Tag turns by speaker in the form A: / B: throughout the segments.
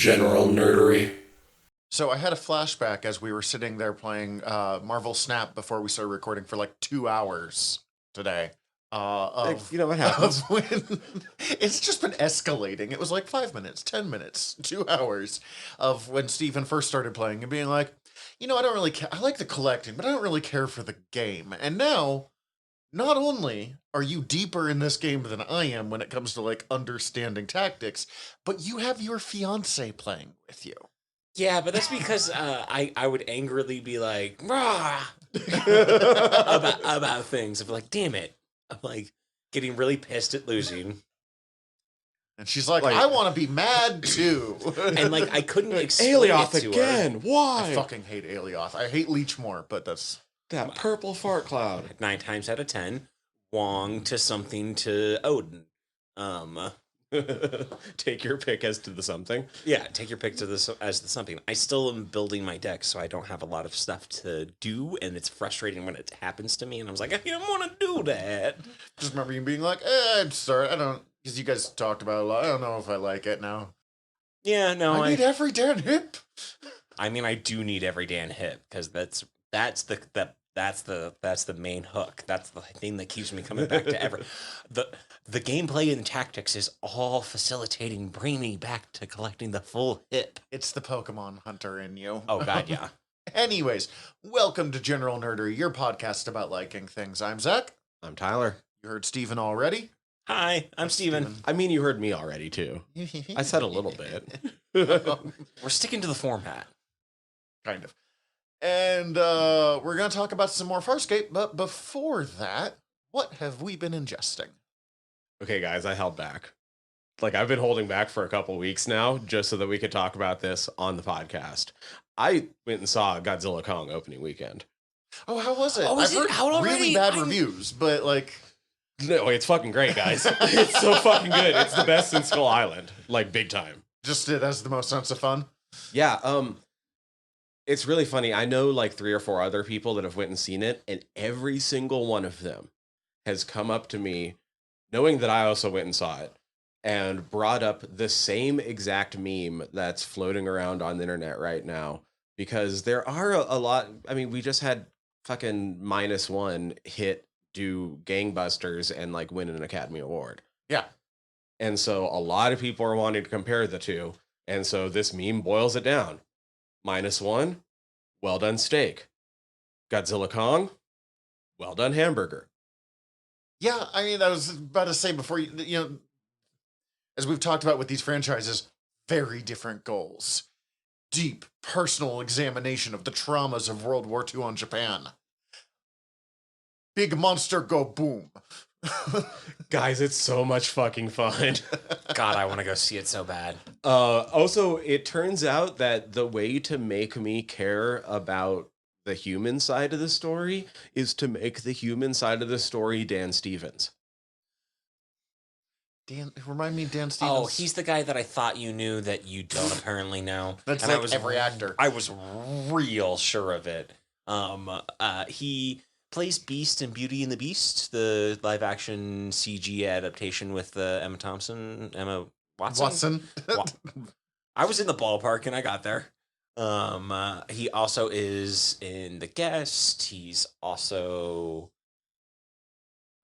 A: General nerdery.
B: So I had a flashback as we were sitting there playing Marvel Snap before we started recording for like 2 hours today.
C: You know what happens?
B: Of when it's just been escalating. It was like 5 minutes, 10 minutes, 2 hours of when Steven first started playing and being like, I don't really care. I like the collecting, but I don't really care for the game. And now, not only are you deeper in this game than I am when it comes to like understanding tactics, but you have your fiance playing with you.
D: Yeah, but that's because I would angrily be like, rah, about things. I'm like, damn it. I'm like getting really pissed at losing.
B: And she's like, I want to be mad too.
D: And like, I couldn't explain
C: Alioth
D: it to
C: again.
D: her.
C: Why?
B: I fucking hate Alioth. I hate Leech more, but that's...
C: That purple fart cloud.
D: 9 times out of 10, Wong to something to Odin.
C: Take your pick as to the something.
D: Yeah, take your pick to as the something. I still am building my deck, so I don't have a lot of stuff to do, and it's frustrating when it happens to me. And I was like, I don't want to do that.
B: Just remember you being like, I'm sorry, I don't... Because you guys talked about it a lot. I don't know if I like it now.
D: Yeah, no,
B: I need every damn hip.
D: I mean, I do need every damn hit because that's the main hook. That's the thing that keeps me coming back to the gameplay and tactics is all facilitating bringing me back to collecting the full hip.
B: It's the Pokemon hunter in you.
D: Oh god, yeah.
B: Anyways, welcome to General Nerdery, your podcast about liking things. I'm Zach.
C: I'm Tyler.
B: You heard Steven already.
D: Hi, I'm Steven.
C: I mean, you heard me already, too. I said a little bit.
D: We're sticking to the format.
B: Kind of. And we're going to talk about some more Farscape, but before that, what have we been ingesting?
C: Okay, guys, I held back. I've been holding back for a couple weeks now, just so that we could talk about this on the podcast. I went and saw Godzilla Kong opening weekend.
B: Oh, how was it?
D: Oh,
B: I've heard
D: out already?
B: really bad reviews, but like...
C: No, it's fucking great, guys. It's so fucking good. It's the best in Skull Island. Big time.
B: Just it has the most sense of fun?
C: Yeah, it's really funny. I know 3 or 4 other people that have went and seen it, and every single one of them has come up to me, knowing that I also went and saw it, and brought up the same exact meme that's floating around on the internet right now. Because there are a lot. I mean, we just had fucking -1 hit do gangbusters and win an Academy Award.
B: Yeah.
C: And so a lot of people are wanting to compare the two. And so this meme boils it down. -1, well done steak. Godzilla Kong, well done hamburger.
B: Yeah, I mean, I was about to say before, as we've talked about with these franchises, very different goals. Deep personal examination of the traumas of World War II on Japan. Big monster go boom.
C: Guys, it's so much fucking fun.
D: God, I want to go see it so bad.
C: Also, it turns out that the way to make me care about the human side of the story is to make the human side of the story Dan Stevens.
B: Remind me, Dan Stevens.
D: Oh, he's the guy that I thought you knew that you don't apparently know.
B: That's
D: and
B: like
D: I was
B: every actor.
D: I was real sure of it. He plays Beast in Beauty and the Beast, the live-action CG adaptation with Emma Watson. I was in the ballpark and I got there. He also is in The Guest. He's also...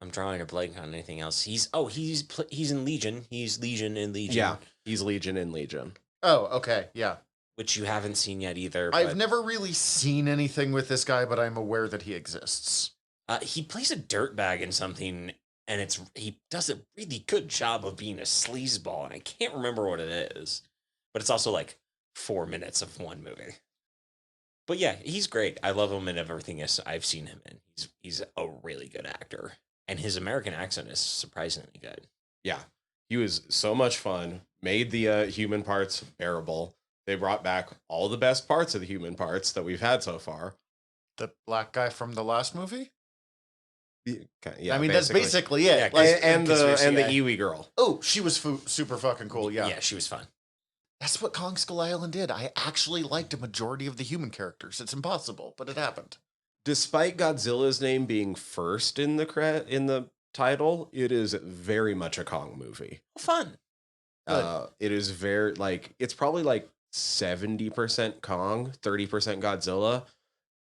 D: I'm drawing a blank on anything else. He's in Legion. He's Legion in Legion.
C: Yeah, he's Legion in Legion.
B: Oh, okay, yeah.
D: Which you haven't seen yet either.
B: I've never really seen anything with this guy, but I'm aware that he exists.
D: He plays a dirtbag in something, and he does a really good job of being a sleazeball, and I can't remember what it is. But it's also 4 minutes of one movie. But yeah, he's great. I love him in everything I've seen him in. He's a really good actor. And his American accent is surprisingly good.
C: Yeah, he was so much fun. Made the human parts bearable. They brought back all the best parts of the human parts that we've had so far.
B: The black guy from the last movie?
C: Yeah,
B: I mean, that's basically it.
C: Yeah, and the Iwi girl.
B: Oh, she was super fucking cool, yeah.
D: Yeah, she was fun.
B: That's what Kong Skull Island did. I actually liked a majority of the human characters. It's impossible, but it happened.
C: Despite Godzilla's name being first in the title, it is very much a Kong movie.
D: Fun.
B: Good.
C: It is very like it's probably like 70% Kong, 30% Godzilla,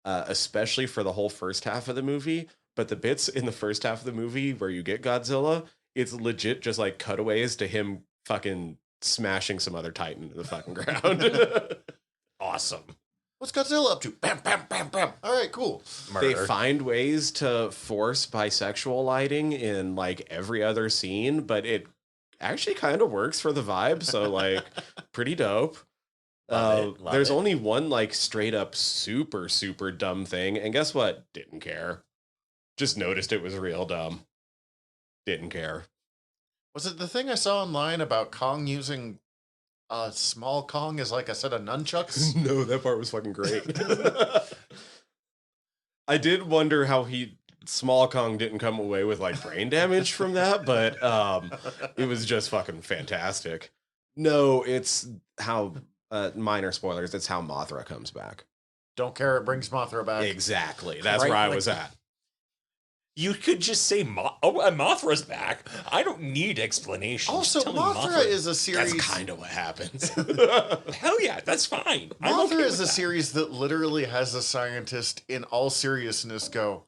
C: especially for the whole first half of the movie. But the bits in the first half of the movie where you get Godzilla, it's legit just like cutaways to him fucking smashing some other Titan to the fucking ground.
D: Awesome.
B: What's Godzilla up to? Bam, bam, bam, bam. All right, cool.
C: They
D: Murder.
C: find ways to force bisexual lighting in like every other scene, but it actually kind of works for the vibe. So like pretty dope.
D: Love it, love
C: There's
D: it.
C: only one like straight up super super dumb thing, and guess what? Didn't care. Just noticed it was real dumb. Didn't care.
B: Was it the thing I saw online about Kong using a small Kong as like a set of nunchucks?
C: No, that part was fucking great. I did wonder how Small Kong didn't come away with like brain damage from that, but it was just fucking fantastic. No, it's how minor spoilers. It's how Mothra comes back.
B: Don't care, it brings Mothra back.
C: Exactly. That's
D: Right,
C: where I
D: like-
C: was at.
D: You could just say, and Mothra's back. I don't need explanation.
B: Also,
D: Just tell me
B: Mothra is a series.
C: That's kind of what happens.
D: Hell yeah, that's fine. I'm
B: Mothra
D: okay with
B: is a
D: that.
B: series that literally has a scientist in all seriousness go,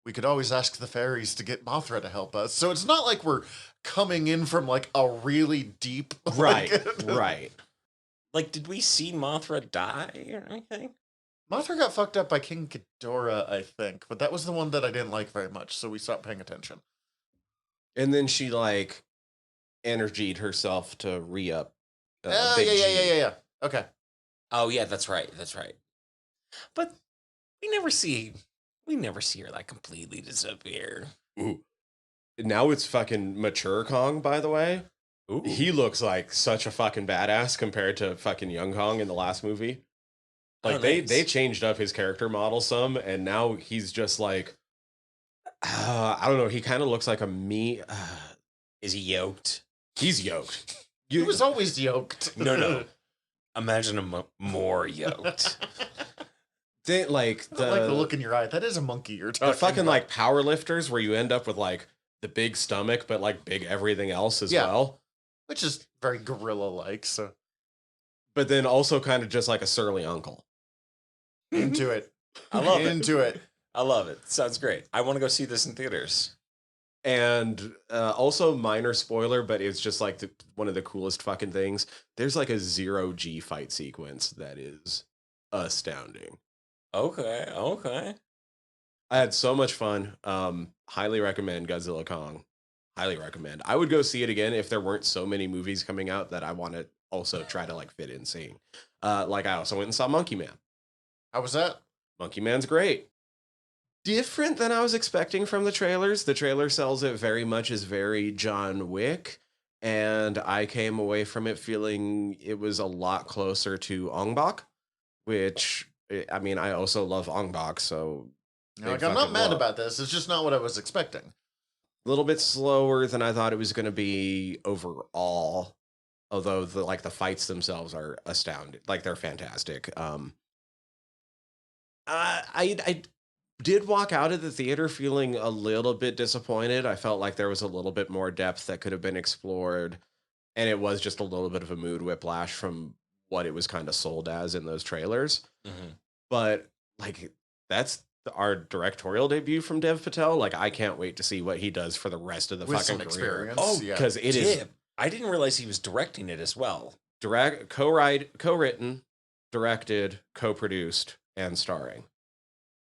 B: we could always ask the fairies to get Mothra to help us. So it's not like we're coming in from like a really deep
C: Right,
B: like,
C: right.
D: Like, did we see Mothra die or anything?
B: Mothra got fucked up by King Ghidorah, I think, but that was the one that I didn't like very much, so we stopped paying attention.
C: And then she like energied herself to re-up.
B: Oh,
C: Big G.
B: yeah. Okay.
D: Oh yeah, that's right. That's right. But we never see her like completely disappear.
C: Ooh. Now it's fucking mature Kong, by the way.
D: Ooh.
C: He looks like such a fucking badass compared to fucking young Kong in the last movie. Like
D: Oh,
C: they
D: nice.
C: changed up his character model some, and now he's just like I don't know. He kind of looks like a me.
D: Is he yoked?
C: He's yoked.
B: He was always yoked.
D: No. Imagine him more yoked.
C: They, like
B: I don't like the look in your eye. That is a monkey you're talking
C: the fucking
B: about.
C: like power lifters where you end up with like the big stomach, but like big everything else as
B: Yeah.
C: well.
B: Which is very gorilla-like, so
C: But then also kind of just like a surly uncle.
B: into it.
D: I love it.
B: Into it.
D: I love it. Sounds great. I want to go see this in theaters.
C: And also minor spoiler, but it's just like one of the coolest fucking things. There's like a 0G fight sequence that is astounding.
D: Okay.
C: I had so much fun. Highly recommend Godzilla Kong. Highly recommend. I would go see it again if there weren't so many movies coming out that I want to also try to like fit in seeing. Like I also went and saw Monkey Man.
B: How was that?
C: Monkey Man's great. Different than I was expecting from the trailers. The trailer sells it very much as very John Wick, and I came away from it feeling it was a lot closer to Ong Bak, which I mean I also love Ong Bak, so
B: Like,
C: big
B: I'm not
C: fucking
B: mad
C: love.
B: about this. It's just not what I was expecting.
C: A little bit slower than I thought it was going to be overall. Although the fights themselves are astounding, like they're fantastic. I did walk out of the theater feeling a little bit disappointed. I felt like there was a little bit more depth that could have been explored, and it was just a little bit of a mood whiplash from what it was kind of sold as in those trailers.
D: Mhm.
C: But like that's our directorial debut from Dev Patel. Like I can't wait to see what he does for the rest of the
B: With
C: fucking
B: some
C: career.
B: experience.
D: Oh,
B: yeah.
C: Because it is
D: Damn. I didn't realize he was directing it as well.
C: co-written, directed, co-produced, and starring.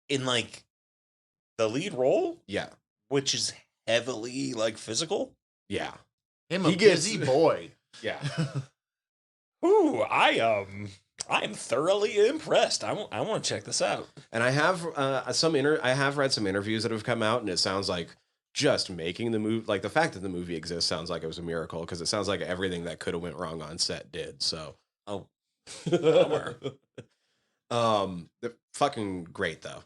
D: In like the lead role,
C: Yeah,
D: which is heavily like physical.
C: yeah,
B: Him a
C: He gets-
B: busy boy.
C: yeah.
D: Ooh, I am thoroughly impressed. I want to check this out.
C: And I have I have read some interviews that have come out, and it sounds like just making the movie, like the fact that the movie exists, sounds like it was a miracle because it sounds like everything that could have went wrong on set did. So,
D: Oh, bummer.
C: they're fucking great though.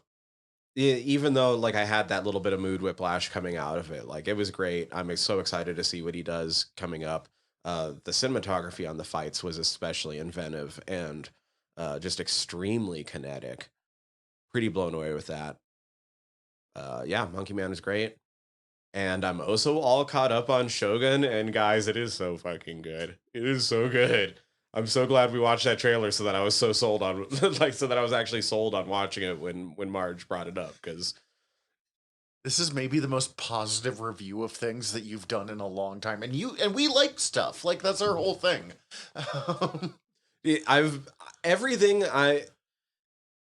C: Even though like I had that little bit of mood whiplash coming out of it, like it was great. I'm so excited to see what he does coming up. The cinematography on the fights was especially inventive and just extremely kinetic. Pretty blown away with that. Yeah, Monkey Man is great. And I'm also all caught up on Shogun, and guys, it is so fucking good. It is so good. I'm so glad we watched that trailer so that I was so sold on like so that I was actually sold on watching it when Marge brought it up, because
B: This is maybe the most positive review of things that you've done in a long time, and we like stuff like that's our whole thing.
C: I've everything I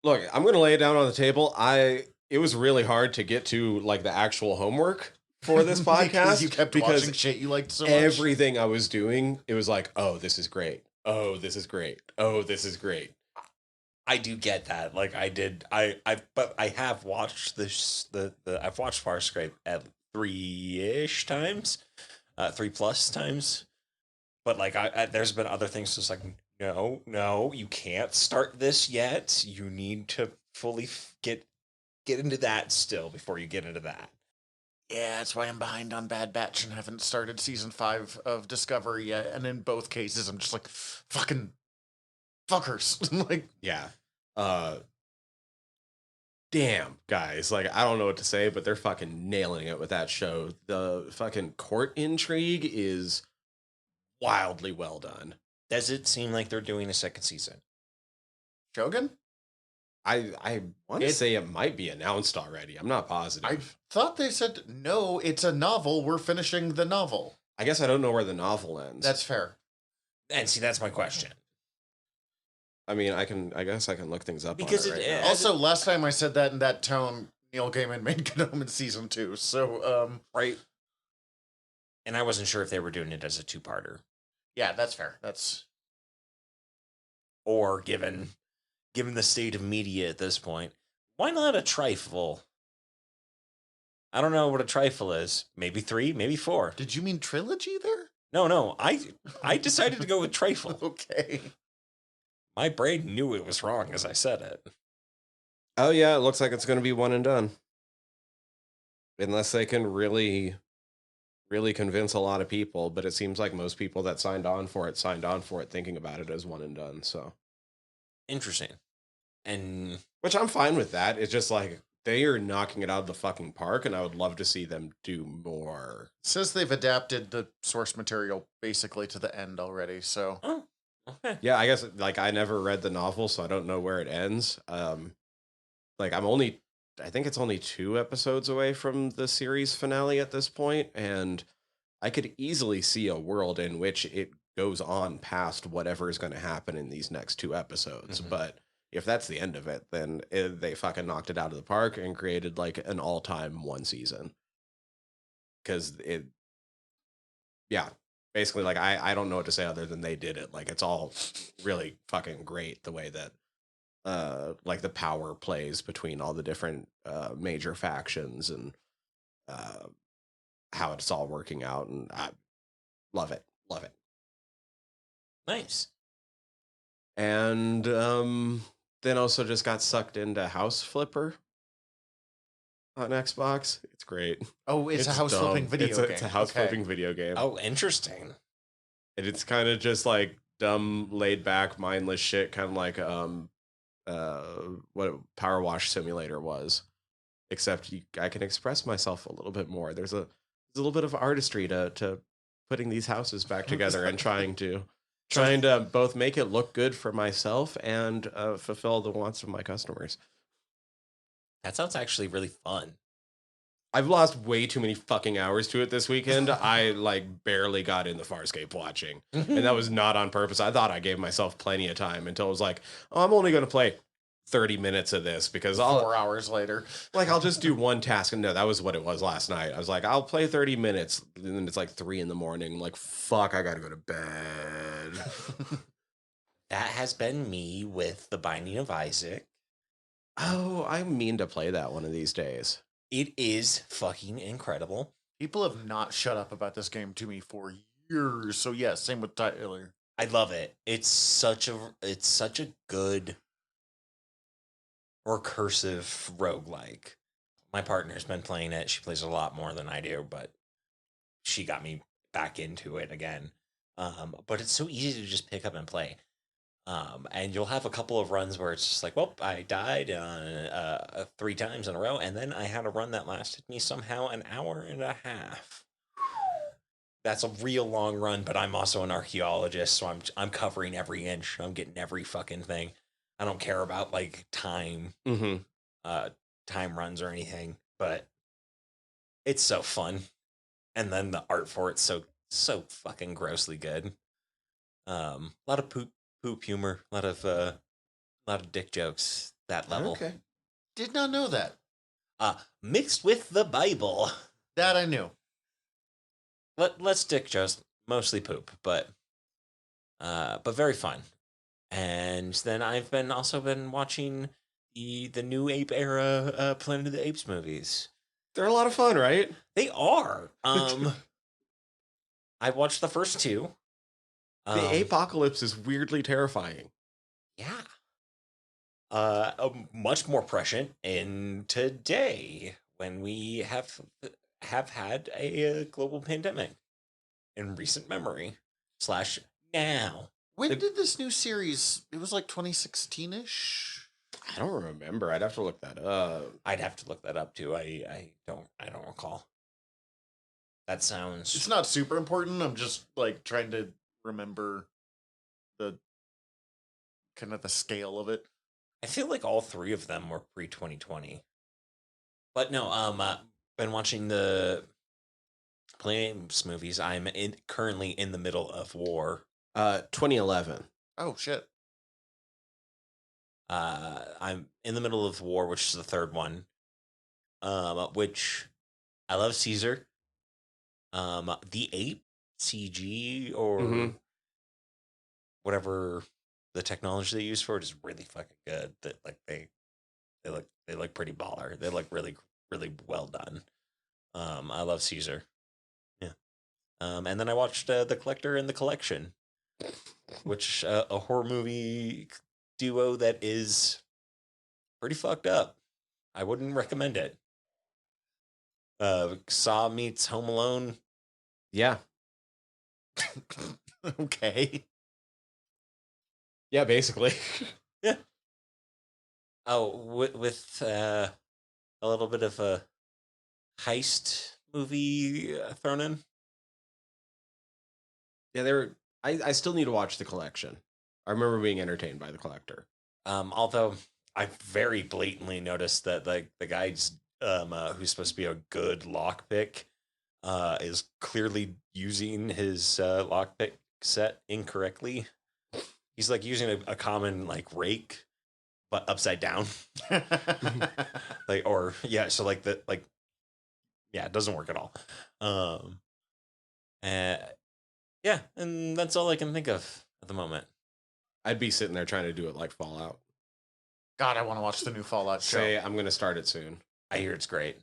C: look, I'm gonna lay it down on the table. It was really hard to get to like the actual homework for this
B: Because
C: podcast
B: you kept watching shit you liked so much.
C: everything I was doing, it was like, oh, this is great. Oh, this is great. Oh, this is great.
D: I do get that. Like I did, but I have watched I've watched Farscape at 3-ish times, 3+ times. But like there's been other things just like no, you can't start this yet. You need to fully get into that still before you get into that.
B: Yeah, that's why I'm behind on Bad Batch and haven't started season 5 of Discovery yet. And in both cases, I'm just like, fucking fuckers. Like,
C: Yeah. Damn, guys. Like, I don't know what to say, but they're fucking nailing it with that show. The fucking court intrigue is wildly well done.
D: Does it seem like they're doing a second season?
B: Shogun?
C: I want to say it might be announced already. I'm not positive.
B: I thought they said, no, it's a novel. We're finishing the novel.
C: I guess I don't know where the novel ends.
B: That's fair.
D: And see, that's my question.
C: I mean, I guess I can look things up
D: Because
C: on it right now.
B: Also, last time I said that in that tone, Neil Gaiman made Gnome in season 2. So,
D: right. And I wasn't sure if they were doing it as a 2-parter.
B: Yeah, that's fair. That's
D: Or given the state of media at this point, why not a trifle? I don't know what a trifle is. Maybe 3, maybe 4.
B: Did you mean trilogy there?
D: No. I decided to go with trifle.
B: Okay.
D: My brain knew it was wrong as I said it.
C: Oh yeah, it looks like it's going to be one and done. Unless they can really convince a lot of people, but it seems like most people that signed on for it thinking about it as one and done, so.
D: Interesting. And
C: Which I'm fine with that. It's just like they are knocking it out of the fucking park, and I would love to see them do more.
B: It says they've adapted the source material basically to the end already, so.
D: oh, okay.
C: Yeah, I guess like I never read the novel, so I don't know where it ends. Like I think it's only 2 episodes away from the series finale at this point, and I could easily see a world in which it goes on past whatever is going to happen in these next 2 episodes.
D: Mhm.
C: But if that's the end of it, then they fucking knocked it out of the park and created like an all-time one season. Because yeah, basically, like I don't know what to say other than they did it. Like it's all really fucking great the way that like the power plays between all the different major factions and how it's all working out, and I love it.
D: Nice.
C: And then also just got sucked into House Flipper on Xbox. It's great.
B: Oh, it's a house
C: dumb.
B: flipping video game.
C: It's a house
B: Okay.
C: flipping video game.
D: Oh, interesting.
C: And it's kind of just like dumb, laid back, mindless shit, kind of like what Power Wash Simulator was. Except I can express myself a little bit more. There's a little bit of artistry to putting these houses back together and trying to both make it look good for myself and fulfill the wants of my customers.
D: That sounds actually really fun.
C: I've lost way too many fucking hours to it this weekend. I like barely got in the Farscape watching, and that was not on purpose. I thought I gave myself plenty of time until it was like, oh, I'm only going to play 30 minutes of this because
B: 4 hours later.
C: I'll just do one task. And no, that was what it was last night. I was like, I'll play 30 minutes. And then it's like 3 a.m. I'm like, fuck, I got to go to bed.
D: That has been me with The Binding of Isaac.
C: Oh, I mean to play that one of these days.
D: It is fucking incredible.
B: People have not shut up about this game to me for years. So yeah, same with Tyler.
D: I love it. It's such a good recursive roguelike. My partner's been playing it. She plays a lot more than I do, but she got me back into it again. But it's so easy to just pick up and play. And you'll have a couple of runs where it's just like, well, I died 3 times in a row, and then I had a run that lasted me somehow an hour and a half. That's a real long run, but I'm also an archaeologist, so I'm covering every inch. I'm getting every fucking thing. I don't care about like time runs or anything, but it's so fun. And then the art for it's so fucking grossly good. A lot of poop humor, a lot of dick jokes. That level,
C: Okay.
B: Did not know that.
D: mixed with the Bible.
B: That I knew.
D: Let's dick jokes, mostly poop, but very fun. And then I've also been watching the new Ape era Planet of the Apes movies.
C: They're a lot of fun, right?
D: They are. I watched the first two.
C: The apocalypse is weirdly terrifying.
D: Yeah. Much more prescient in today when we have had a global pandemic in recent memory / now.
B: When did this new series? It was like 2016-ish.
C: I don't remember. I'd have to look that up.
D: I'd have to look that up too. I don't recall. That sounds.
B: It's not super important. I'm just like trying to remember the kind of the scale of it.
D: I feel like all three of them were pre-2020. But no, been watching the Planes movies. I'm currently in the middle of War.
C: 2011.
B: Oh shit.
D: I'm in the middle of War, which is the third one. Which I love Caesar. The ape CG or whatever the technology they use for it is really fucking good. That like they look pretty baller. They look really really well done. I love Caesar. Yeah. And then I watched The Collector and the Collection, which a horror movie duo that is pretty fucked up. I wouldn't recommend it. Saw meets Home Alone.
C: Yeah.
B: Okay.
C: Yeah, basically.
D: Yeah. Oh, with a little bit of a heist movie thrown in.
C: Yeah, I still need to watch The Collection. I remember being entertained by The Collector.
D: Although I very blatantly noticed that like the guy's who's supposed to be a good lockpick is clearly using his lockpick set incorrectly. He's like using a common like rake, but upside down. So like it doesn't work at all. Yeah, and that's all I can think of at the moment.
C: I'd be sitting there trying to do it like Fallout.
B: God, I want to watch the new Fallout show.
C: Say I'm going to start it soon.
D: I hear it's great.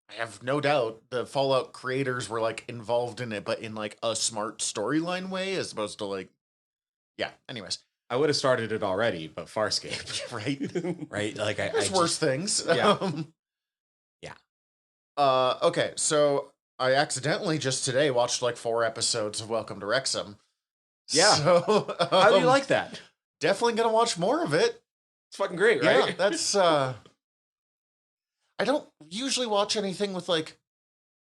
B: I have no doubt the Fallout creators were like involved in it, but in like a smart storyline way, as opposed to like, yeah. Anyways,
C: I would have started it already, but Farscape,
D: right? Right. Like
B: there's worse things.
C: Yeah.
B: Yeah. Okay, so I accidentally just today watched like 4 episodes of Welcome to Wrexham.
C: Yeah.
B: So
C: How do you like that?
B: Definitely gonna watch more of it.
C: It's fucking great, right?
B: Yeah, that's I don't usually watch anything with like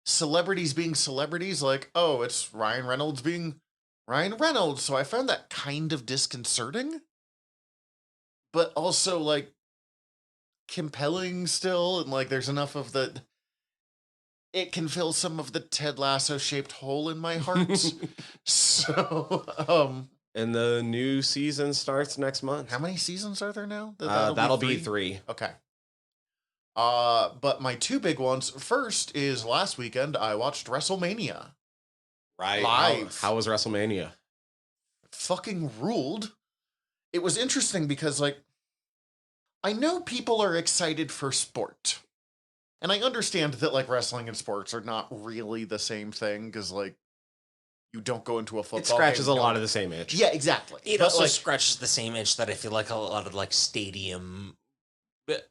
B: celebrities being celebrities, like, oh, it's Ryan Reynolds being Ryan Reynolds. So I found that kind of disconcerting, but also like compelling still. And like there's enough of it can fill some of the Ted Lasso shaped hole in my heart. So,
C: and the new season starts next month.
B: how many seasons are there now?
C: That'll be 3.
B: Okay. But my 2 big ones. First is last weekend I watched WrestleMania.
C: Right.
B: Live.
C: How was WrestleMania?
B: Fucking ruled. It was interesting because like I know people are excited for sport. And I understand that like wrestling and sports are not really the same thing because like you don't go into a football.
C: It scratches
B: game,
C: a lot of the same itch.
B: Yeah, exactly.
D: It
B: But,
D: also
B: like,
D: scratches the same itch that I feel like a lot of like stadium,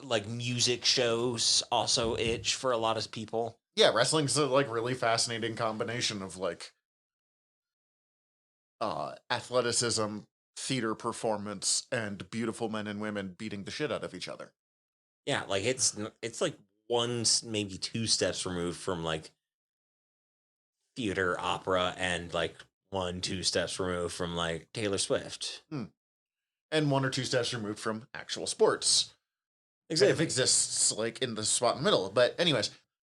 D: like music shows also itch for a lot of people.
B: yeah, wrestling's a like really fascinating combination of like athleticism, theater performance and beautiful men and women beating the shit out of each other.
D: Yeah, like it's like maybe two steps removed from like theater opera and like 2 steps removed from like Taylor Swift.
B: And 1 or 2 steps removed from actual sports. It exists like in the spot in the middle. But anyways,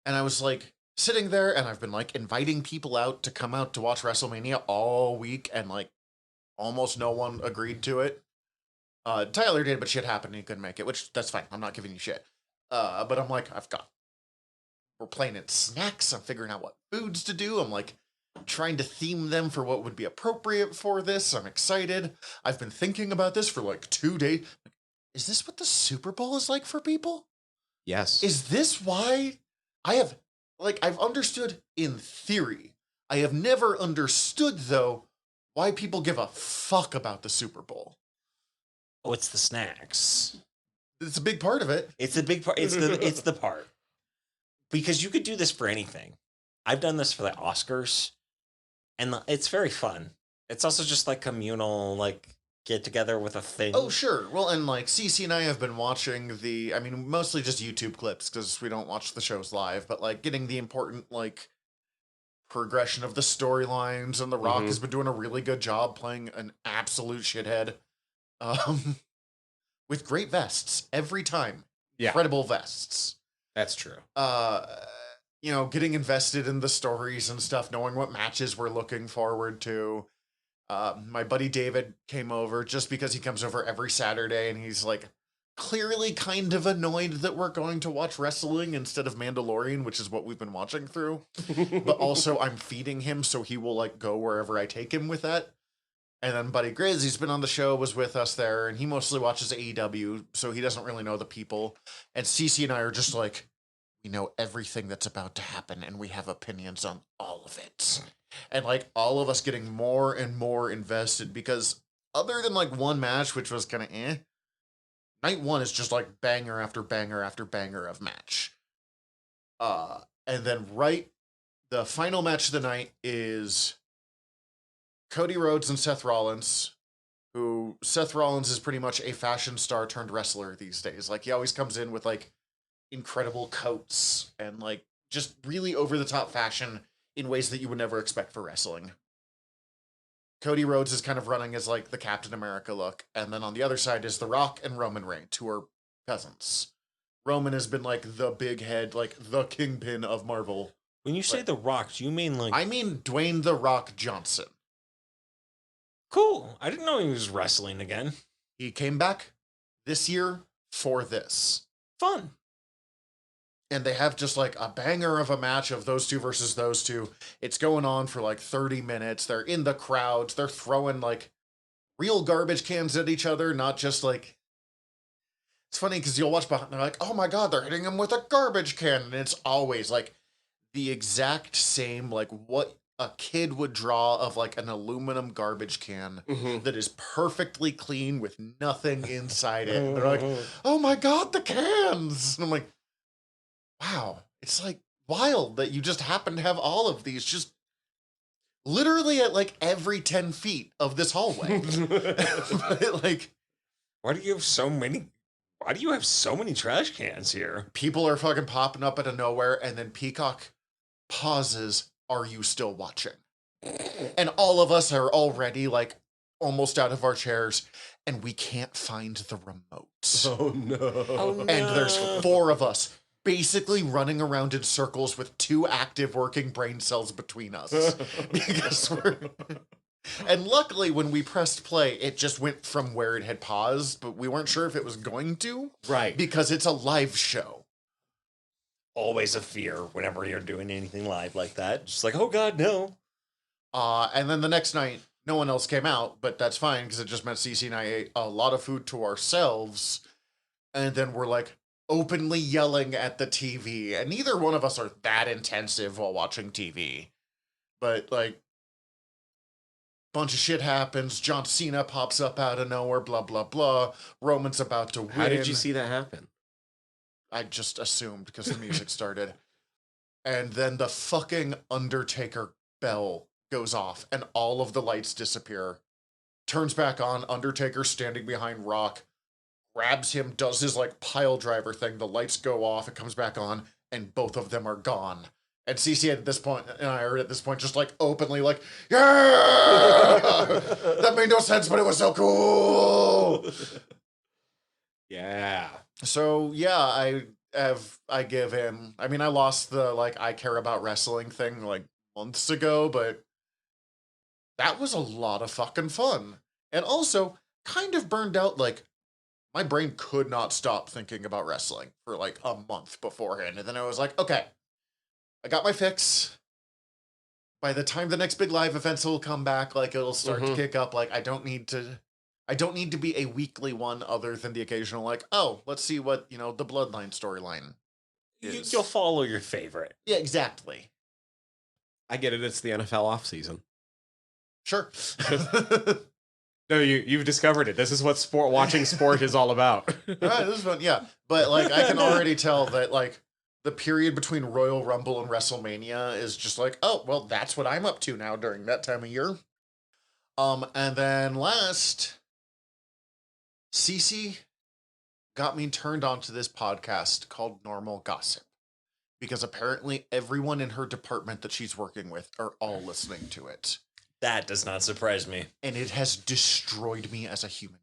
B: and I was like sitting there and I've been like inviting people out to come out to watch WrestleMania all week and like almost no one agreed to it. Tyler did, but shit happened and he couldn't make it, which that's fine. I'm not giving you shit. But I'm like, we're playing in snacks. I'm figuring out what foods to do. I'm like trying to theme them for what would be appropriate for this. I'm excited. I've been thinking about this for like 2 days. Is this what the Super Bowl is like for people?
C: Yes.
B: Is this why I've understood in theory. I have never understood, though, why people give a fuck about the Super Bowl.
D: Oh, it's the snacks.
B: It's a big part of it.
D: It's a big part. It's the part. Because you could do this for anything. I've done this for the Oscars, and it's very fun. It's also just like communal, like get together with a thing.
B: Oh, sure. Well, and like Cece and I have been watching mostly just YouTube clips because we don't watch the shows live, but like getting the important like progression of the storylines, and The Rock has been doing a really good job playing an absolute shithead. With great vests every time.
C: Yeah.
B: Incredible vests.
C: That's true.
B: Getting invested in the stories and stuff, knowing what matches we're looking forward to. My buddy David came over just because he comes over every Saturday and he's like clearly kind of annoyed that we're going to watch wrestling instead of Mandalorian, which is what we've been watching through. But also I'm feeding him, so he will like go wherever I take him with that. And then Buddy Grizz, he's been on the show, was with us there, and he mostly watches AEW, so he doesn't really know the people. And Cece and I are just like, we know everything that's about to happen, and we have opinions on all of it. And like all of us getting more and more invested, because other than like one match, which was kind of night one is just like banger after banger after banger of match. And then the final match of the night is Cody Rhodes and Seth Rollins, who Seth Rollins is pretty much a fashion star turned wrestler these days. Like he always comes in with like incredible coats and like just really over the top fashion in ways that you would never expect for wrestling. Cody Rhodes is kind of running as like the Captain America look. And then on the other side is The Rock and Roman Reigns, who are cousins. Roman has been like the big head, like the kingpin of Marvel.
D: When you say The Rock, do you mean like...
B: I mean Dwayne The Rock Johnson.
D: Cool. I didn't know he was wrestling again.
B: He came back this year for this.
D: Fun.
B: And they have just like a banger of a match of those two versus those two. It's going on for like 30 minutes. They're in the crowds. They're throwing like real garbage cans at each other, not just like... It's funny because you'll watch behind and they're like, oh my God, they're hitting him with a garbage can. And it's always like the exact same, like what a kid would draw of like an aluminum garbage can that is perfectly clean with nothing inside it. And they're like, oh my God, the cans. And I'm like, wow, it's like wild that you just happen to have all of these just literally at like every 10 feet of this hallway. Like,
D: why do you have so many? Why do you have so many trash cans here?
B: People are fucking popping up out of nowhere, and then Peacock pauses, are you still watching? And all of us are already like almost out of our chairs, and we can't find the remote.
C: Oh no.
D: Oh, no.
B: And there's 4 of us basically running around in circles with 2 active working brain cells between us. Because we're... And luckily, when we pressed play, it just went from where it had paused, but we weren't sure if it was going to.
C: Right.
B: Because it's a live show.
D: Always a fear whenever you're doing anything live like that. Just like, oh God, no.
B: And then the next night, no one else came out, but that's fine because it just meant Cece and I ate a lot of food to ourselves. And then we're like openly yelling at the TV. And neither one of us are that intensive while watching TV. But like, bunch of shit happens. John Cena pops up out of nowhere, blah, blah, blah. Roman's about to win.
C: How did you see that happen?
B: I just assumed because the music started. And then the fucking Undertaker bell goes off and all of the lights disappear. turns back on, Undertaker standing behind Rock, grabs him, does his like pile driver thing, the lights go off, it comes back on, and both of them are gone. And CC at this point, and I are at this point just like openly like, yeah! That made no sense, but it was so cool!
C: Yeah.
B: So yeah, I give him, I mean, I lost the like I care about wrestling thing like months ago, but that was a lot of fucking fun. And also kind of burned out, like my brain could not stop thinking about wrestling for like a month beforehand. And then I was like, okay, I got my fix. By the time the next big live events will come back, like it'll start to kick up. Like I don't need to be a weekly one other than the occasional like, oh, let's see what, the Bloodline storyline is.
D: You'll follow your favorite.
B: Yeah, exactly.
C: I get it. It's the NFL off season.
B: Sure.
C: No, you've discovered it. This is what watching sport is all about.
B: All right, this is fun. Yeah, but like I can already tell that like the period between Royal Rumble and WrestleMania is just like, oh, well, that's what I'm up to now during that time of year. And then last, Cece got me turned on to this podcast called Normal Gossip because apparently everyone in her department that she's working with are all listening to it.
D: That does not surprise me.
B: And it has destroyed me as a human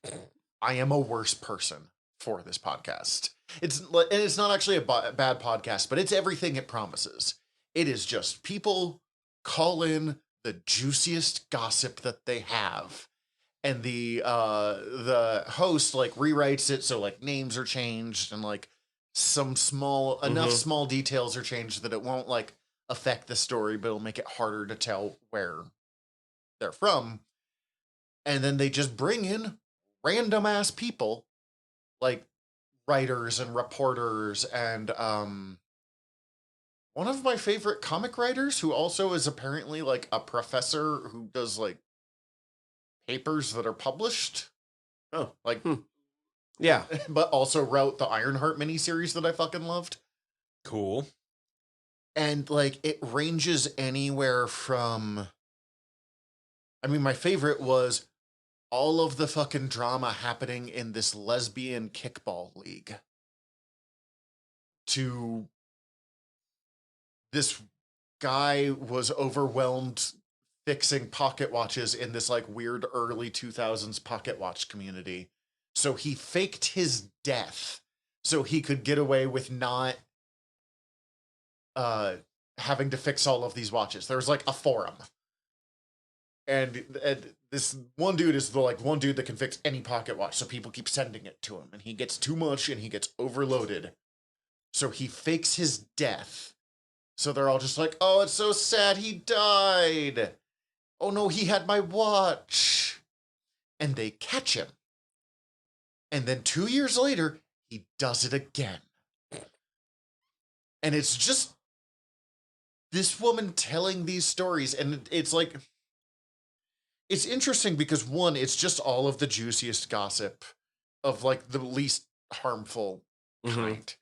B: being. I am a worse person for this podcast. It's not actually a bad podcast, but it's everything it promises. It is just people call in the juiciest gossip that they have. And the host like rewrites it so like names are changed and like some enough small details are changed that it won't like affect the story, but it'll make it harder to tell where they're from. And then they just bring in random ass people like writers and reporters and one of my favorite comic writers who also is apparently like a professor who does like papers that are published.
C: Oh,
B: like
C: yeah,
B: but also wrote the Ironheart miniseries that I fucking loved.
D: Cool.
B: And like it ranges anywhere from, I mean, my favorite was all of the fucking drama happening in this lesbian kickball league to this guy was overwhelmed fixing pocket watches in this like weird early 2000s pocket watch community. So he faked his death so he could get away with not having to fix all of these watches. There was like a forum. And this one dude is the like one dude that can fix any pocket watch, so people keep sending it to him, and he gets too much and he gets overloaded. So he fakes his death. So they're all just like, oh, it's so sad he died. Oh no, he had my watch. And they catch him. And then 2 years later, he does it again. And it's just this woman telling these stories, and it's like, it's interesting because one, it's just all of the juiciest gossip of like the least harmful kind.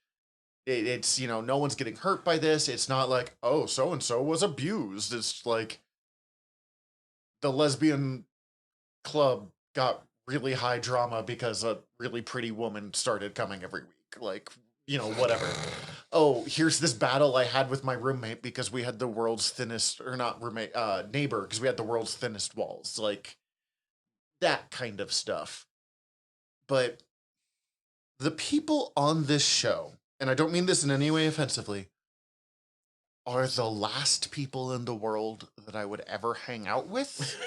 B: It's, no one's getting hurt by this. It's not like, oh, so-and-so was abused. It's like the lesbian club got really high drama because a really pretty woman started coming every week. Like, whatever. Oh, here's this battle I had with my roommate because we had the world's thinnest, or not roommate, neighbor, because we had the world's thinnest walls. Like, that kind of stuff. But the people on this show, and I don't mean this in any way offensively, are the last people in the world that I would ever hang out with.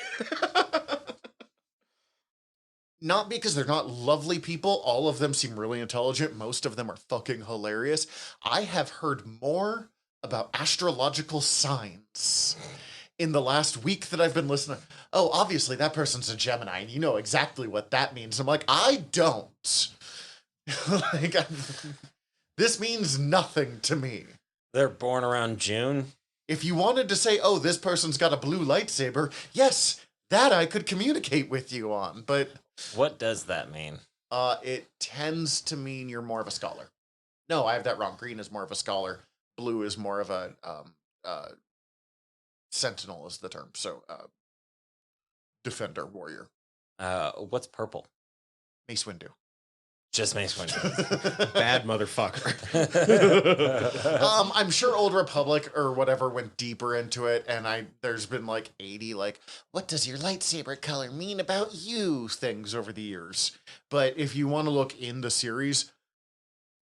B: Not because they're not lovely people. All of them seem really intelligent. Most of them are fucking hilarious. I have heard more about astrological signs in the last week that I've been listening. Oh, obviously that person's a Gemini, and you know exactly what that means. I'm like, I don't. Like, this means nothing to me.
D: They're born around June.
B: If you wanted to say, oh, this person's got a blue lightsaber, yes, that I could communicate with you on, but...
D: What does that mean?
B: It tends to mean you're more of a scholar. No, I have that wrong. Green is more of a scholar. Blue is more of a sentinel is the term. So defender warrior.
D: What's purple?
B: Mace Windu.
D: Just Mace Windu.
C: Bad motherfucker.
B: I'm sure Old Republic or whatever went deeper into it, and there's been like 80 like, what does your lightsaber color mean about you things over the years. But if you want to look in the series,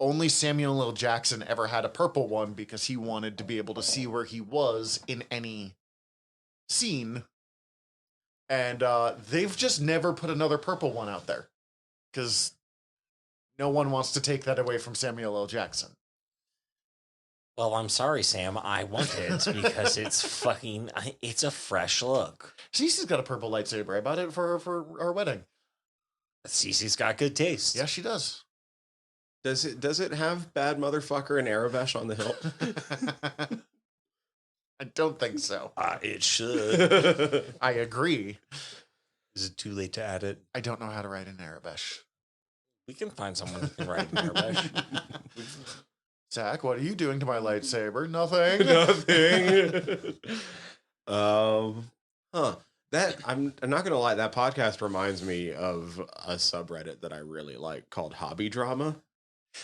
B: only Samuel L. Jackson ever had a purple one because he wanted to be able to see where he was in any scene. And they've just never put another purple one out there because no one wants to take that away from Samuel L. Jackson.
D: Well, I'm sorry, Sam. I want it because it's a fresh look.
B: Cece's got a purple lightsaber. I bought it for our wedding.
D: Cece's got good taste.
B: Yeah, she does.
C: Does it have bad motherfucker and Arabesh on the hilt?
B: I don't think so.
D: It should.
B: I agree.
D: Is it too late to add it?
B: I don't know how to write in Arabesh.
D: We can find someone who can write in Arabesh.
B: Zach, what are you doing to my lightsaber? Nothing.
C: Nothing. That I'm not gonna lie. That podcast reminds me of a subreddit that I really like called Hobby Drama.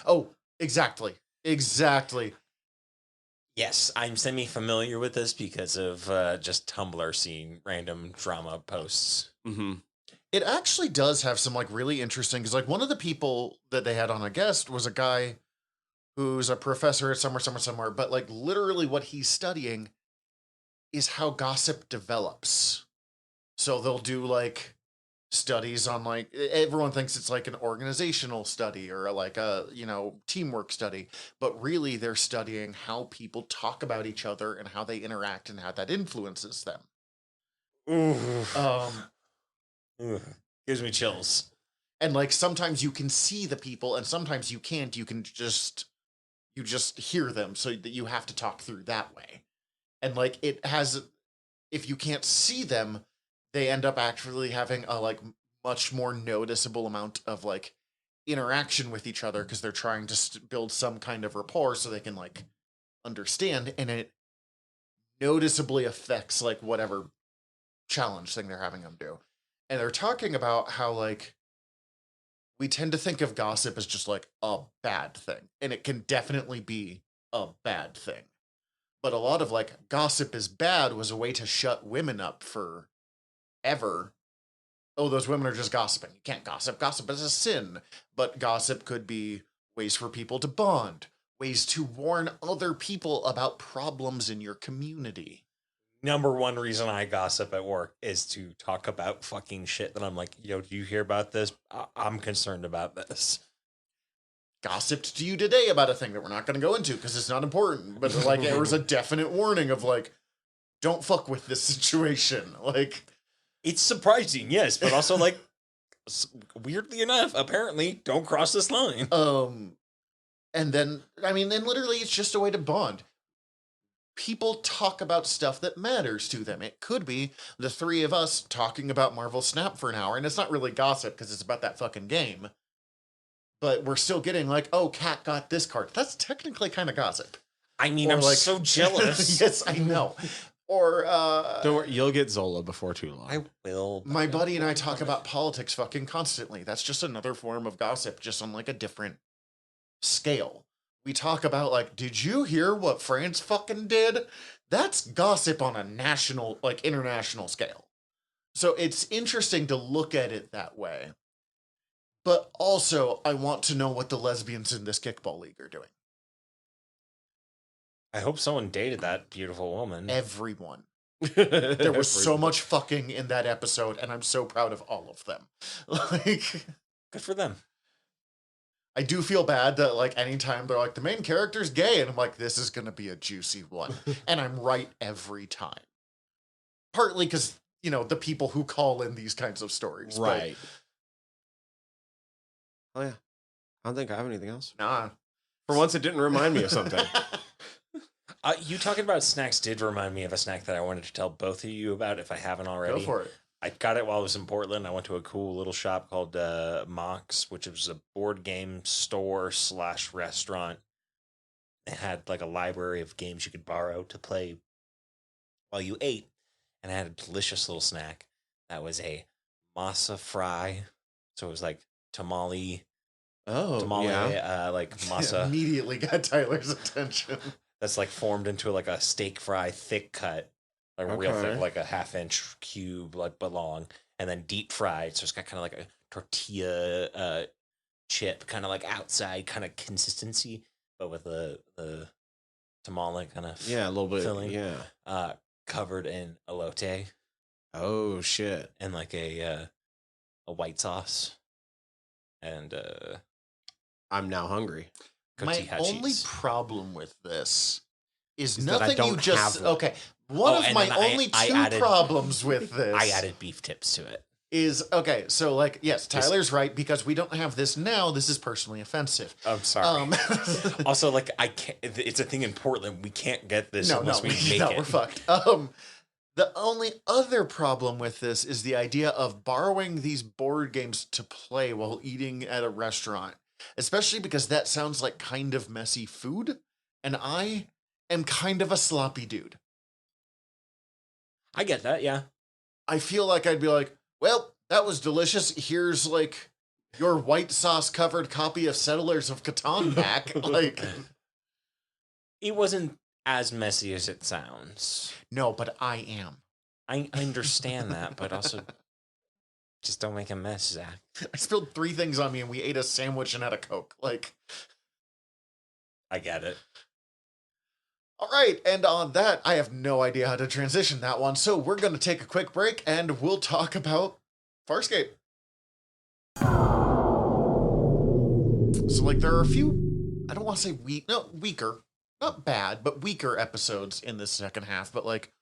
B: Oh, exactly.
D: Yes, I'm semi-familiar with this because of just Tumblr seeing random drama posts.
C: Mm-hmm.
B: It actually does have some like really interesting, because like one of the people that they had on a guest was a guy who's a professor at somewhere, but like literally what he's studying is how gossip develops. So they'll do like studies on like, everyone thinks it's like an organizational study or like a, teamwork study, but really they're studying how people talk about each other and how they interact and how that influences them.
D: Gives me chills.
B: And like sometimes you can see the people and sometimes you can't. You just hear them, so that you have to talk through that way. And like it has, if you can't see them, they end up actually having a like much more noticeable amount of like interaction with each other because they're trying to build some kind of rapport so they can like understand, and it noticeably affects like whatever challenge thing they're having them do. And they're talking about how like we tend to think of gossip as just like a bad thing, and it can definitely be a bad thing. But a lot of like gossip is bad was a way to shut women up for ever. Oh, those women are just gossiping. You can't gossip. Gossip is a sin. But gossip could be ways for people to bond, ways to warn other people about problems in your community.
D: Number one reason I gossip at work is to talk about fucking shit that I'm like, yo, do you hear about this? I'm concerned about this.
B: Gossiped to you today about a thing that we're not going to go into because it's not important. But like, there was a definite warning of like, don't fuck with this situation. Like,
D: it's surprising, yes, but also like, weirdly enough, apparently, don't cross this line.
B: And then, I mean, then literally it's just a way to bond. People talk about stuff that matters to them. It could be the three of us talking about Marvel Snap for an hour, and it's not really gossip because it's about that fucking game. But we're still getting like, oh, Kat got this card. That's technically kind of gossip.
D: I mean,
B: Or
D: I'm
B: like,
D: so jealous.
B: Yes, I know. Or
C: Don't worry, you'll get Zola before too long.
D: I will.
B: my buddy and I talk about politics fucking constantly. That's just another form of gossip, just on like a different scale. We talk about like, did you hear what France fucking did? That's gossip on a national, like international scale. So it's interesting to look at it that way. But also, I want to know what the lesbians in this kickball league are doing.
D: I hope someone dated that beautiful woman.
B: Everyone. There was so much fucking in that episode, and I'm so proud of all of them. Like,
D: Good for them.
B: I do feel bad that like anytime they're like the main character's gay, and I'm like, this is gonna be a juicy one, and I'm right every time. Partly because the people who call in these kinds of stories,
C: Right. Oh yeah. I don't think I have anything else.
B: But, nah.
C: For once, it didn't remind me of something.
D: You talking about snacks did remind me of a snack that I wanted to tell both of you about if I haven't already.
B: Go for it.
D: I got it while I was in Portland. I went to a cool little shop called Mox, which was a board game store / restaurant. It had like a library of games you could borrow to play while you ate, and it had a delicious little snack. that was a masa fry. So it was like tamale,
C: Oh, yeah.
D: like masa
B: Immediately got Tyler's attention.
D: that's like formed into like a steak fry, thick cut, like real thick,
C: Okay.
D: like a half-inch cube, like but long, and then deep fried. So it's got kind of like a tortilla chip, kind of like outside kind of consistency, but with the tamale kind of
C: Yeah, a little bit.
D: filling,
C: Yeah.
D: covered in elote
C: Oh, shit.
D: and like a white sauce and
C: I'm now hungry.
B: My
D: cotija
B: only
D: cheese.
B: problem with this is
C: Is that I
B: nothing you
C: don't
B: just
C: have one.
B: okay. One
D: Oh,
B: of
D: and
B: my
D: then I-
B: only
D: I
B: two
D: added-
B: problems with this
D: I added beef tips to it.
B: is okay. So like, yes,
D: Just-
B: Tyler's right because we don't have this now. This is personally offensive.
D: I'm sorry. Also, like I can't. It's a thing in Portland. We can't get this unless we make
B: no,
D: it.
B: we're fucked. The only other problem with this is the idea of borrowing these board games to play while eating at a restaurant, especially because that sounds like kind of messy food, and I am kind of a sloppy dude.
D: I get that. Yeah.
B: I feel like I'd be like, well, that was delicious. Here's like your white sauce covered copy of Settlers of Catan back. Like,
D: It wasn't as messy as it sounds.
B: no, but I am.
D: I understand that, but also just don't make a mess, Zach.
B: I spilled 3 things on me and we ate a sandwich and had a Coke. Like,
D: I get it.
B: all right, and on that, I have no idea how to transition that one, so we're going to take a quick break and we'll talk about Farscape. So, like, there are a few, I don't want to say weaker, not bad, but weaker episodes in this second half, but like,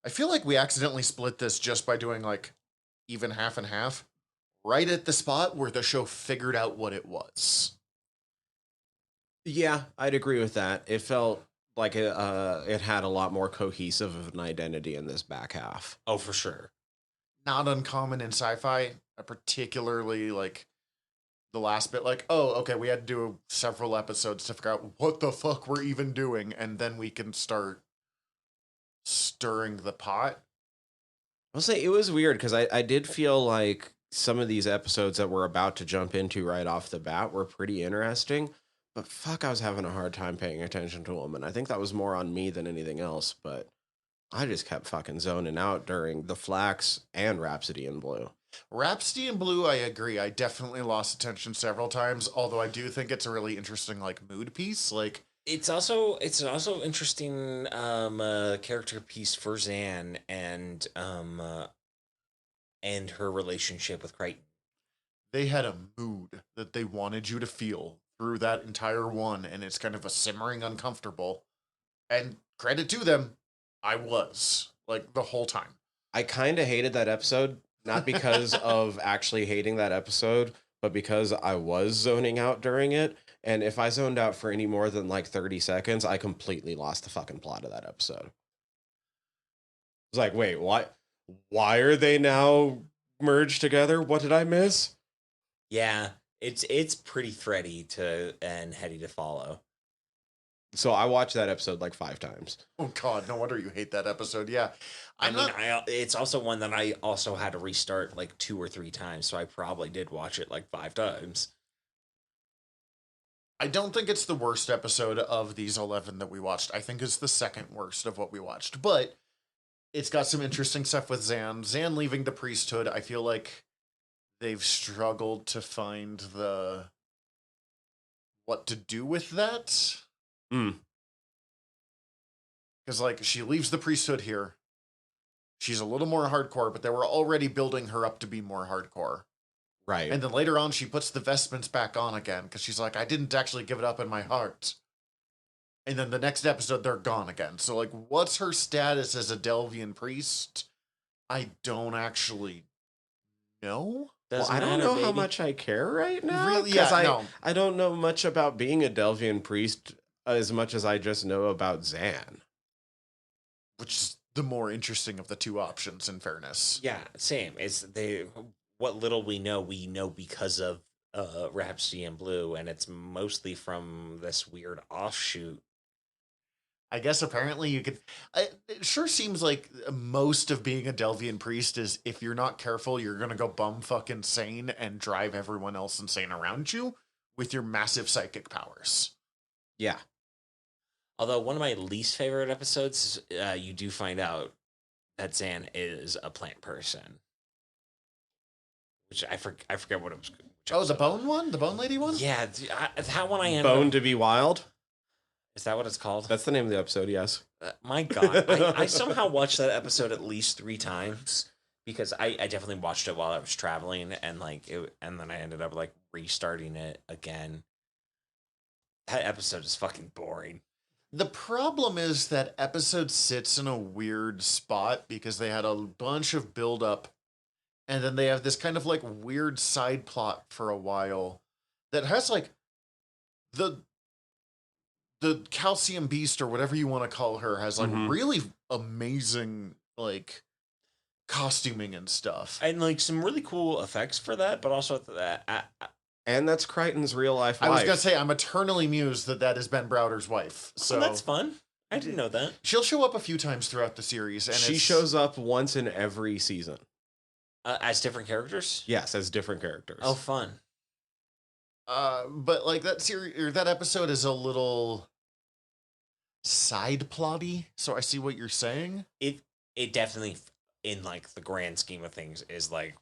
B: I feel like we accidentally split this just by doing like even half and half, right at the spot where the show figured out what it was.
C: Yeah, I'd agree with that. It felt like it had a lot more cohesive of an identity in this back half.
D: Oh, for sure.
B: Not uncommon in sci-fi, particularly like the last bit, like, oh, okay, we had to do several episodes to figure out what the fuck we're even doing, and then we can start stirring the pot.
C: I'll say it was weird because I did feel like some of these episodes that we're about to jump into right off the bat were pretty interesting, but fuck, I was having a hard time paying attention to them, and I think that was more on me than anything else, but I just kept fucking zoning out during the Flax and Rhapsody in Blue.
B: Rhapsody in Blue, I agree. I definitely lost attention several times, although I do think it's a really interesting like mood piece. Like,
D: It's also interesting character piece for Zan and her relationship with Crichton.
B: they had a mood that they wanted you to feel through that entire one, and it's kind of a simmering uncomfortable. And credit to them, I was like the whole time.
C: I kind of hated that episode, not because of actually hating that episode, but because I was zoning out during it. And if I zoned out for any more than like 30 seconds, I completely lost the fucking plot of that episode. It's like, wait, what? Why are they now merged together? What did I miss?
D: Yeah, it's pretty thready and heady to follow.
C: So I watched that episode like 5 times.
B: Oh God, no wonder you hate that episode. Yeah,
D: It's also one that I also had to restart like 2 or 3 times, so I probably did watch it like 5 times.
B: I don't think it's the worst episode of these 11 that we watched. I think it's the second worst of what we watched, but it's got some interesting stuff with Zan. Zan leaving the priesthood. I feel like they've struggled to find what to do with that.
C: Mm.
B: Because, like, she leaves the priesthood here. She's a little more hardcore, but they were already building her up to be more hardcore.
C: Right.
B: And then later on, she puts the vestments back on again, because she's like, I didn't actually give it up in my heart. And then the next episode, they're gone again. So, like, what's her status as a Delvian priest? I don't actually know.
C: Well, I don't know how much I care right now.
B: Really?
C: 'cause
B: Yeah, no.
C: I don't know much about being a Delvian priest as much as I just know about Zan.
B: Which is the more interesting of the two options, in fairness.
D: Yeah, same. What little we know because of Rhapsody in Blue, and it's mostly from this weird offshoot.
B: I guess apparently you could. It sure seems like most of being a Delvian priest is if you're not careful, you're gonna go bum fucking sane and drive everyone else insane around you with your massive psychic powers.
C: Yeah.
D: Although one of my least favorite episodes, you do find out that Zan is a plant person, which I forget what it was.
B: Oh, the bone one, the bone lady one.
D: Yeah, that one I ended
C: Bone
D: up,
C: to be wild.
D: is that what it's called?
C: That's the name of the episode. Yes.
D: My God, I somehow watched that episode at least 3 times because I definitely watched it while I was traveling and and then I ended up like restarting it again. That episode is fucking boring.
B: The problem is that episode sits in a weird spot because they had a bunch of build up, and then they have this kind of like weird side plot for a while that has like the calcium beast or whatever you want to call her has like really amazing like costuming and stuff.
D: And like some really cool effects for that, but also that
C: And that's Crichton's real life wife.
B: I was gonna say I'm eternally amused that is Ben Browder's wife. So
D: that's fun. I didn't know that.
B: She'll show up a few times throughout the series, and
C: She shows up once in every season.
D: As different characters?
C: Yes, as different characters.
D: Oh, fun.
B: But like that series or that episode is a little side plotty. So I see what you're saying.
D: It definitely, in like the grand scheme of things, is like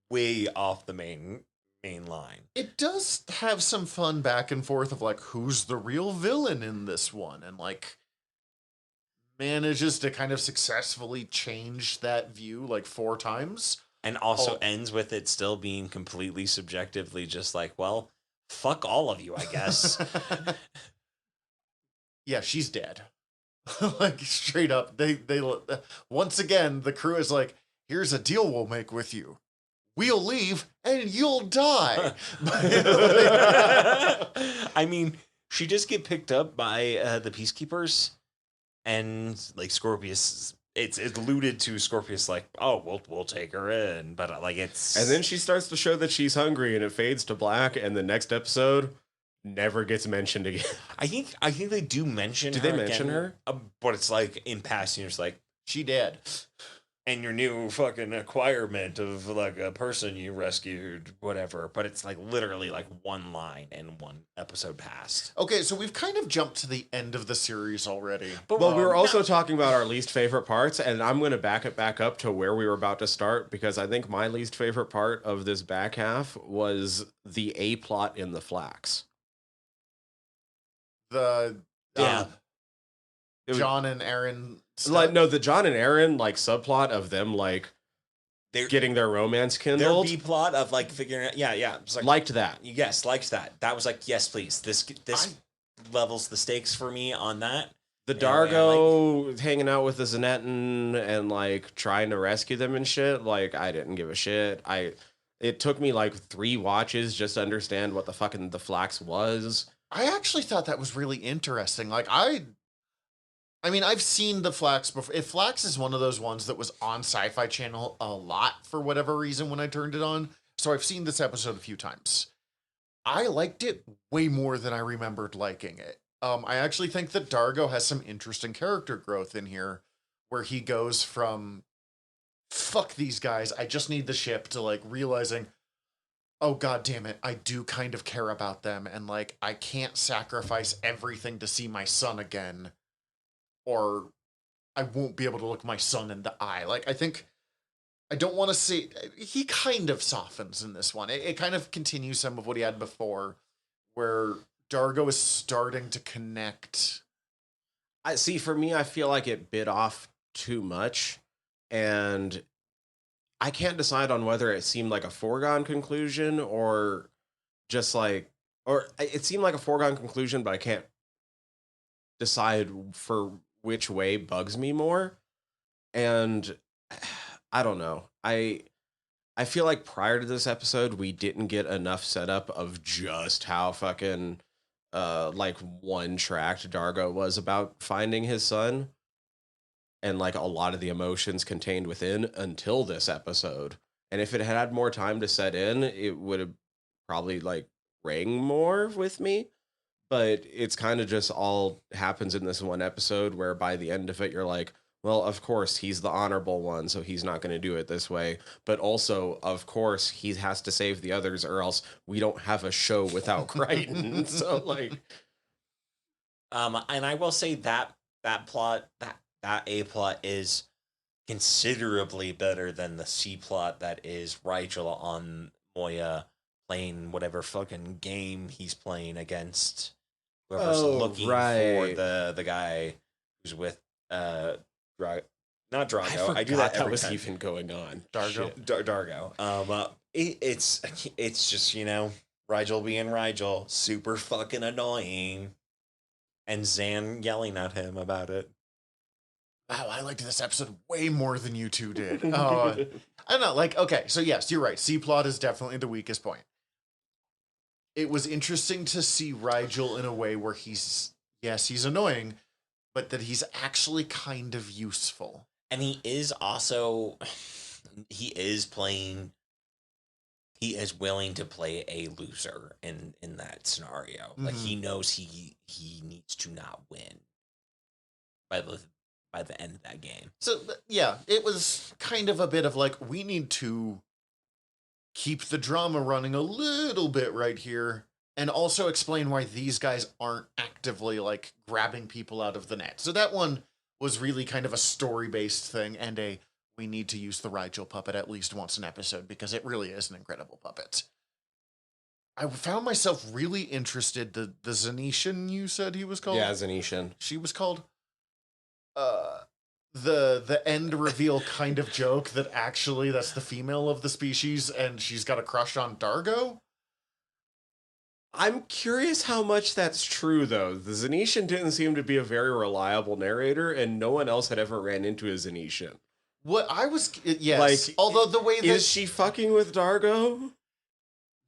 D: way off the main line.
B: It does have some fun back and forth of like who's the real villain in this one, and like manages to kind of successfully change that view like 4 times.
D: And also ends with it still being completely subjectively just like, well, fuck all of you, I guess.
B: Yeah, she's dead. Like straight up. They once again the crew is like, here's a deal we'll make with you. We'll leave and you'll die.
D: I mean, she just get picked up by the peacekeepers, and like Scorpius, it's alluded to Scorpius like, oh, we'll take her in, but like it's.
C: And then she starts to show that she's hungry, and it fades to black, and the next episode never gets mentioned again.
D: I think they do mention.
C: Do
D: her
C: they mention
D: again,
C: her?
D: But it's like in passing, it's like
B: she dead.
D: And your new fucking acquirement of like a person you rescued, whatever. But it's like literally like one line and one episode passed.
B: Okay, so we've kind of jumped to the end of the series already.
C: But we were also talking about our least favorite parts, and I'm going to back it back up to where we were about to start, because I think my least favorite part of this back half was the A plot in the Flax.
B: John and Aaron stuff?
C: Like, no, the John and Aaron like subplot of them like they're getting their romance kindled.
D: Their B plot of like figuring out, yeah, it's like,
C: liked that.
D: Yes, liked that. That was like, yes, please. This levels the stakes for me on that.
C: The Dargo hanging out with the Zanettan and like trying to rescue them and shit. Like, I didn't give a shit. It took me like 3 watches just to understand what the fucking the Flax was.
B: I actually thought that was really interesting. Like I mean, I've seen the Flax before. If Flax is one of those ones that was on Sci-Fi Channel a lot for whatever reason when I turned it on. So I've seen this episode a few times. I liked it way more than I remembered liking it. I actually think that Dargo has some interesting character growth in here where he goes from fuck these guys, I just need the ship, to like realizing, oh god damn it, I do kind of care about them, and like I can't sacrifice everything to see my son again, or I won't be able to look my son in the eye. Like, I think, I don't want to say, he kind of softens in this one. It kind of continues some of what he had before, where Dargo is starting to connect.
C: I see, for me, I feel like it bit off too much, and I can't decide on whether it seemed like a foregone conclusion or just like, or it seemed like a foregone conclusion, but I can't decide for which way bugs me more. And I don't know. I feel like prior to this episode, we didn't get enough setup of just how fucking like one-tracked Dargo was about finding his son, and like a lot of the emotions contained within until this episode. And if it had more time to set in, it would have probably like rang more with me. but it's kind of just all happens in this one episode where by the end of it, you're like, well, of course, he's the honorable one, so he's not going to do it this way. But also, of course, he has to save the others, or else we don't have a show without Crichton. So, like,
D: And I will say that that A plot is considerably better than the C plot that is Rigel on Moya playing whatever fucking game he's playing against whoever's looking for the guy who's with not Drago. I do that every
C: was
D: time.
C: even going on.
B: Dargo.
D: Dargo. It's just, you know, Rigel being Rigel, super fucking annoying, and Zan yelling at him about it.
B: Wow, I liked this episode way more than you two did. I don't know, like, okay, so yes, you're right. C-plot is definitely the weakest point. It was interesting to see Rigel in a way where he's annoying, but that he's actually kind of useful.
D: And he is also, he is willing to play a loser in that scenario. Like, he knows he needs to not win by the end of that game.
B: So, yeah, it was kind of a bit of like, we need to keep the drama running a little bit right here, and also explain why these guys aren't actively, like, grabbing people out of the net. So that one was really kind of a story-based thing, and we need to use the Rigel puppet at least once an episode, because it really is an incredible puppet. I found myself really interested, the Zenitian, you said he was called?
C: Yeah, Zenitian.
B: She was called? The end reveal kind of joke that actually that's the female of the species and she's got a crush on Dargo.
C: I'm curious how much that's true, though. The Zenitian didn't seem to be a very reliable narrator, and no one else had ever ran into a Zenitian.
B: What I was, yes,
C: like,
B: although the way that
C: is she fucking with Dargo?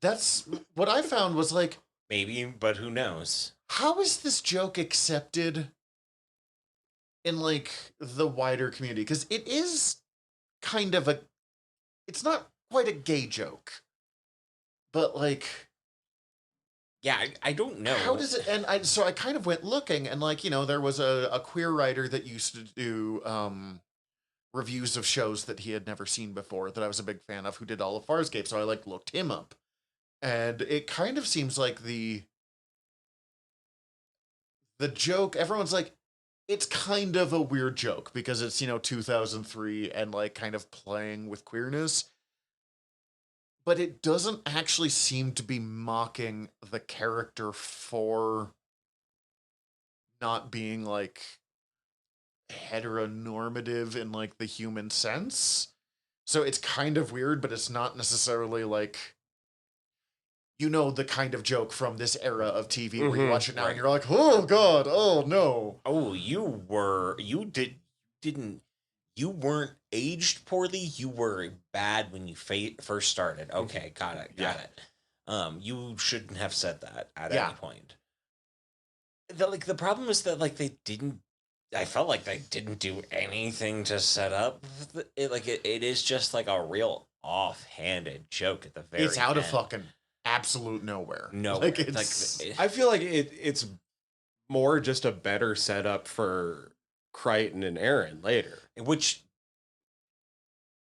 B: That's what I found was like,
D: maybe, but who knows?
B: How is this joke accepted in, like, the wider community? Because it is kind of it's not quite a gay joke, but, like,
D: yeah, I don't know.
B: How does it, and so I kind of went looking, and, like, you know, there was a queer writer that used to do reviews of shows that he had never seen before that I was a big fan of, who did all of Farscape, so I, like, looked him up. And it kind of seems like the joke, everyone's like, it's kind of a weird joke because it's, you know, 2003 and, like, kind of playing with queerness. But it doesn't actually seem to be mocking the character for not being, like, heteronormative in, like, the human sense. So it's kind of weird, but it's not necessarily, like, you know, the kind of joke from this era of TV where you watch it now and you're like, oh god, oh no.
D: Oh, you weren't aged poorly. You were bad when you first started. Okay, got it. You shouldn't have said that at any point. The problem is that, like, I felt like they didn't do anything to set up it. Like, it is just like a real offhanded joke at the very end.
B: It's out of fucking absolute nowhere.
D: Like,
C: I feel like it's more just a better setup for Crichton and Aaron later.
D: Which,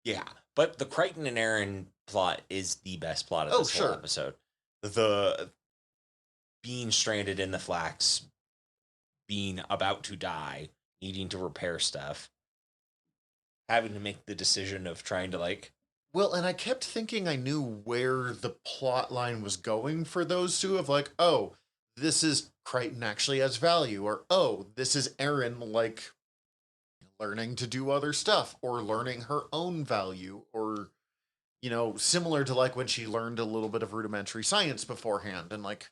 D: yeah, but the Crichton and Aaron plot is the best plot of this whole episode. The being stranded in the Flax, being about to die, needing to repair stuff, having to make the decision of trying to, like...
B: Well, and I kept thinking I knew where the plot line was going for those two, of like, oh, this is Crichton actually has value, or oh, this is Aaron, like, learning to do other stuff, or learning her own value, or, you know, similar to, like, when she learned a little bit of rudimentary science beforehand, and, like,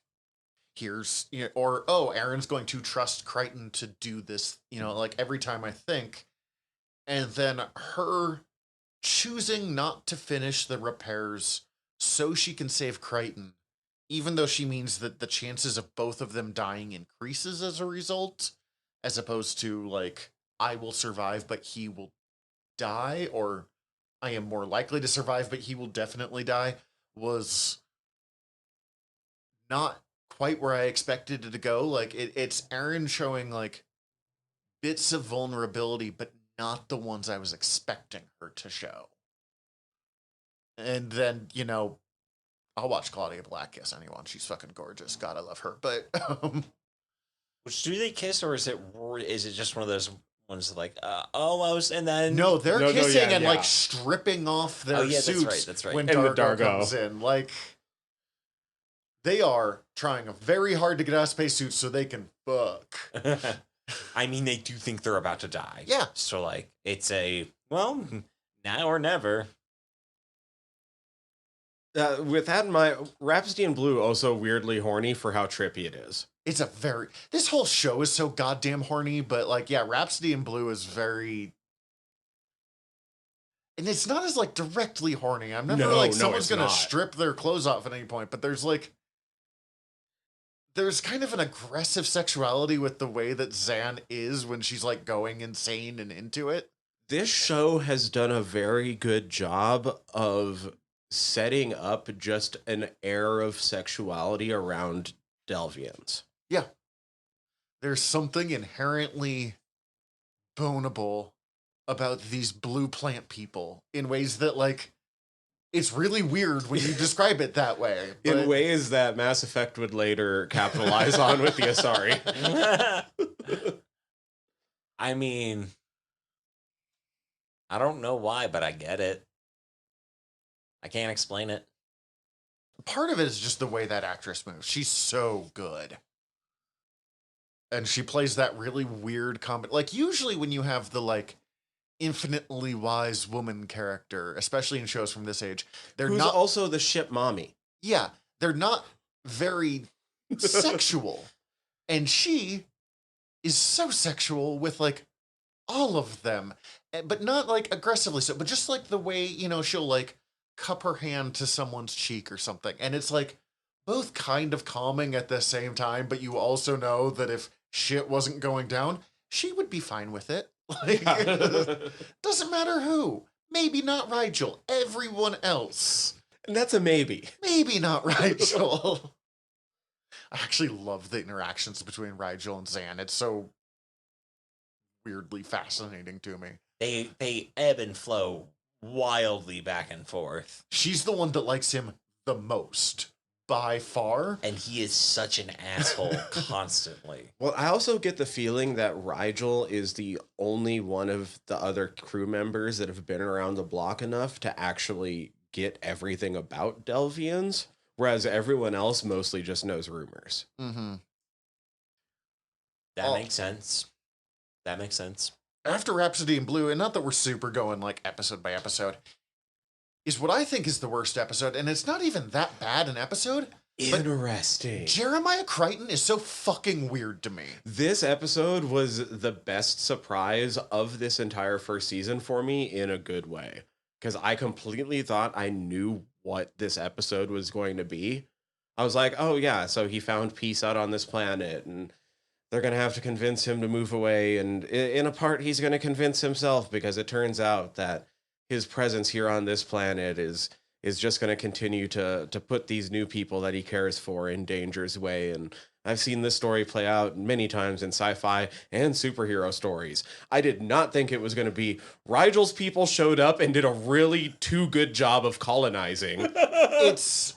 B: here's, you know, or, oh, Aaron's going to trust Crichton to do this, you know, like, every time I think, and then her choosing not to finish the repairs so she can save Crichton, even though she means that the chances of both of them dying increases as a result, as opposed to, like, I will survive, but he will die, or I am more likely to survive, but he will definitely die, was not quite where I expected it to go. Like it's Aaron showing like bits of vulnerability, but not the ones I was expecting her to show. And then, I'll watch Claudia Black kiss anyone. She's fucking gorgeous. God, I love her. But
D: Which do they kiss, or is it just one of those ones like almost, and then
B: no, they're
C: No,
B: kissing
C: yeah,
B: and
C: yeah.
B: like stripping off their
D: Oh, yeah,
B: suits
D: that's right.
B: when
C: And with
B: Dargo
C: Dargo.
B: comes in. Like they are trying very hard to get out of spacesuits so they can fuck.
D: I mean, they do think they're about to die.
B: Yeah.
D: So like, it's now or never.
C: With that in mind, Rhapsody in Blue also weirdly horny for how trippy it is.
B: It's this whole show is so goddamn horny, but like, yeah, Rhapsody in Blue is very, and it's not as like directly horny. I'm never
C: No,
B: someone's
C: it's
B: gonna
C: not.
B: strip their clothes off at any point, but there's kind of an aggressive sexuality with the way that Zan is when she's like going insane and into it.
C: This show has done a very good job of setting up just an air of sexuality around Delvians.
B: Yeah. There's something inherently boneable about these blue plant people in ways that like it's really weird when you describe it that way.
C: In
B: but-
C: ways that Mass Effect would later capitalize on with the Asari.
D: I mean, I don't know why, but I get it. I can't explain it.
B: Part of it is just the way that actress moves. She's so good. And she plays that really weird comedy. Like, usually when you have the, like, infinitely wise woman character, especially in shows from this age, they're
C: Who's
B: not...
C: also the ship mommy.
B: Yeah, they're not very sexual. And she is so sexual with, like, all of them. But not, like, aggressively so. But just, like, the way, she'll, like, cup her hand to someone's cheek or something. And it's, like, both kind of calming at the same time, but you also know that if shit wasn't going down, she would be fine with it. Like, doesn't matter who. Maybe not Rigel. Everyone else.
C: And that's a maybe.
B: Maybe not Rigel. I actually love the interactions between Rigel and Zan. It's so weirdly fascinating to me.
D: They ebb and flow wildly back and forth.
B: She's the one that likes him the most, by far.
D: And he is such an asshole constantly.
C: Well, I also get the feeling that Rigel is the only one of the other crew members that have been around the block enough to actually get everything about Delvians, whereas everyone else mostly just knows rumors.
B: Mm-hmm.
D: That makes sense. That makes sense.
B: After Rhapsody in Blue, and not that we're super going like episode by episode, is what I think is the worst episode, and it's not even that bad an episode.
C: Interesting.
B: Jeremiah Crichton is so fucking weird to me.
C: This episode was the best surprise of this entire first season for me in a good way. Because I completely thought I knew what this episode was going to be. I was like, oh yeah, so he found peace out on this planet, and they're going to have to convince him to move away. And in a part, he's going to convince himself, because it turns out that his presence here on this planet is just going to continue to put these new people that he cares for in danger's way. And I've seen this story play out many times in sci-fi and superhero stories. I did not think it was going to be Rigel's people showed up and did a really too good job of colonizing.
B: It's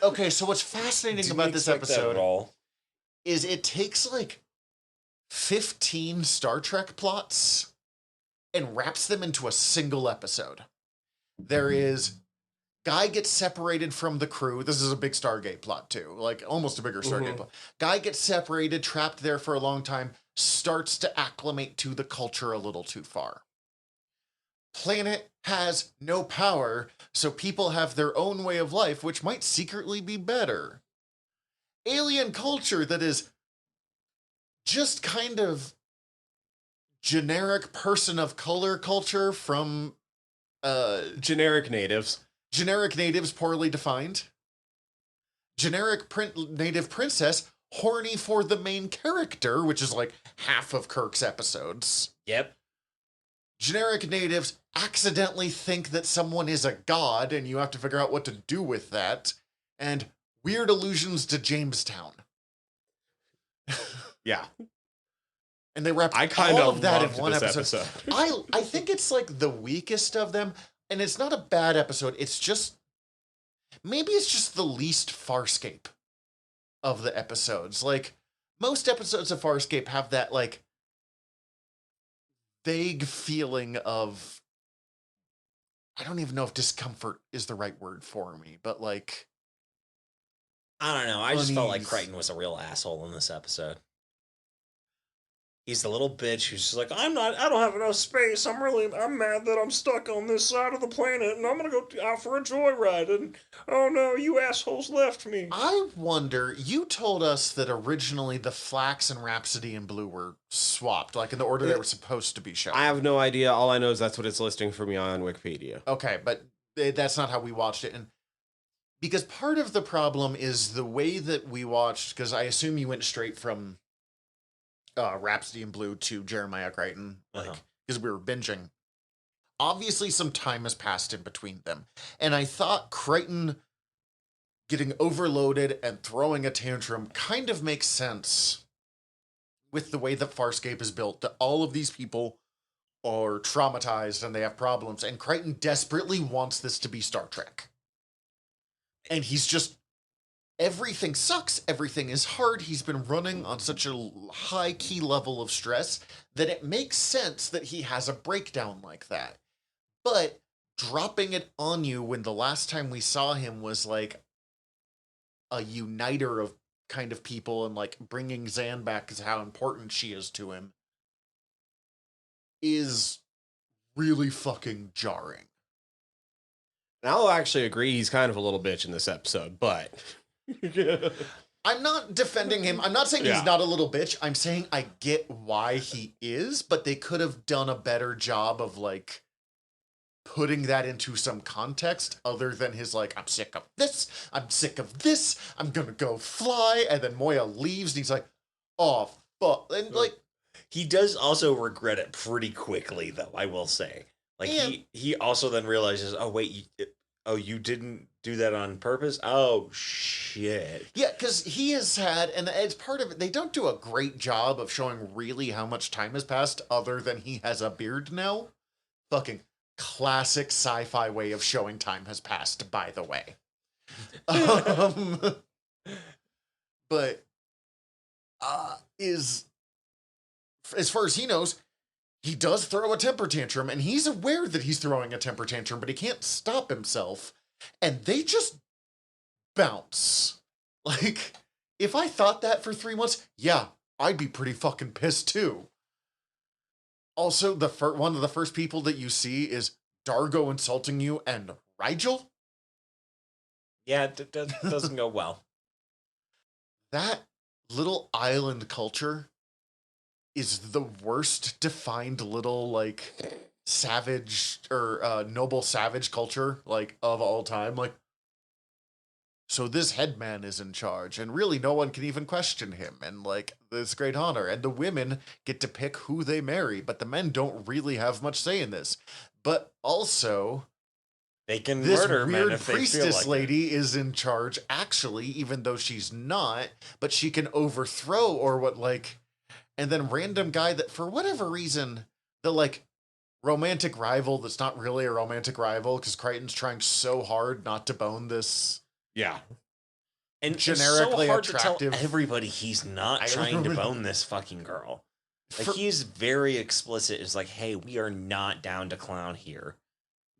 B: okay. So what's fascinating about this episode
D: all?
B: is it takes like 15 Star Trek plots and wraps them into a single episode. There is Guy gets separated from the crew. This is a big Stargate plot too, like almost a bigger Stargate plot. Guy gets separated, trapped there for a long time, starts to acclimate to the culture a little too far. Planet has no power, so people have their own way of life, which might secretly be better. Alien culture that is just kind of generic person of color culture from
C: Generic natives.
B: generic natives poorly defined. Generic native princess horny for the main character, which is like half of Kirk's episodes.
D: Yep.
B: Generic natives accidentally think that someone is a god and you have to figure out what to do with that. And weird allusions to Jamestown.
C: Yeah.
B: And they wrapped
C: I kind
B: all of that in
C: loved
B: one
C: this
B: episode. I think it's like the weakest of them, and it's not a bad episode. It's just maybe it's just the least Farscape of the episodes. Like most episodes of Farscape have that like vague feeling of I don't even know if discomfort is the right word for me, but like
D: I don't know. I just felt like
B: unease.
D: Crichton was a real asshole in this episode. He's the little bitch who's just like, I don't have enough space. I'm mad that I'm stuck on this side of the planet and I'm gonna go out for a joyride and, oh no, you assholes left me.
B: I wonder, you told us that originally the Flax and Rhapsody and Blue were swapped, like in the order they were supposed to be shown.
C: I have no idea. All I know is that's what it's listing for me on Wikipedia.
B: Okay, but that's not how we watched it. And because part of the problem is the way that we watched, because I assume you went straight from Rhapsody and Blue to Jeremiah Crichton, like because we were binging. Obviously, some time has passed in between them, and I thought Crichton getting overloaded and throwing a tantrum kind of makes sense with the way that Farscape is built. That all of these people are traumatized and they have problems, and Crichton desperately wants this to be Star Trek, and he's just everything sucks. Everything is hard. He's been running on such a high key level of stress that it makes sense that he has a breakdown like that. But dropping it on you when the last time we saw him was like a uniter of kind of people and like bringing Zan back is how important she is to him is really fucking jarring.
C: And I'll actually agree he's kind of a little bitch in this episode, but
B: I'm not defending him. I'm not saying he's not a little bitch. I'm saying I get why he is, but they could have done a better job of like putting that into some context other than his like, I'm sick of this, I'm sick of this, I'm gonna go fly, and then Moya leaves and he's like, oh fuck. And like
D: he does also regret it pretty quickly, though, I will say. Like he also then realizes, oh wait, you didn't do that on purpose? Oh shit.
B: Yeah, because he has had, and as part of it, they don't do a great job of showing really how much time has passed other than he has a beard now. Fucking classic sci-fi way of showing time has passed, by the way. But is as far as he knows, he does throw a temper tantrum, and he's aware that he's throwing a temper tantrum, but he can't stop himself. And they just bounce. Like, if I thought that for 3 months, yeah, I'd be pretty fucking pissed too. Also, one of the first people that you see is Dargo insulting you and Rigel.
D: Yeah, it doesn't go well.
B: That little island culture is the worst defined little like savage or noble savage culture like of all time. Like, so this headman is in charge, and really no one can even question him, and like this great honor, and the women get to pick who they marry, but the men don't really have much say in this. But also,
D: they can
B: this
D: murder men
B: weird
D: if they feel
B: priestess
D: like
B: lady is in charge, actually, even though she's not, but she can overthrow or what like, and then random guy that for whatever reason, the like romantic rival that's not really a romantic rival because Crichton's trying so hard not to bone this.
C: Yeah.
D: And
B: generically
D: it's so hard
B: attractive.
D: To tell everybody he's not trying to bone this fucking girl. Like, he's very explicit. It's like, hey, we are not down to clown here.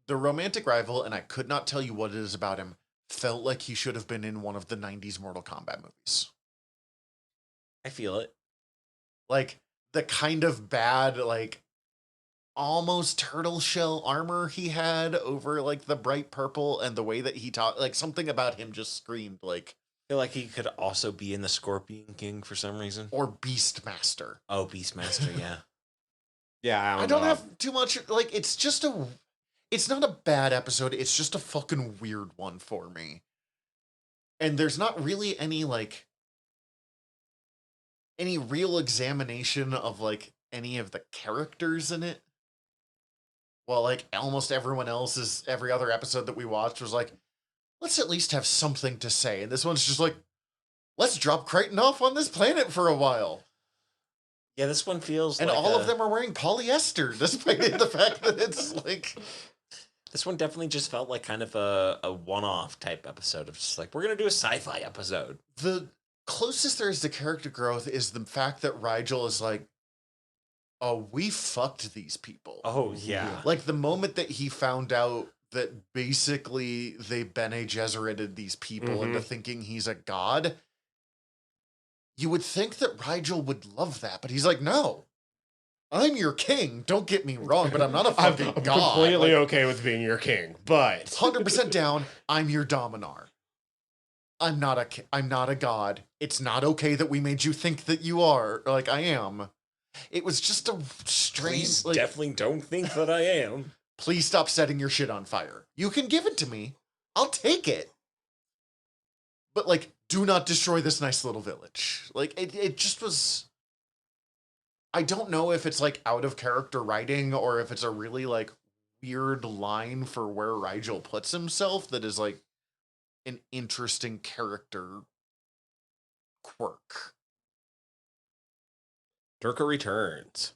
B: The romantic rival, and I could not tell you what it is about him, felt like he should have been in one of the 90s Mortal Kombat movies.
D: I feel it.
B: Like, the kind of bad, like, almost turtle shell armor he had over, like, the bright purple, and the way that he talked, like, something about him just screamed, like...
D: I feel like he could also be in the Scorpion King for some reason.
B: Or Beastmaster.
D: Oh, Beastmaster, yeah.
C: Yeah,
B: I don't have too much, like, it's just a... It's not a bad episode, it's just a fucking weird one for me. And there's not really any, like... any real examination of, like, any of the characters in it. Well, like, almost everyone else's, every other episode that we watched was like, let's at least have something to say. And this one's just like, let's drop Crichton off on this planet for a while.
D: Yeah, this one feels
B: And
D: like
B: all of them are wearing polyester, despite the fact that it's like...
D: This one definitely just felt like kind of a one-off type episode of just like, we're going to do a sci-fi episode.
B: The closest there is to character growth is the fact that Rigel is like, oh, we fucked these people.
D: Oh, yeah.
B: Like, the moment that he found out that basically they Bene Gesserit'd these people into thinking he's a god, you would think that Rigel would love that, but he's like, no. I'm your king. Don't get me wrong, but I'm not a fucking
C: I'm
B: god.
C: completely okay with being your king, but
B: 100% down. I'm your Dominar. I'm not a god. It's not okay that we made you think that you are. Like, I am. It was just a strange...
D: Please definitely don't think that I am.
B: Please stop setting your shit on fire. You can give it to me. I'll take it. But, like, do not destroy this nice little village. Like, it just was... I don't know if it's, like, out of character writing or if it's a really, like, weird line for where Rigel puts himself that is, like, an interesting character quirk.
C: Durka returns.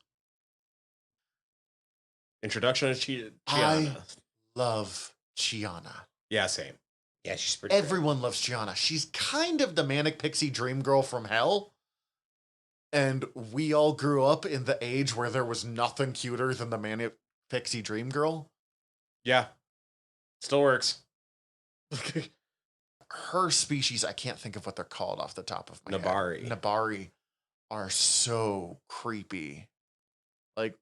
C: Introduction of Chiana.
B: I love Chiana.
C: Yeah, same.
D: Yeah, she's pretty
B: Everyone loves Chiana. She's kind of the manic pixie dream girl from hell. And we all grew up in the age where there was nothing cuter than the manic pixie dream girl.
C: Yeah. Still works.
B: Her species, I can't think of what they're called off the top of my
C: Nabari.
B: head. Nabari are so creepy. Like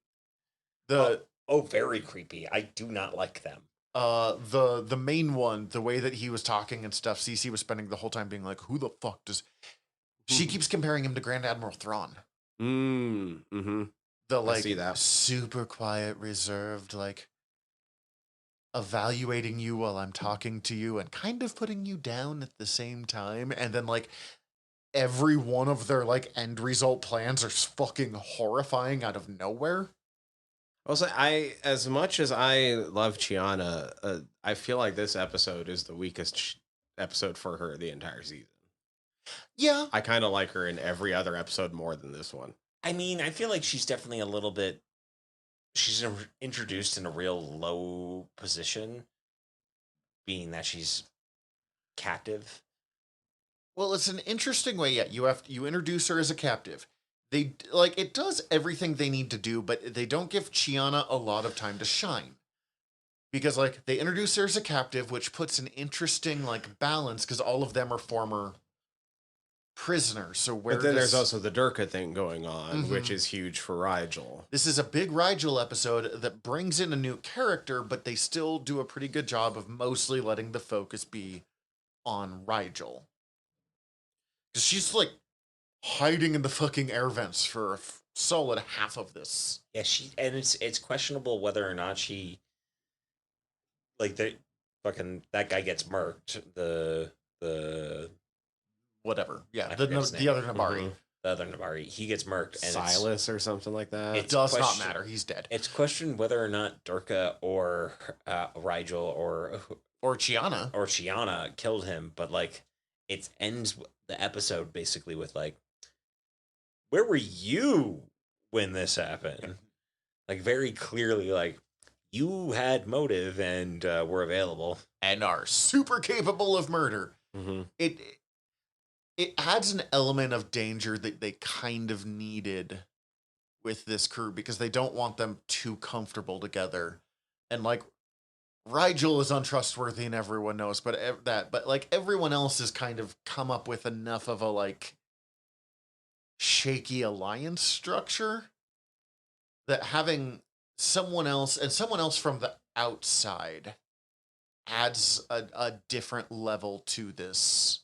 D: very creepy. I do not like them.
B: the main one, the way that he was talking and stuff, Cece was spending the whole time being like, who the fuck does... She keeps comparing him to Grand Admiral Thrawn.
C: Mm-hmm.
B: The,
C: I
B: like,
C: see that.
B: super quiet, reserved, like, evaluating you while I'm talking to you and kind of putting you down at the same time. And then, like, every one of their, like, end result plans are fucking horrifying out of nowhere.
C: Also, as much as I love Chiana, I feel like this episode is the weakest episode for her the entire season.
B: Yeah.
C: I kind of like her in every other episode more than this one.
D: I mean, I feel like she's definitely a little bit... She's introduced in a real low position, being that she's captive.
B: Well, it's an interesting way. Yeah, you introduce her as a captive. They, like, it does everything they need to do, but they don't give Chiana a lot of time to shine. Because, like, they introduce her as a captive, which puts an interesting, like, balance, because all of them are former prisoners. So where
C: But then there's also the Durka thing going on, which is huge for Rigel.
B: This is a big Rigel episode that brings in a new character, but they still do a pretty good job of mostly letting the focus be on Rigel. Because she's, like, hiding in the fucking air vents for a solid half of this.
D: Yeah, it's questionable whether or not she, like, that guy gets murked. The
B: Whatever. Yeah,
D: I
B: the
D: forget his
B: the
D: name.
B: other Nabari.
D: The other Nabari, he gets murked. And
C: Silas or something like that.
B: It does not matter. He's dead.
D: It's questioned whether or not Durka or Rigel or
B: Chiana
D: killed him, but, like, it ends the episode basically with, like, where were you when this happened? Like, very clearly, like, you had motive and were available.
B: and are super capable of murder. It adds an element of danger that they kind of needed with this crew because they don't want them too comfortable together. And, like, Rigel is untrustworthy and everyone knows, but like, everyone else has kind of come up with enough of a, like, shaky alliance structure that having someone else from the outside adds a different level to this.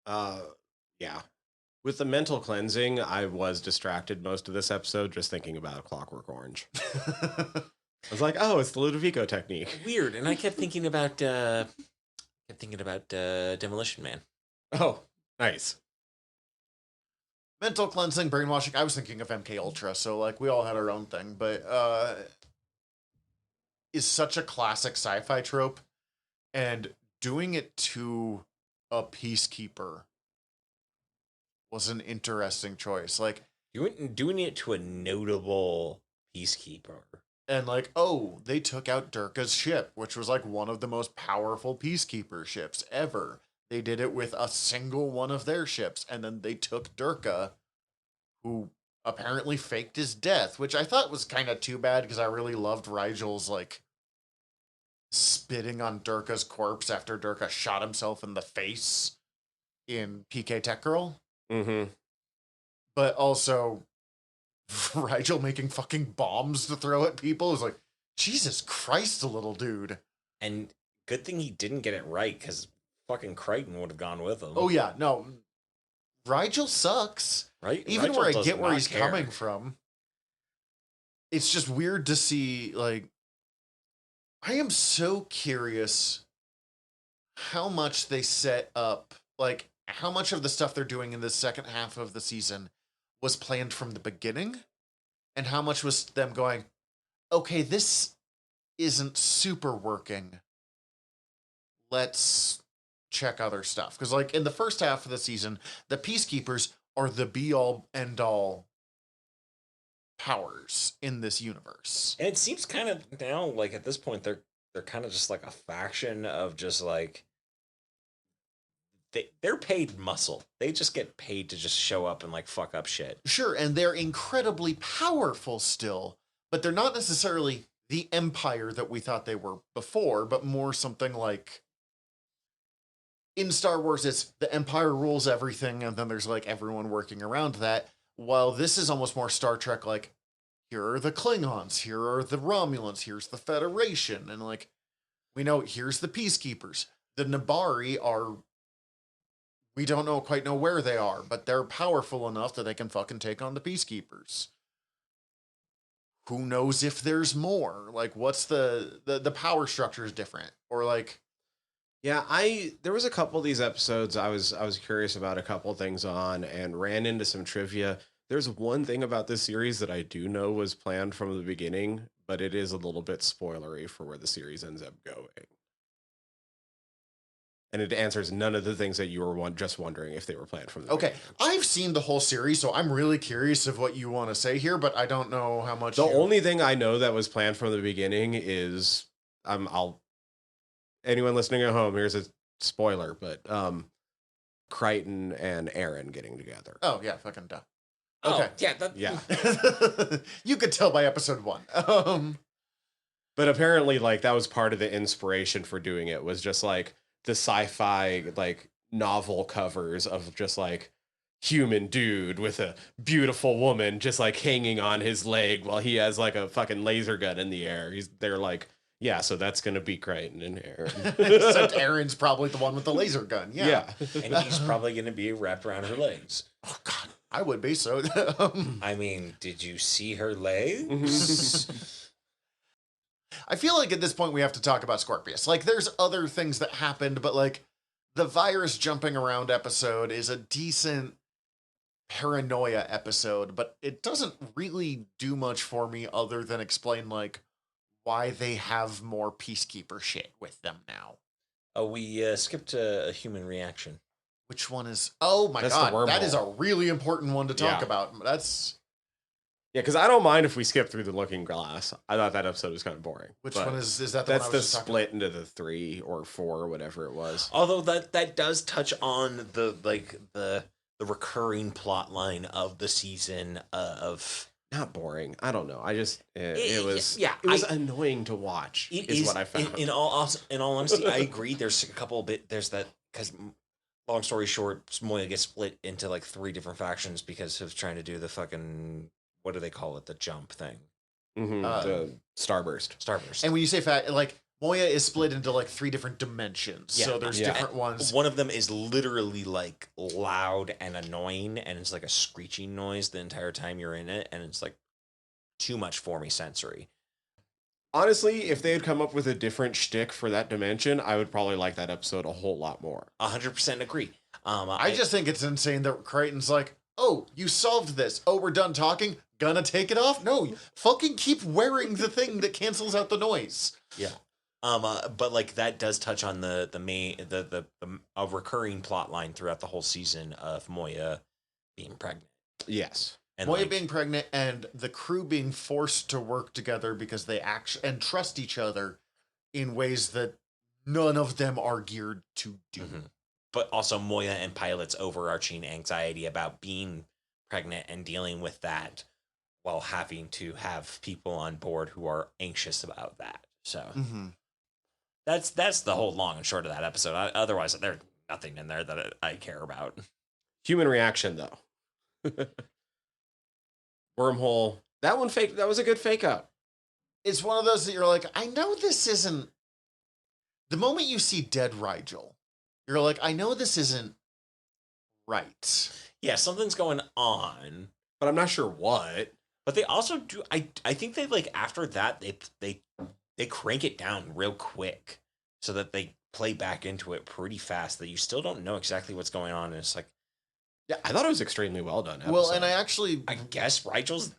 C: Yeah. With the mental cleansing, I was distracted most of this episode just thinking about Clockwork Orange. I was like, oh, it's the Ludovico technique.
D: Weird, and I kept thinking about Demolition Man.
C: Oh, nice.
B: Mental cleansing, brainwashing. I was thinking of MK Ultra, so, like, we all had our own thing, but is such a classic sci-fi trope, and doing it to a peacekeeper was an interesting choice. Like,
D: Doing it to a notable peacekeeper.
B: and like, oh, they took out Durka's ship, which was like one of the most powerful peacekeeper ships ever. They did it with a single one of their ships, and then they took Durka, who apparently faked his death, which I thought was kind of too bad because I really loved Rigel's like spitting on Durka's corpse after Durka shot himself in the face in PK Tech Girl.
C: Mm-hmm.
B: But also Rigel making fucking bombs to throw at people is like, Jesus Christ, little dude.
D: And good thing he didn't get it right, because fucking Crichton would have gone with him.
B: Oh yeah, no. Rigel sucks.
D: Right?
B: Even
D: Rigel
B: where I
D: does
B: get where
D: not
B: he's
D: care.
B: coming from. It's just weird to see, like, I am so curious how much they set up, like, how much of the stuff they're doing in the second half of the season was planned from the beginning, and how much was them going, okay, this isn't super working. Let's check other stuff. Because, like, in the first half of the season, the Peacekeepers are the be-all, end-all powers in this universe.
D: And it seems kind of now, like at this point, they're kind of just like a faction of just like they're paid muscle. They just get paid to just show up and like fuck up shit.
B: Sure, and they're incredibly powerful still, but they're not necessarily the empire that we thought they were before, but more something like in Star Wars, it's the empire rules everything, and then there's like everyone working around that. While this is almost more Star Trek, like, here are the Klingons, here are the Romulans, here's the Federation, and like, we know here's the Peacekeepers. The Nabari are, we don't quite know where they are, but they're powerful enough that they can fucking take on the Peacekeepers. Who knows if there's more? Like, what's the power structure is different, or like,
C: Yeah, there was a couple of these episodes I was curious about a couple things on and ran into some trivia. There's one thing about this series that I do know was planned from the beginning, but it is a little bit spoilery for where the series ends up going. And it answers none of the things that you were just wondering if they were planned from the
B: okay,
C: beginning.
B: I've seen the whole series, so I'm really curious of what you want to say here, but I don't know how much.
C: The only thing I know that was planned from the beginning is anyone listening at home, here's a spoiler, but Crichton and Aaron getting together.
B: Oh yeah, fucking duh.
D: Oh,
B: Okay.
D: yeah.
B: You could tell by episode 1.
C: But apparently, like, that was part of the inspiration for doing it, was just like the sci-fi like novel covers of just like human dude with a beautiful woman just like hanging on his leg while he has like a fucking laser gun in the air. They're like, yeah, so that's gonna be Crichton and Aaron.
B: Except Aaron's probably the one with the laser gun. Yeah.
D: And he's probably going to be wrapped around her legs.
B: Oh God, I would be so.
D: I mean, did you see her legs?
B: I feel like at this point we have to talk about Scorpius. Like, there's other things that happened, but like the virus jumping around episode is a decent paranoia episode, but it doesn't really do much for me other than explain like why they have more peacekeeper shit with them now.
D: Oh, we skipped a human reaction.
B: Which one is? Oh my
C: That's the
B: God, that is a
C: wormhole.
B: really important one to talk
C: Yeah.
B: about. That's
C: Yeah, because I don't mind if we skip through the Looking Glass. I thought that episode was kind of boring.
B: which
C: but
B: one is that? The
C: That's
B: one I
C: the
B: was just talking
C: split into the 3 or 4 or whatever it was.
D: Although that does touch on the recurring plot line of the season of
C: Not boring. I don't know. I just it
D: It-
C: was
D: yeah,
C: It was annoying to watch.
D: it
C: is
D: is
C: what I found.
D: in all honesty. I agree. There's a couple there's that because long story short, Moya gets split into like 3 different factions because of trying to do the fucking what do they call it, the jump thing,
C: The Starburst.
D: starburst.
B: And when you say fact, like Moya is split into like 3 different dimensions.
D: Yeah.
B: So there's
C: Yeah.
B: different ones.
D: One of them is literally like loud and annoying, and it's like a screeching noise the entire time you're in it, and it's like too much for me sensory.
C: Honestly, if they had come up with a different shtick for that dimension, I would probably like that episode a whole lot more.
D: 100% agree.
B: I just think it's insane that Crichton's like, oh, you solved this. Oh, we're done talking. Gonna take it off? No, fucking keep wearing the thing that cancels out the noise.
D: Yeah. But like that does touch on the main the a recurring plot line throughout the whole season of Moya being pregnant
C: Yes.
D: and
B: Moya
D: like
B: being pregnant and the crew being forced to work together because they actually and trust each other in ways that none of them are geared to do.
D: Mhm. But also Moya and Pilot's overarching anxiety about being pregnant and dealing with that while having to have people on board who are anxious about that. So
B: Mm-hmm.
D: that's the whole long and short of that episode. Otherwise, there's nothing in there that I care about.
C: Human reaction, though. Wormhole. That one fake. That was a good fake out.
B: It's one of those that you're like, I know this isn't. The moment you see dead Rigel, you're like, I know this isn't right.
D: Yeah, something's going on.
C: But I'm not sure what.
D: But they also do. I think they like after that they crank it down real quick so that they play back into it pretty fast. That you still don't know exactly what's going on. And it's like,
C: Yeah, I thought it was extremely well done.
B: Well,
C: episode.
B: and
D: I guess Rigel's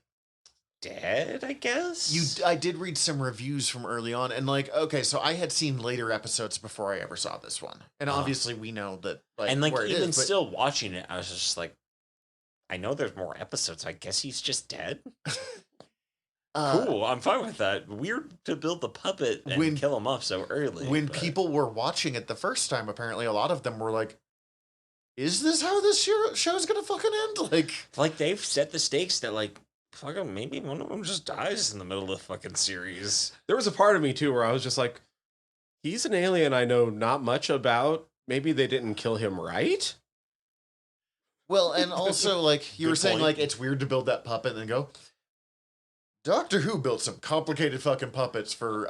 D: dead. I guess
B: I did read some reviews from early on, and like, okay, so I had seen later episodes before I ever saw this one, and obviously we know that, like,
D: and like
B: where it
D: even
B: is, but-
D: still watching it, I was just like, I know there's more episodes. I guess he's just dead. Cool, I'm fine with that. Weird to build the puppet and kill him off so early.
B: When people were watching it the first time, apparently a lot of them were like, "Is this how this show's gonna fucking end?"
D: Like they've set the stakes that like, fucking maybe one of them just dies in the middle of the fucking series.
C: There was a part of me too where I was just like, he's an alien I know not much about. Maybe they didn't kill him right.
B: Well, and also like you
D: Good
B: were saying,
D: point.
B: like it's weird to build that puppet and then go. Doctor Who built some complicated fucking puppets for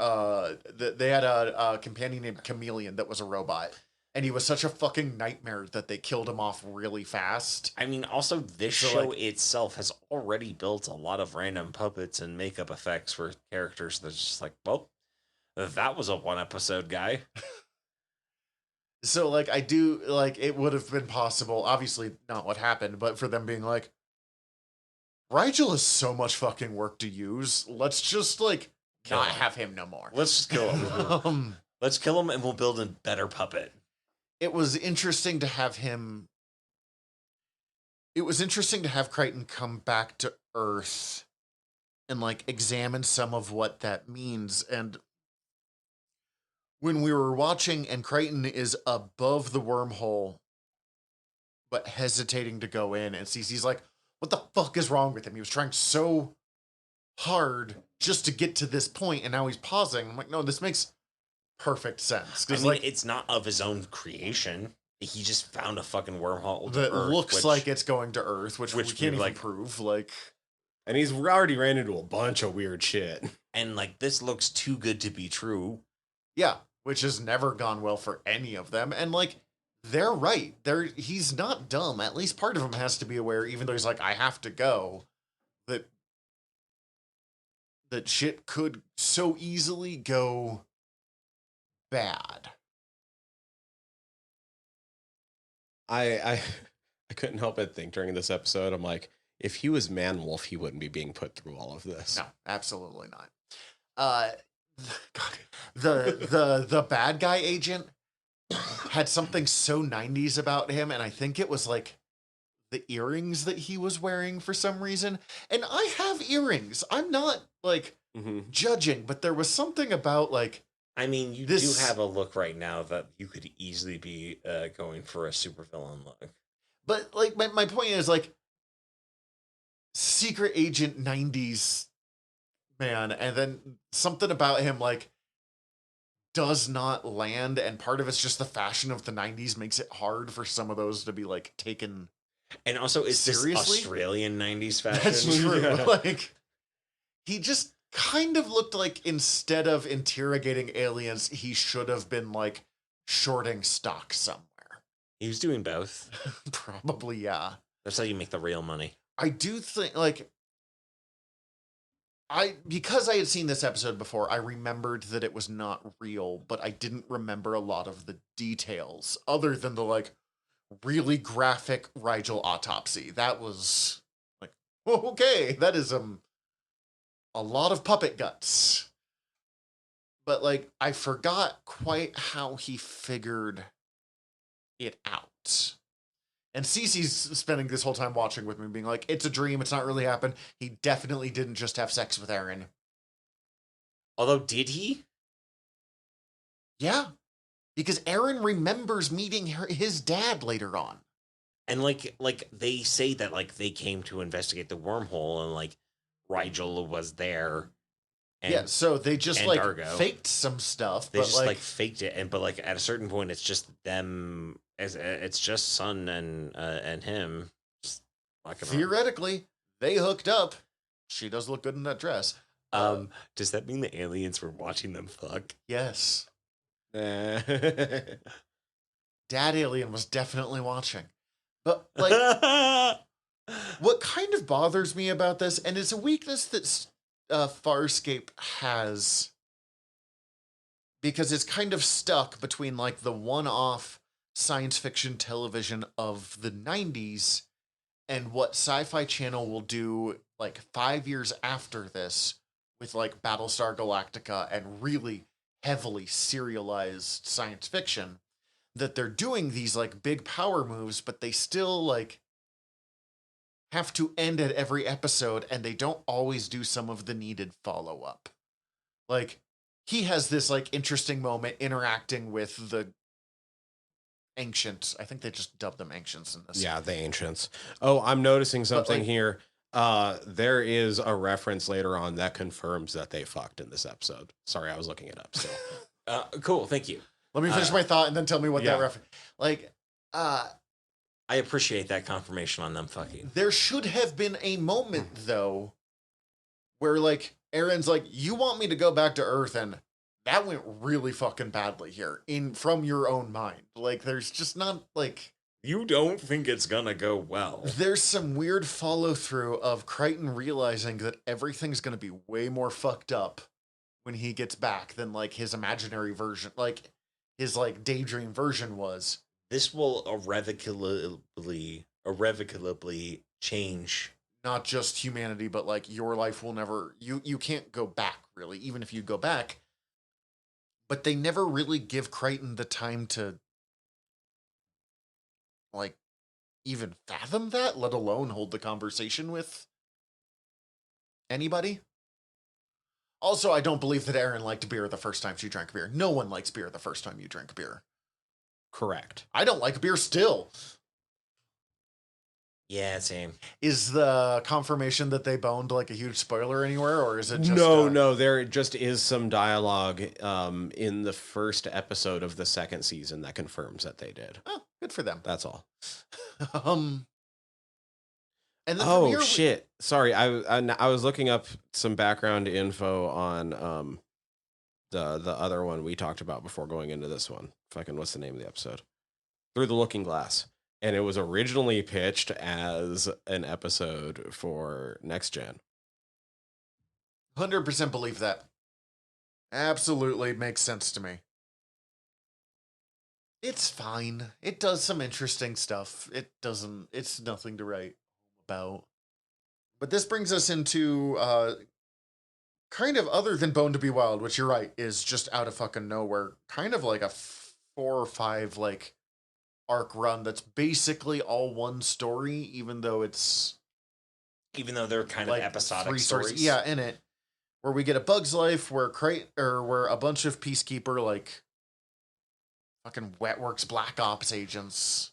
B: they had a companion named Chameleon that was a robot, and he was such a fucking nightmare that they killed him off really fast.
D: I mean, also this
B: So,
D: show
B: like-
D: itself has already built a lot of random puppets and makeup effects for characters that's just like, well, that was a one episode guy.
B: So like I do like it would have been possible, obviously not what happened, but for them being like, Rigel is so much fucking work to use. Let's just like
D: Kill
B: not
D: him.
B: have him no more.
D: Let's just kill him.
B: Um,
D: Let's kill him and we'll build a better puppet.
B: it was interesting to have him. It was interesting to have Crichton come back to Earth and like examine some of what that means. And when we were watching, and Crichton is above the wormhole, but hesitating to go in, and he's like, "What the fuck is wrong with him? He was trying so hard just to get to this point, and now he's pausing." I'm like, no, this makes perfect sense.
D: I
B: Because
D: mean,
B: like
D: it's not of his own creation. He just found a fucking wormhole to
B: that
D: Earth,
B: looks
D: which-
B: like it's going to Earth, which we
D: which
B: can't
D: we,
B: even
D: like-
B: prove. Like,
C: And he's already ran into a bunch of weird shit.
D: and like this looks too good to be true.
B: yeah, which has never gone well for any of them. And like, they're right. He's not dumb. At least part of him has to be aware, even though he's like, I have to go, that shit could so easily go bad.
C: I couldn't help but think during this episode, I'm like, if he was Man Wolf, he wouldn't be being put through all of this.
B: No, absolutely not. God, the bad guy agent had something so 90s about him, and I think it was like the earrings that he was wearing for some reason. And I have earrings. I'm not like
C: Mm-hmm.
B: judging, but there was something about like
D: I mean, you
B: This-
D: do have a look right now that you could easily be going for a supervillain look.
B: but like my point is like secret agent 90s man, and then something about him like does not land, and part of it's just the fashion of the 90s makes it hard for some of those to be like taken.
D: And also, it's
B: Seriously?
D: this Australian 90s fashion.
B: That's true.
C: Yeah.
B: Like he just kind of looked like instead of interrogating aliens, he should have been like shorting stock somewhere.
D: He was doing both.
B: Probably, yeah.
D: That's how you make the real money.
B: I do think like because I had seen this episode before, I remembered that it was not real, but I didn't remember a lot of the details other than the like really graphic Rigel autopsy. That was like, okay, that is a lot of puppet guts. but like I forgot quite how he figured it out. And Cece's spending this whole time watching with me, being like, "It's a dream. It's not really happened. He definitely didn't just have sex with Aaron."
D: Although, did he?
B: Yeah, because Aaron remembers meeting his dad later on.
D: And like they say that like they came to investigate the wormhole, and like Rigel was there. And,
B: yeah, so they just
D: and
B: like
D: Dargo.
B: faked some stuff.
D: They
B: but
D: just like faked it, and but like at a certain point, it's just them. As it's just Sun and him. Just walking around.
B: Theoretically, they hooked up. She does look good in that dress.
D: Does that mean the aliens were watching them fuck?
B: Yes.
C: Eh.
B: Dad Alien was definitely watching. But like what kind of bothers me about this, and it's a weakness that Farscape has, because it's kind of stuck between like the one-off science fiction television of the 90s and what Sci-Fi Channel will do like 5 years after this with like Battlestar Galactica and really heavily serialized science fiction, that they're doing these like big power moves, but they still like have to end at every episode, and they don't always do some of the needed follow-up. Like he has this like interesting moment interacting with the ancients. I think they just dubbed them ancients in this.
C: Yeah, the ancients. Oh, I'm noticing something
B: like,
C: here. There is a reference later on that confirms that they fucked in this episode. Sorry, I was looking it up. So
D: Cool, thank you.
B: Let me finish my thought and then tell me what
C: yeah.
B: that reference. Like,
D: I appreciate that confirmation on them fucking.
B: there should have been a moment though, where like Aaron's like, "You want me to go back to Earth," and that went really fucking badly here from your own mind. Like, there's just not like.
D: You don't think it's gonna go well.
B: There's some weird follow through of Crichton realizing that everything's gonna be way more fucked up when he gets back than like his imaginary version, like his like daydream version was.
D: This will irrevocably change.
B: Not just humanity, but like your life will never. You can't go back really, even if you go back. But they never really give Crichton the time to like even fathom that, let alone hold the conversation with anybody. Also, I don't believe that Erin liked beer the first time she drank beer. No one likes beer the first time you drink beer.
C: Correct.
B: I don't like beer still.
D: Yeah, same.
B: Is the confirmation that they boned like a huge spoiler anywhere, or is it just...
C: No, there just is some dialogue in the first episode of the second season that confirms that they did.
B: Oh, good for them.
C: That's all.
B: And then
C: oh,
B: here
C: shit. Sorry, I was looking up some background info on the other one we talked about before going into this one. Fucking, what's the name of the episode? Through the Looking Glass. And it was originally pitched as an episode for Next Gen.
B: 100% believe that. Absolutely makes sense to me. It's fine. It does some interesting stuff. It's nothing to write about. But this brings us into kind of, other than Bone to Be Wild, which you're right, is just out of fucking nowhere. Kind of like a 4 or 5 like arc run that's basically all one story, even though
D: they're kind
B: like
D: of episodic
B: 3
D: stories.
B: Yeah, in it, where we get A Bug's Life, where where a bunch of Peacekeeper, like fucking Wetworks Black Ops agents.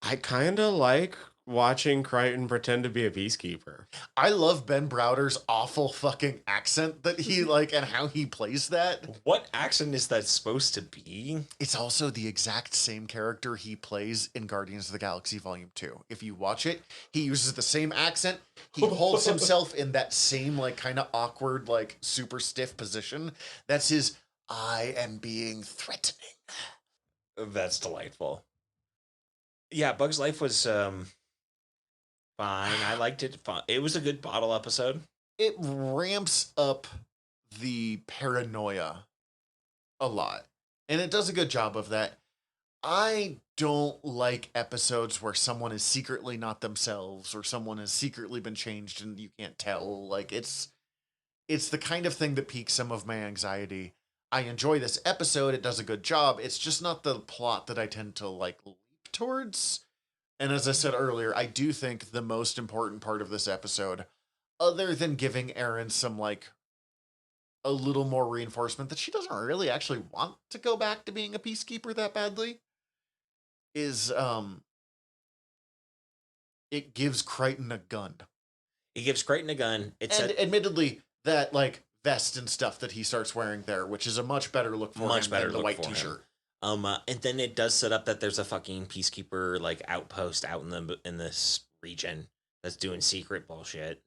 C: I kind of like watching Crichton pretend to be a peacekeeper.
B: I love Ben Browder's awful fucking accent that he like, and how he plays that.
D: What accent is that supposed to be?
B: It's also the exact same character he plays in Guardians of the Galaxy Volume 2. If you watch it, he uses the same accent. He holds himself in that same like kind of awkward, like super stiff position. That's his "I am being threatening."
D: That's delightful. Yeah, Bug's Life was fine. I liked it. It was a good bottle episode.
B: It ramps up the paranoia a lot, and it does a good job of that. I don't like episodes where someone is secretly not themselves, or someone has secretly been changed and you can't tell. Like, it's the kind of thing that piques some of my anxiety. I enjoy this episode. It does a good job. It's just not the plot that I tend to like leap towards. And as I said earlier, I do think the most important part of this episode, other than giving Erin some like a little more reinforcement that she doesn't really actually want to go back to being a peacekeeper that badly, is it gives Crichton a gun.
D: It gives Crichton a gun.
B: Admittedly, that like vest and stuff that he starts wearing there, which is a much better look for him than the white t-shirt.
D: And then it does set up that there's a fucking peacekeeper like outpost out in this region that's doing secret bullshit.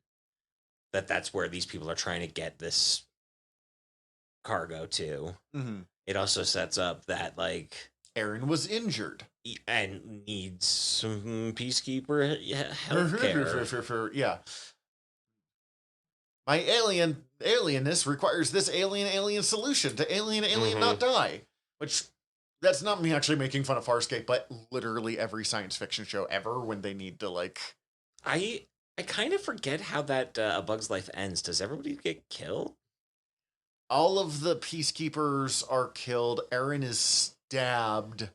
D: That's where these people are trying to get this cargo to.
B: Mm-hmm.
D: It also sets up that like
B: Erin was injured
D: and needs some peacekeeper healthcare.
B: Yeah. My alienness requires this alien solution to alien not die. Which, that's not me actually making fun of Farscape, but literally every science fiction show ever when they need to like...
D: I kind of forget how that A Bug's Life ends. Does everybody get killed?
B: All of the peacekeepers are killed. Erin is stabbed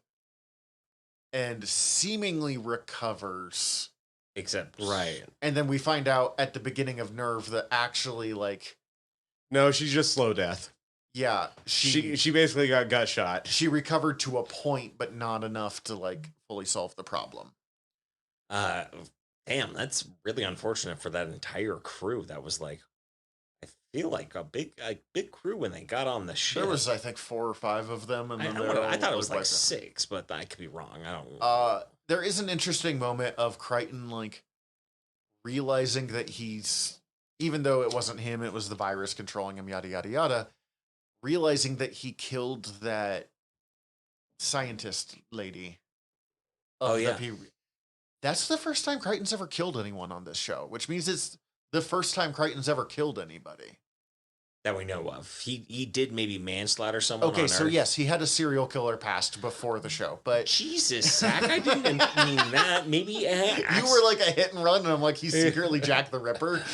B: and seemingly recovers.
D: Except...
C: Right.
B: And then we find out at the beginning of Nerve that actually, like...
C: No, she's just slow death.
B: Yeah.
C: She basically got gut shot.
B: She recovered to a point, but not enough to, like, fully solve the problem.
D: Damn, that's really unfortunate for that entire crew. That was, like... I feel like a big crew when they got on the ship.
B: There was, I think, 4 or 5 of them. And then
D: I thought it was, like, 6, but I could be wrong. I don't...
B: There is an interesting moment of Crichton, like, realizing that he's, even though it wasn't him, it was the virus controlling him, yada, yada, yada, realizing that he killed that scientist lady. That's the first time Crichton's ever killed anyone on this show, which means it's the first time Crichton's ever killed anybody.
D: That we know of. He did maybe manslaughter someone.
B: Okay,
D: on
B: so
D: Earth.
B: yes, he had a serial killer past before the show, but...
D: Jesus, Zach, I didn't mean that. Maybe...
B: You were like a hit and run, and I'm like, he's secretly Jack the Ripper.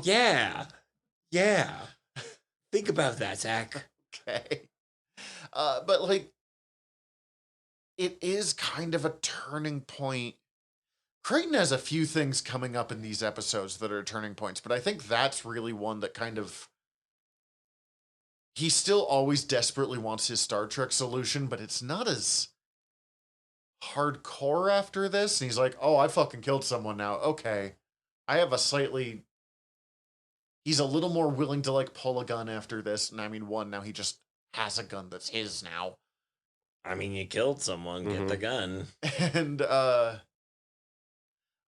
D: Yeah. Think about that, Zach.
B: Okay. But, like, it is kind of a turning point. Crichton has a few things coming up in these episodes that are turning points, but I think that's really one that kind of... He still always desperately wants his Star Trek solution, but it's not as hardcore after this. And he's like, oh, I fucking killed someone now. Okay. I have a slightly... He's a little more willing to, like, pull a gun after this. And I mean, now he just has a gun that's his now.
D: I mean, you killed someone, get the gun.
B: And, I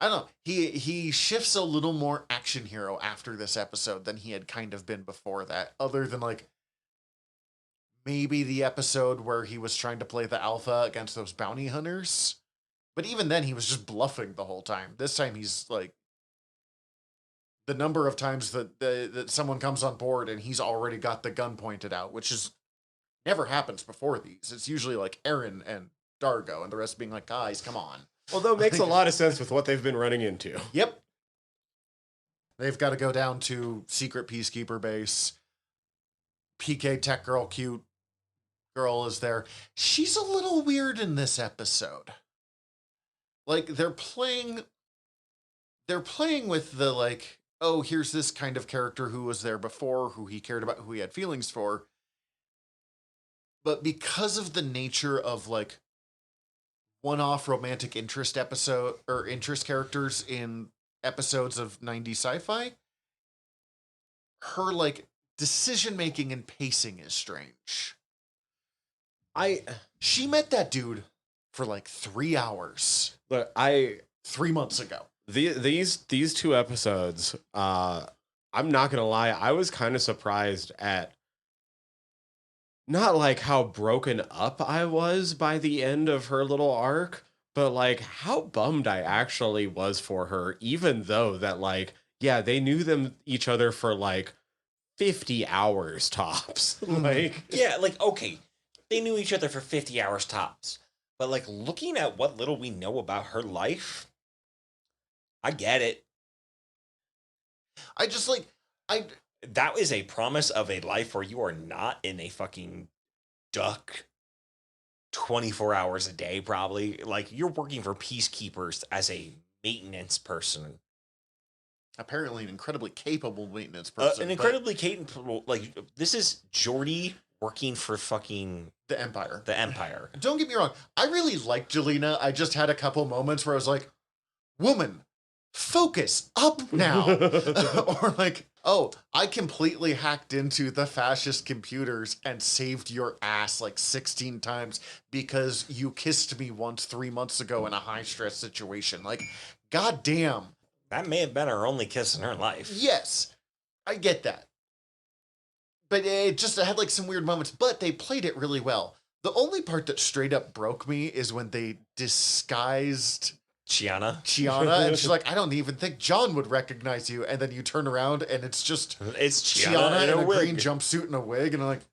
B: don't know. He shifts a little more action hero after this episode than he had kind of been before that. Other than, like, maybe the episode where he was trying to play the alpha against those bounty hunters. But even then, he was just bluffing the whole time. This time, he's like... The number of times that someone comes on board and he's already got the gun pointed out, which is never happens before these. It's usually like Erin and Dargo and the rest being like, guys, come on.
C: Although it makes a lot of sense with what they've been running into.
B: Yep. They've got to go down to secret peacekeeper base. PK Tech Girl Cute Girl is there. She's a little weird in this episode. Like, they're playing with the, like, oh, here's this kind of character who was there before, who he cared about, who he had feelings for. But because of the nature of, like, one-off romantic interest episode or interest characters in episodes of 90s sci-fi, her, like, decision-making and pacing is strange. She met that dude for, like, 3 hours.
C: Look,
B: 3 months ago.
C: These 2 episodes, I'm not gonna lie, I was kind of surprised at not like how broken up I was by the end of her little arc, but like how bummed I actually was for her, even though that, like, yeah, they knew each other for like 50 hours tops. Like,
D: yeah, like, okay, they knew each other for 50 hours tops, but like looking at what little we know about her life, I get it.
B: I just like,
D: that is a promise of a life where you are not in a fucking duck 24 hours a day, probably. Like, you're working for peacekeepers as a maintenance person.
B: Apparently, an incredibly capable maintenance person.
D: An incredibly capable, like, this is Geordi working for fucking
B: the Empire.
D: The Empire.
B: Don't get me wrong. I really liked Jelena. I just had a couple moments where I was like, woman, focus up now. Or like, oh, I completely hacked into the fascist computers and saved your ass like 16 times because you kissed me once 3 months ago in a high stress situation. Like, goddamn.
D: That may have been her only kiss in her life.
B: Yes, I get that. But it just had like some weird moments, but they played it really well. The only part that straight up broke me is when they disguised
D: Chiana,
B: and she's like, I don't even think John would recognize you. And then you turn around and it's
D: Chiana
B: in a
D: wig.
B: green jumpsuit and a wig. And I'm like,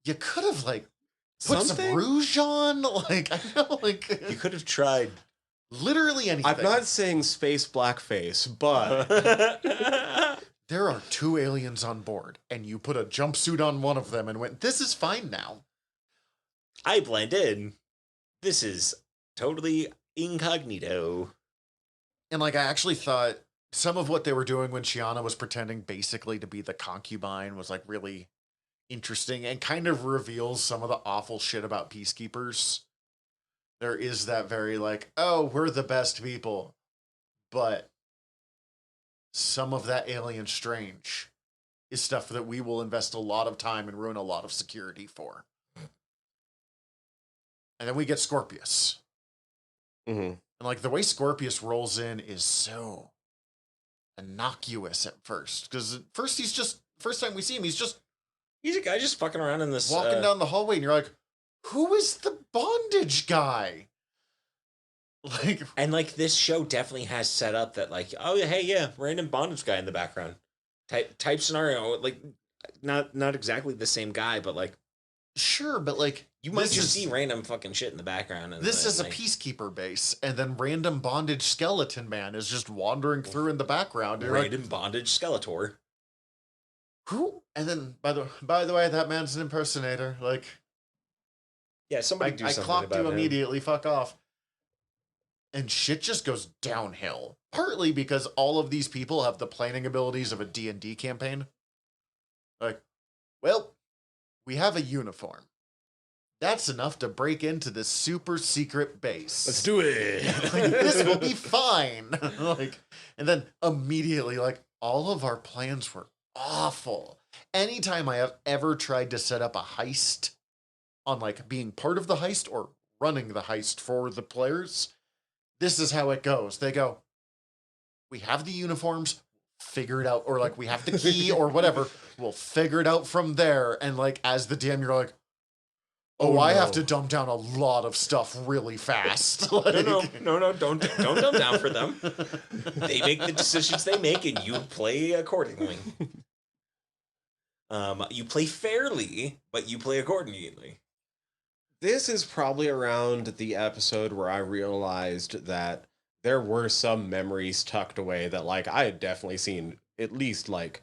B: you could have like put
C: Something?
B: some rouge on. Like, I know, like
D: You could have tried.
B: literally anything.
C: I'm not saying space blackface, but
B: There are 2 aliens on board, and you put a jumpsuit on one of them and went, this is fine now.
D: I blend in. This is totally incognito.
B: And like, I actually thought some of what they were doing when Chiana was pretending basically to be the concubine was like really interesting and kind of reveals some of the awful shit about peacekeepers. There is that very like, oh, we're the best people, but some of that alien strange is stuff that we will invest a lot of time and ruin a lot of security for. And then we get Scorpius.
C: mm-hmm.
B: And like the way Scorpius rolls in is so innocuous at first. Because at first first time we see him, he's
D: a guy just fucking around in this
B: walking down the hallway and you're like, who is the bondage guy? Like,
D: and like this show definitely has set up that like, oh yeah, hey yeah, random bondage guy in the background type scenario. Like not exactly the same guy, but like
B: sure, but like
D: you might just see random fucking shit in the background. And
B: this is a
D: like,
B: peacekeeper base, and then random bondage skeleton man is just wandering through in the background. And
D: random bondage Skeletor.
B: Who? And then by the way, that man's an impersonator. Like,
D: yeah, somebody do
B: I
D: something
B: clocked
D: about
B: you
D: him.
B: immediately. Fuck off. And shit just goes downhill. Partly because all of these people have the planning abilities of a D&D campaign. Like, well, we have a uniform. That's enough to break into this super secret base.
C: Let's do it.
B: Like, this will be fine. Like, and then immediately, like, all of our plans were awful. Anytime I have ever tried to set up a heist on like being part of the heist or running the heist for the players, this is how it goes. They go, we have the uniforms, figure it out, or like we have the key or whatever. We'll figure it out from there. And like as the DM, you're like, oh, I have to dumb down a lot of stuff really fast. Like,
D: No, don't dumb down for them. They make the decisions they make, and you play accordingly. You play fairly, but you play accordingly.
C: This is probably around the episode where I realized that there were some memories tucked away that, like, I had definitely seen at least, like,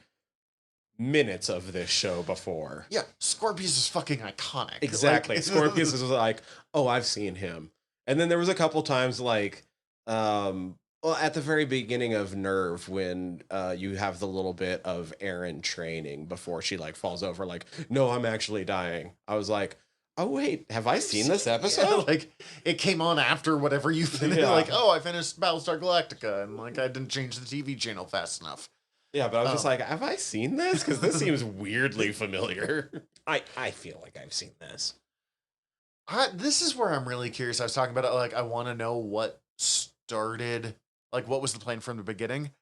C: minutes of this show before.
B: Yeah, Scorpius is fucking iconic.
C: Exactly.
B: Like,
C: Scorpius was like, oh, I've seen him. And then there was a couple times, like, well, at the very beginning of Nerve, when you have the little bit of Aaron training before she, like, falls over, like, no, I'm actually dying. I was like, oh, wait, have I seen this episode?
B: Yeah, like, it came on after whatever you finished.
C: Yeah.
B: Like, oh, I finished Battlestar Galactica, and, like, I didn't change the TV channel fast enough.
C: Yeah, but I was just like, have I seen this? Because this seems weirdly familiar.
D: I feel like I've seen this.
B: This is where I'm really curious. I was talking about it, like, I want to know what started, like, what was the plan from the beginning?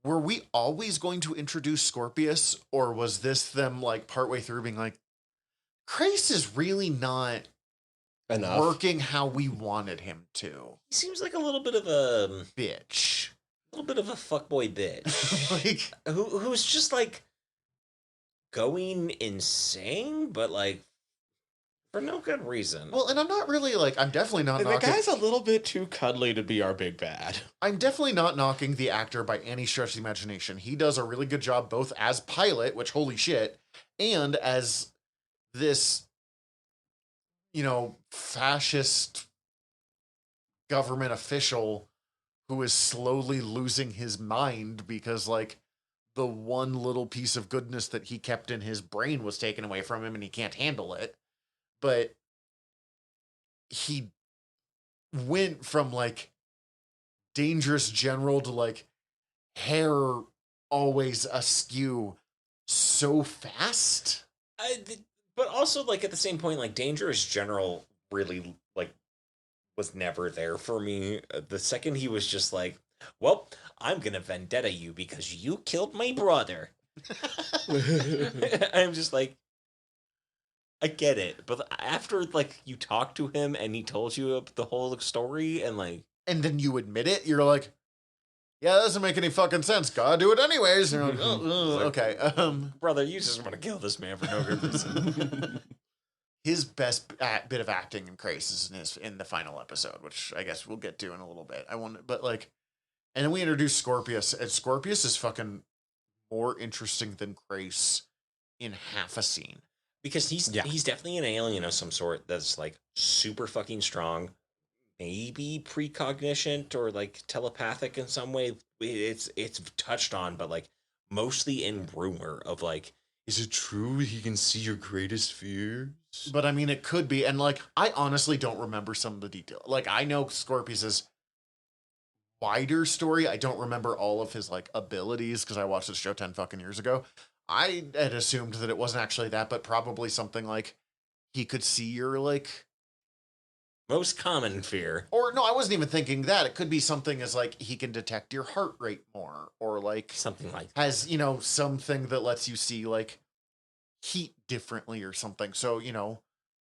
B: Were we always going to introduce Scorpius, or was this them, like, partway through being like, Krace is really not
C: Enough.
B: working how we wanted him to?
D: He seems like a little bit of a
B: Bitch.
D: fuckboy bitch.
B: Like,
D: who's just like going insane, but like For no good reason.
B: Well, and I'm not really like, I'm definitely not
C: The
B: knocking.
C: guy's a little bit too cuddly to be our big bad.
B: I'm definitely not knocking the actor by any stretch of the imagination. He does a really good job both as Pilot, which holy shit, and as this, fascist government official who is slowly losing his mind because, like, the one little piece of goodness that he kept in his brain was taken away from him and he can't handle it. But he went from, like, dangerous general to, like, hair always askew so fast.
D: But also, like, at the same point, like, Dangerous General really, like, was never there for me. The second he was just like, well, I'm gonna vendetta you because you killed my brother. I'm just like, I get it. But after, like, you talked to him and he told you the whole story and, like...
B: And then you admit it, you're like, yeah, that doesn't make any fucking sense. Gotta do it anyways. And you're like, oh, okay.
D: Brother, you just want to kill this man for no good reason.
B: His best bit of acting and grace is in the final episode, which I guess we'll get to in a little bit. But like, and then we introduce Scorpius, and Scorpius is fucking more interesting than Grace in half a scene.
D: Because he's definitely an alien of some sort that's, like, super fucking strong, maybe precognition or, like, telepathic in some way. It's touched on, but, like, mostly in rumor of, like, is it true he can see your greatest fears?
B: But I mean, it could be, and like, I honestly don't remember some of the detail. Like, I know Scorpius's wider story. I don't remember all of his, like, abilities because I watched this show 10 fucking years ago. I had assumed that it wasn't actually that, but probably something like he could see your, like,
D: most common fear.
B: or no, I wasn't even thinking that. It could be something as, like, he can detect your heart rate more, or like
D: Something like
B: has, something that lets you see, like, heat differently or something. So,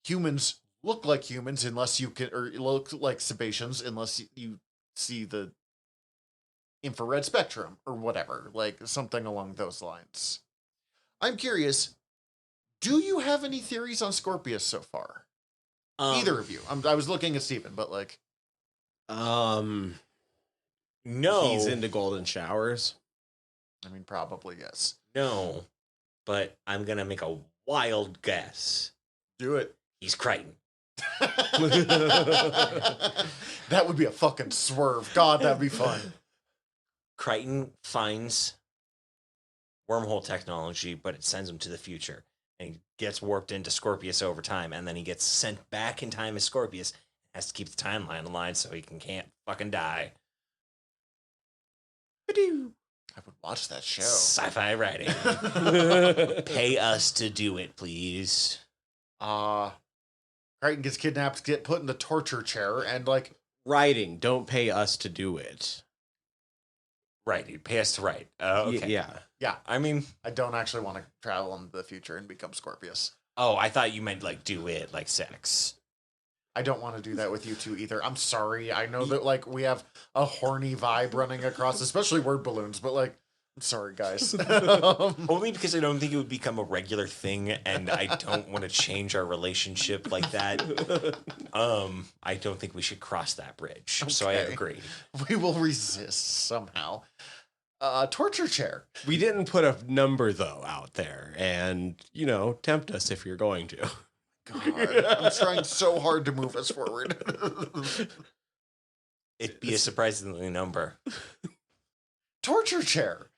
B: humans look like humans unless you can, or look like Sebaceans unless you see the infrared spectrum or whatever, like something along those lines. I'm curious, do you have any theories on Scorpius so far? Either of you. I was looking at Steven, but like,
D: no,
C: He's into golden showers.
B: I mean, probably yes.
D: no, but I'm gonna make a wild guess.
B: Do it.
D: He's Crichton.
B: That would be a fucking swerve. God, that'd be fun.
D: Crichton finds wormhole technology, but it sends him to the future. And he gets warped into Scorpius over time, and then he gets sent back in time as Scorpius. Has to keep the timeline aligned so he can't fucking die.
B: I would watch that show.
D: Sci-fi writing. Pay us to do it, please.
B: Crichton gets kidnapped, get put in the torture chair, and like,
C: Writing, don't pay us to do it.
D: Right, he'd pay us to write. Okay.
C: Yeah.
D: I mean,
B: I don't actually want to travel into the future and become Scorpius.
D: oh, I thought you meant, like, do it, like sex.
B: I don't want to do that with you two either. I'm sorry. I know that, like, we have a horny vibe running across, especially word balloons, but like, I'm sorry, guys.
D: Only because I don't think it would become a regular thing, and I don't want to change our relationship like that. I don't think we should cross that bridge. So I
B: Okay.
D: agree.
B: We will resist somehow. Torture chair.
C: We didn't put a number, though, out there. And, tempt us if you're going to.
B: God, I'm trying so hard to move us forward.
D: It'd be a surprisingly number.
B: Torture chair.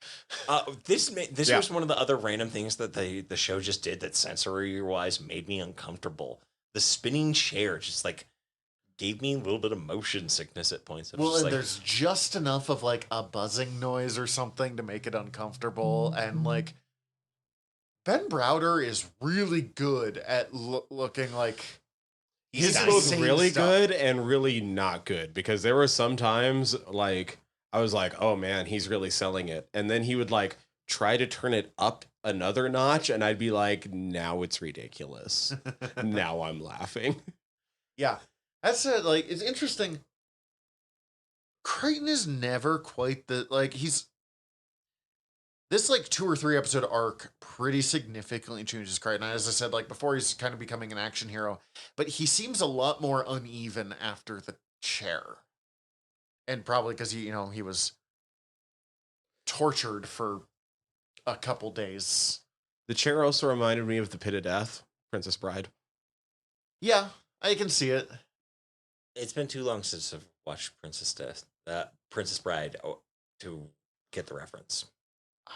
D: This was one of the other random things that the show just did that sensory wise made me uncomfortable. The spinning chair just, like, gave me a little bit of motion sickness at points.
B: Well, and there's just enough of, like, a buzzing noise or something to make it uncomfortable. And, like, Ben Browder is really good at looking like
C: He's
B: his
C: both
B: insane
C: really
B: stuff.
C: good and really not good. Because there were some times, like, I was like, oh, man, he's really selling it. And then he would, like, try to turn it up another notch. And I'd be like, now it's ridiculous. Now I'm laughing.
B: Yeah. That's it. Like, it's interesting. Crichton is never quite the, like, he's This like 2 or 3 episode arc pretty significantly changes Crichton. As I said, like before, he's kind of becoming an action hero, but he seems a lot more uneven after the chair, and probably because he was tortured for a couple days.
C: The chair also reminded me of the Pit of Death, Princess Bride.
B: Yeah, I can see it.
D: It's been too long since I've watched Princess Bride to get the reference.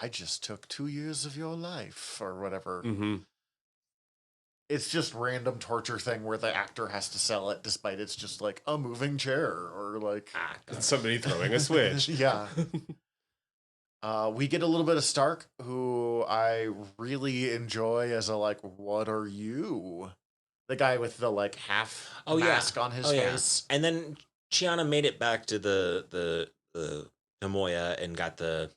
B: I just took 2 years of your life, or whatever.
C: Mm-hmm.
B: It's just random torture thing where the actor has to sell it, despite it's just like a moving chair or like
C: somebody throwing a switch.
B: Yeah. We get a little bit of Stark, who I really enjoy as a like, what are you? The guy with the like half mask on his face.
D: And then Chiana made it back to the Namoya and got a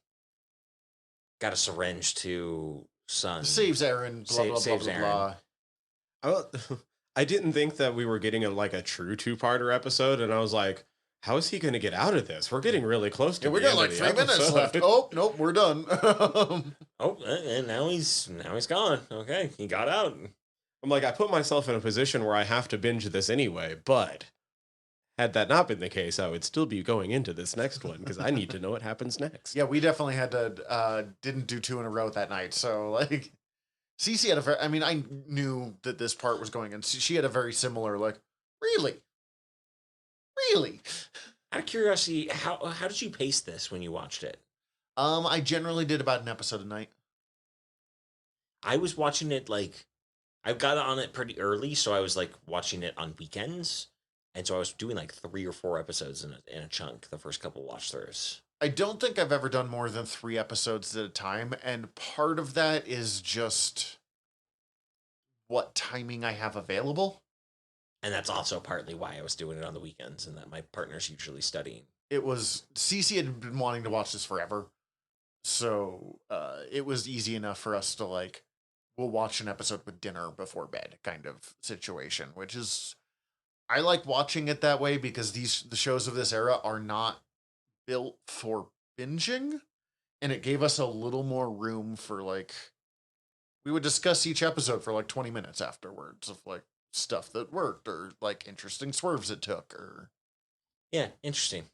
D: syringe to Sun.
B: Saves Aaron, blah, blah,
D: saves
B: blah,
D: Aaron.
B: blah, blah.
C: I didn't think that we were getting a true two-parter episode, and I was like, how is he going to get out of this? We're getting really close to
B: we
C: the
B: got
C: end
B: like
C: of the
B: 3 minutes
C: episode.
B: left. Oh, nope, we're done.
D: And now he's gone. Okay, he got out.
C: I'm like, I put myself in a position where I have to binge this anyway, but had that not been the case, I would still be going into this next one because I need to know what happens next.
B: Yeah, we definitely had to, didn't do 2 in a row that night. So, like, Cece had I knew that this part was going in. She had a very similar, like, really?
D: Out of curiosity, how did you pace this when you watched it?
B: I generally did about an episode a night.
D: I was watching it I got on it pretty early, so I was like watching it on weekends, and so I was doing like 3 or 4 episodes in a chunk the first couple watch throughs.
B: I don't think I've ever done more than 3 episodes at a time, and part of that is just what timing I have available.
D: And that's also partly why I was doing it on the weekends, and that my partner's usually studying.
B: Cece had been wanting to watch this forever, so it was easy enough for us to like, we'll watch an episode with dinner before bed kind of situation, which is, I like watching it that way because the shows of this era are not built for binging, and it gave us a little more room for like, we would discuss each episode for like 20 minutes afterwards of like stuff that worked or like interesting swerves it took or.
D: Yeah, interesting.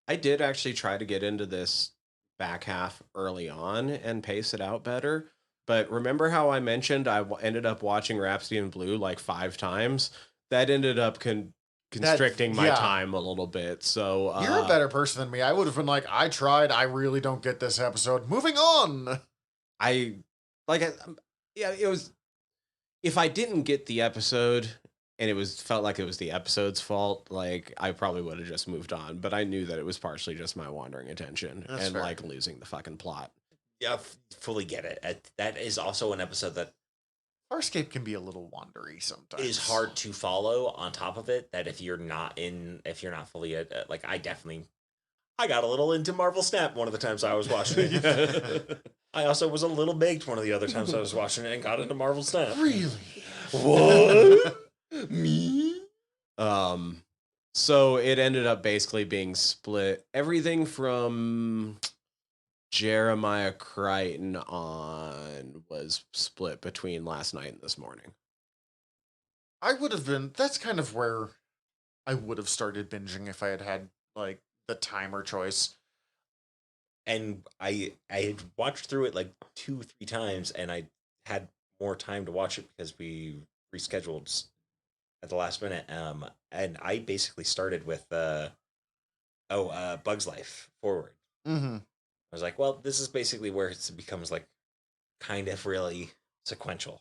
C: I did actually try to get into this back half early on and pace it out better. But remember how I mentioned I ended up watching Rhapsody in Blue like 5 times? That ended up constricting my time a little bit. So
B: you're a better person than me. I would have been like, I tried. I really don't get this episode. Moving on.
C: It was, if I didn't get the episode and felt like it was the episode's fault, like I probably would have just moved on. But I knew that it was partially just my wandering attention and
B: fair.
C: like losing the fucking plot.
D: Yeah, fully get it. That is also an episode that
B: Farscape can be a little wandery sometimes.
D: is hard to follow. On top of it, that if you're not fully like, I got a little into Marvel Snap one of the times I was watching it. I also was a little baked one of the other times I was watching it and got into Marvel Snap.
B: Really?
D: What? Me?
C: So it ended up basically being split. Everything from Jeremiah Crichton on was split between last night and this morning.
B: That's kind of where I would have started binging if I had like the time or choice.
D: And I had watched through it like 2-3 times, and I had more time to watch it because we rescheduled at the last minute. And I basically started with Bug's Life forward.
B: Mm-hmm.
D: I was like, well, this is basically where it becomes like kind of really sequential.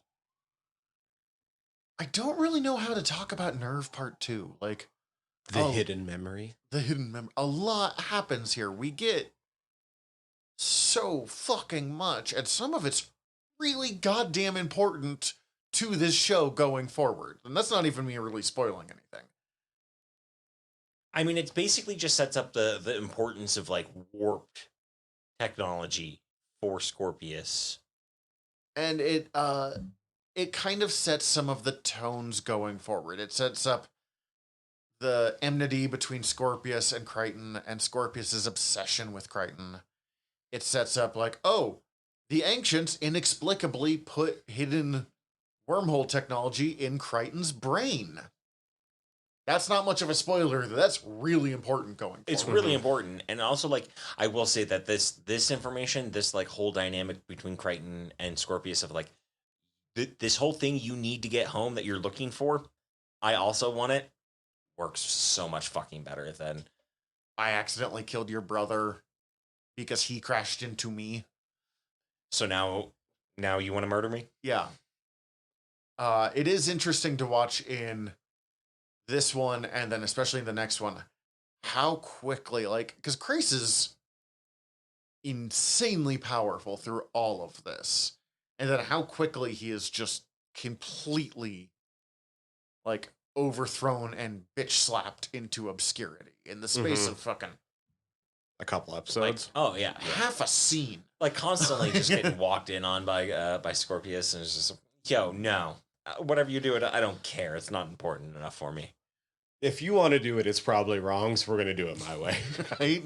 B: I don't really know how to talk about Nerve Part 2. Like
C: the hidden memory.
B: A lot happens here. We get so fucking much, and some of it's really goddamn important to this show going forward. And that's not even me really spoiling anything.
D: I mean, it basically just sets up the importance of like warped technology for Scorpius.
B: And it kind of sets some of the tones going forward. It sets up the enmity between Scorpius and Crichton, and Scorpius's obsession with Crichton. it sets up like, oh, the ancients inexplicably put hidden wormhole technology in Crichton's brain. That's not much of a spoiler. That's really important going forward.
D: It's really important, and also like I will say that this information, this like whole dynamic between Crichton and Scorpius of like this whole thing you need to get home that you're looking for, I also want it, works so much fucking better than
B: I accidentally killed your brother because he crashed into me.
D: so now you want to murder me?
B: Yeah. It is interesting to watch in this one and then especially in the next one how quickly, like, because Krace is insanely powerful through all of this, and then how quickly he is just completely like overthrown and bitch slapped into obscurity in the space of fucking
C: A couple
D: Like,
C: episodes.
D: oh yeah,
B: half a scene.
D: like constantly just getting walked in on by Scorpius, and it's just yo no, whatever you do, I don't care. It's not important enough for me.
C: If you want to do it, it's probably wrong, so we're going to do it my way.
B: Right?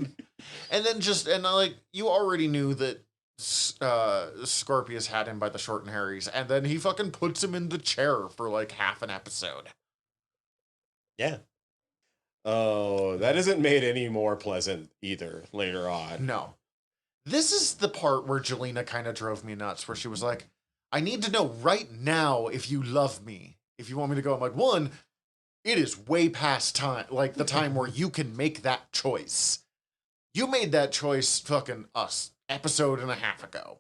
B: And then like, you already knew that Scorpius had him by the short and hairies, and then he fucking puts him in the chair for like half an episode.
D: Yeah,
C: Oh, that isn't made any more pleasant either later on.
B: No. This is the part where Jelena kind of drove me nuts, where she was like, I need to know right now if you love me. If you want me to go. I'm like, one, it is way past time, like the time where you can make that choice. You made that choice fucking us episode and a half ago.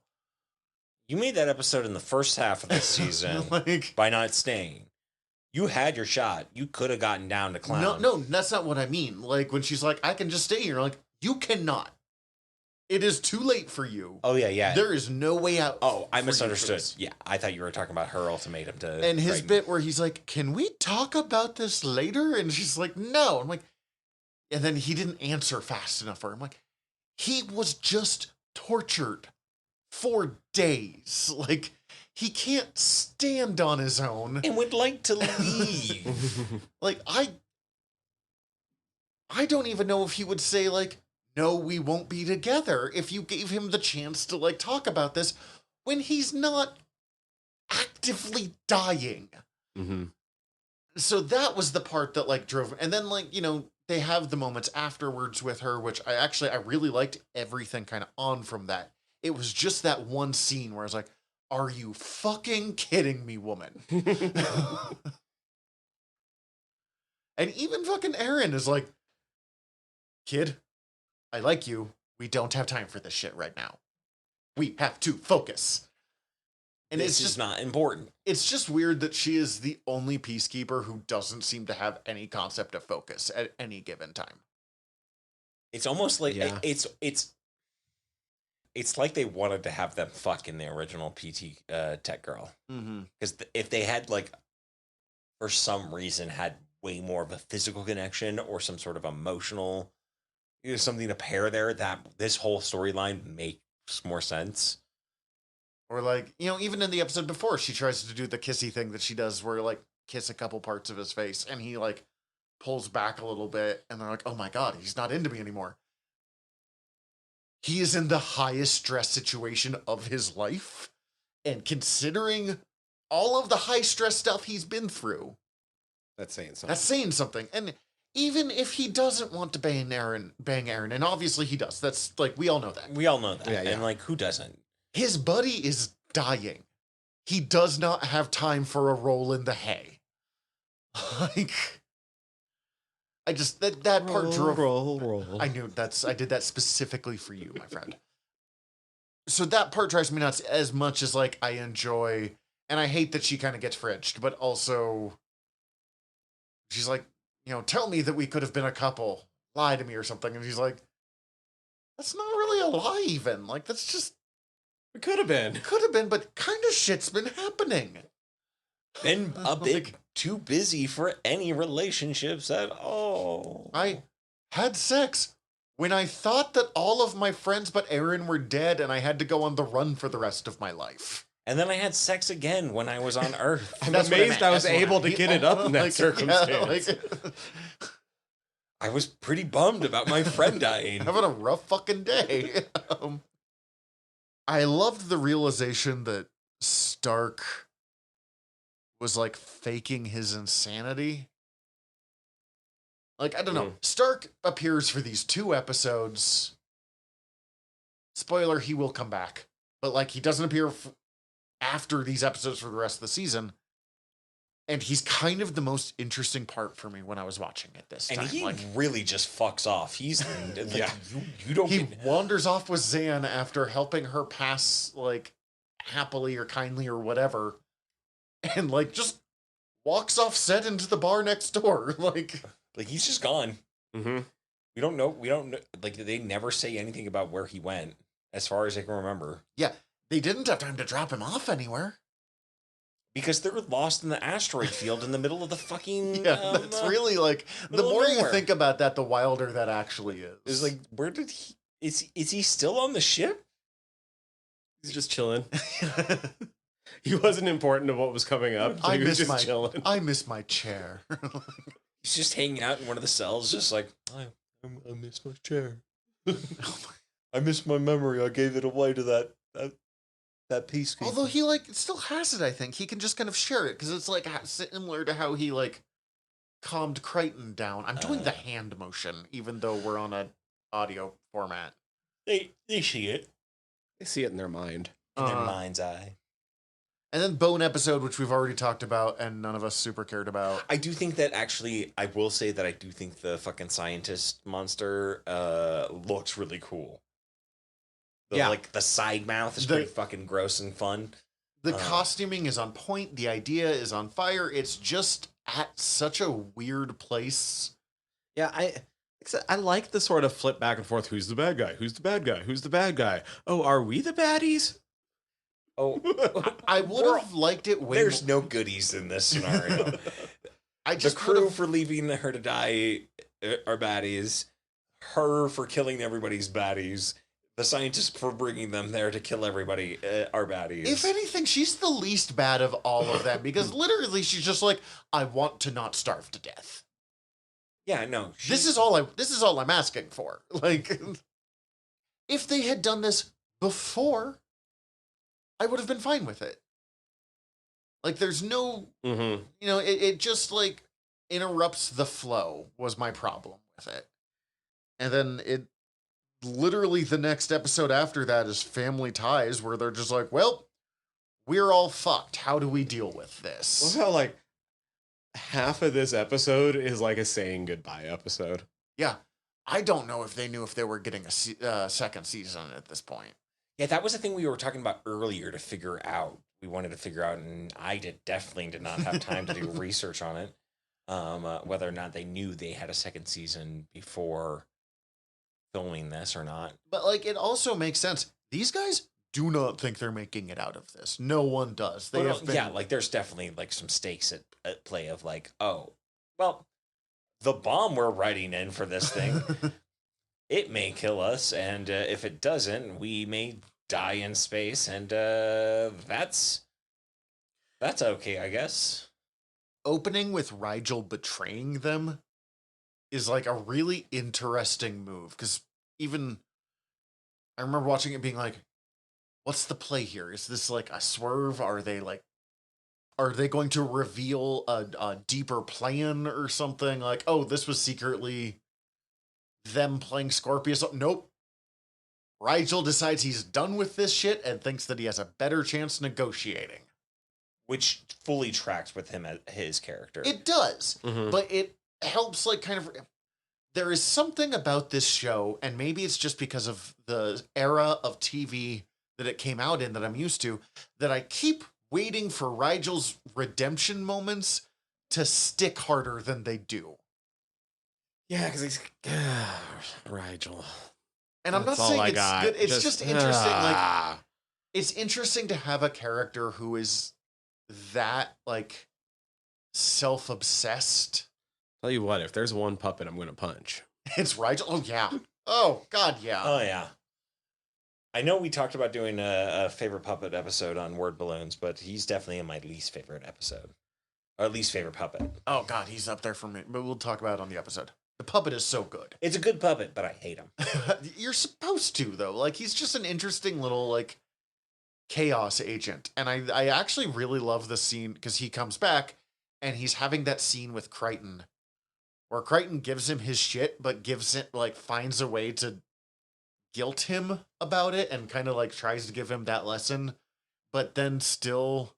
D: you made that episode in the first half of the season
B: Like,
D: by not staying. You had your shot. You could have gotten down to clown.
B: no, that's not what I mean. Like, when she's like, I can just stay here. Like, you cannot. It is too late for you.
D: Oh yeah.
B: There is no way out.
D: Oh, I
B: for you for
D: misunderstood.
B: this.
D: Yeah, I thought you were talking about her ultimatum to.
B: And his
D: Crichton.
B: bit where he's like, can we talk about this later? And she's like, no. I'm like, and then he didn't answer fast enough for her. I'm like, he was just tortured for days. Like, he can't stand on his own.
D: and would like to leave.
B: Like, I don't even know if he would say, like, no, we won't be together if you gave him the chance to, like, talk about this when he's not actively dying.
C: Mm-hmm.
B: So that was the part that, like, drove. And then, like, you know, they have the moments afterwards with her, which I really liked everything kind of on from that. It was just that one scene where I was like, are you fucking kidding me, woman? And even fucking Aaron is like, kid, I like you. We don't have time for this shit right now. We have to focus. And
D: This
B: it's
D: is
B: just
D: not important.
B: it's just weird that she is the only peacekeeper who doesn't seem to have any concept of focus at any given time.
D: It's almost like
C: Yeah.
D: it's like they wanted to have them fuck in the original PT Tech Girl,
B: Mm-hmm.
D: because if they had like for some reason had way more of a physical connection or some sort of emotional, something to pair there, that this whole storyline makes more sense.
B: Or like, you know, even in the episode before, she tries to do the kissy thing that she does where like kiss a couple parts of his face and he like pulls back a little bit and they're like, oh my God, he's not into me anymore. He is in the highest stress situation of his life. And considering all of the high stress stuff he's been through,
C: That's saying something.
B: that's saying something. And even if he doesn't want to bang Aaron, and obviously he does. That's like, we all know that.
D: We all know that,
C: Yeah, yeah.
D: and like who doesn't?
B: His buddy is dying. He does not have time for a roll in the hay. Like, I just that part drove.
C: roll.
B: I knew I did that specifically for you, my friend. So that part drives me nuts as much as like I enjoy, and I hate that she kind of gets fridged, but also she's like, you know, tell me that we could have been a couple, lie to me or something, and he's like, that's not really a lie even. Like, that's just
C: It could have been.
B: could have been, but kind of shit's been happening.
D: Been a bit
B: Like,
D: too busy for any relationships at all.
B: I had sex when I thought that all of my friends but Aaron were dead and I had to go on the run for the rest of my life.
D: And then I had sex again when I was on Earth.
C: I'm
B: That's what I
C: amazed
B: meant.
C: I was
B: That's what
C: able to
B: meant.
C: get it up in that
B: Like,
C: circumstance.
B: like,
D: I was pretty bummed about my friend dying.
B: having a rough fucking day. I loved the realization that Stark was like faking his insanity. Like, I don't know. Stark appears for these 2 episodes. Spoiler, he will come back. But like, he doesn't appear after these episodes for the rest of the season. And he's kind of the most interesting part for me when I was watching it this time.
D: And he
B: like,
D: really just fucks off. He's like,
C: Yeah.
D: you don't
B: he
D: get...
B: wanders off with Zan after helping her pass, like, happily or kindly or whatever. And like, just walks off set into the bar next door. Like
D: he's just gone.
C: Mm-hmm.
D: We don't know. Like, they never say anything about where he went, as far as I can remember.
B: Yeah, they didn't have time to drop him off anywhere.
D: Because they're lost in the asteroid field in the middle of the fucking...
B: Yeah, that's really like... The more you think about that, the wilder that actually is.
D: It's like, where did he... Is he still on the ship?
C: He's just chilling. He wasn't important to what was coming up. So he was just chilling.
B: I miss my chair.
D: He's just hanging out in one of the cells, just like, I miss my chair. I miss my memory. I gave it away to that peacekeeper.
B: Although he like still has it, I think. He can just kind of share it, because it's like similar to how he like calmed Crichton down. I'm doing the hand motion, even though we're on an audio format.
D: They see it.
C: They see it in their mind.
D: In their mind's eye.
B: And then Bone episode, which we've already talked about and none of us super cared about.
D: I do think that actually, I will say that I do think the fucking scientist monster looks really cool. Like the side mouth is pretty fucking gross and fun.
B: The costuming is on point. The idea is on fire. It's just at such a weird place.
C: Yeah, I like the sort of flip back and forth. Who's the bad guy? Who's the bad guy? Who's the bad guy? Oh, are we the baddies?
D: Oh,
B: I would have liked it way
D: There's no goodies in this scenario. The crew for leaving her to die are baddies. Her for killing everybody's baddies. The scientists for bringing them there to kill everybody are baddies.
B: If anything, she's the least bad of all of them, because literally she's just like, I want to not starve to death.
D: Yeah, no.
B: This is all I'm asking for. Like, if they had done this before, I would have been fine with it. Like, there's no, it just like interrupts the flow was my problem with it. And then it literally the next episode after that is Family Ties, where they're just like, well, we're all fucked. How do we deal with this?
C: Well, how like half of this episode is like a saying goodbye episode.
B: Yeah. I don't know if they knew if they were getting a second season at this point.
D: Yeah, that was the thing we were talking about earlier to figure out. We wanted to figure out, and I definitely did not have time to do research on it, whether or not they knew they had a second season before filming this or not.
B: But like, it also makes sense. These guys do not think they're making it out of this. No one does. They have been...
D: Yeah, like there's definitely like some stakes at play of like, oh, well, the bomb we're writing in for this thing, it may kill us, and if it doesn't, we may die in space, and that's okay, I guess.
B: Opening with Rigel betraying them is like a really interesting move, because even I remember watching it being like, what's the play here? Is this like a swerve? Are they going to reveal a deeper plan or something? Like, oh, this was secretly them playing Scorpius. Nope. Rigel decides he's done with this shit and thinks that he has a better chance negotiating.
D: Which fully tracks with him as his character.
B: It does, but it helps like kind of... There is something about this show, and maybe it's just because of the era of TV that it came out in that I'm used to, that I keep waiting for Rigel's redemption moments to stick harder than they do.
C: Yeah, because he's Rigel.
B: And I'm not saying it's good. It's just interesting. Like, it's interesting to have a character who is that like self-obsessed.
C: Tell you what, if there's one puppet I'm going to punch,
B: it's Rigel. Oh yeah. Oh God, yeah.
D: Oh yeah. I know we talked about doing a favorite puppet episode on word balloons, but he's definitely in my least favorite episode, or least favorite puppet.
B: Oh God, he's up there for me. But we'll talk about it on the episode. The puppet is so good.
D: It's a good puppet, but I hate him.
B: You're supposed to though. Like, he's just an interesting little like chaos agent. And I actually really love the scene because he comes back and he's having that scene with Crichton where Crichton gives him his shit, but gives it like finds a way to guilt him about it and kind of like tries to give him that lesson, but then still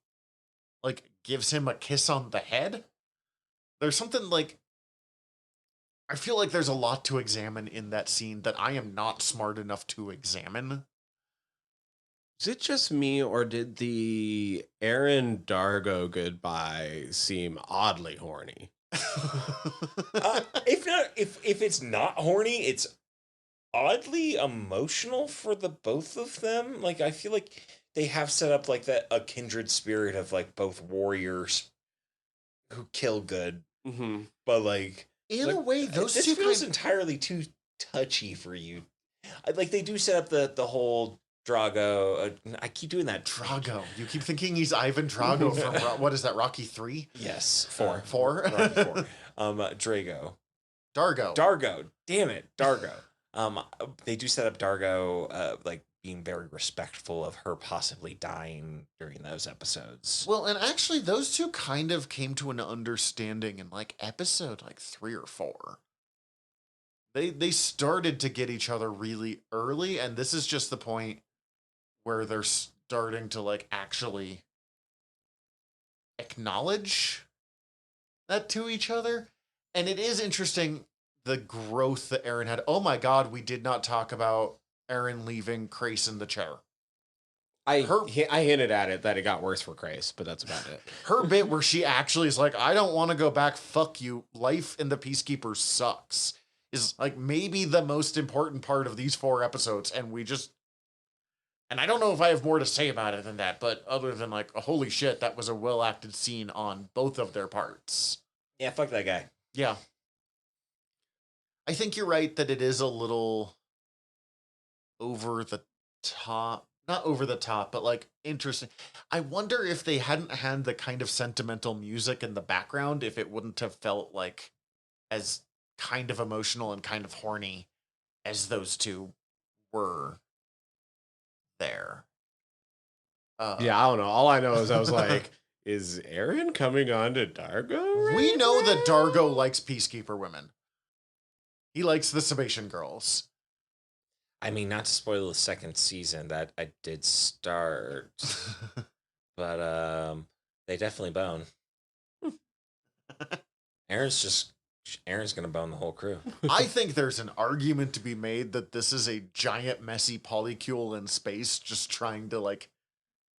B: like gives him a kiss on the head. There's something like I feel like there's a lot to examine in that scene that I am not smart enough to examine.
C: Is it just me, or did the Aaron Dargo goodbye seem oddly horny?
D: If it's not horny, it's oddly emotional for the both of them. Like I feel like they have set up like that a kindred spirit of like both warriors who kill good,
C: Mm-hmm.
D: but like
B: In a way, those
D: this
B: two
D: feels
B: kind
D: entirely too touchy for you. Like they do set up the whole Drago. I keep doing that.
B: Drago. You keep thinking he's Ivan Drago from what is that? Rocky 3?
D: Yes,
B: Four.
D: Rocky 4. Drago.
B: Dargo.
D: Dargo. Damn it, Dargo. They do set up Dargo, like being very respectful of her possibly dying during those episodes.
B: Well, and actually, those two kind of came to an understanding in like episode like 3 or 4. They started to get each other really early, and this is just the point where they're starting to like actually acknowledge that to each other. And it is interesting the growth that Aaron had. Oh my god, we did not talk about Aaron leaving Crace in the chair.
C: I hinted at it that it got worse for Crace, but that's about it.
B: Her bit where she actually is like, I don't want to go back, fuck you, life in the Peacekeeper sucks, is like maybe the most important part of these 4 episodes, and we just... And I don't know if I have more to say about it than that, but other than like, holy shit, that was a well-acted scene on both of their parts.
D: Yeah, fuck that guy.
B: Yeah. I think you're right that it is a little over the top. Not over the top, but like interesting. I wonder if they hadn't had the kind of sentimental music in the background, if it wouldn't have felt like as kind of emotional and kind of horny as those two were there.
C: Yeah, I don't know. All I know is I was like, is Aaron coming on to Dargo? Right
B: We know that
C: now?
B: Dargo likes Peacekeeper women. He likes the Sabatian girls.
D: I mean, not to spoil the second season, that I did start, but they definitely bone. Aaron's gonna bone the whole crew.
B: I think there's an argument to be made that this is a giant messy polycule in space just trying to like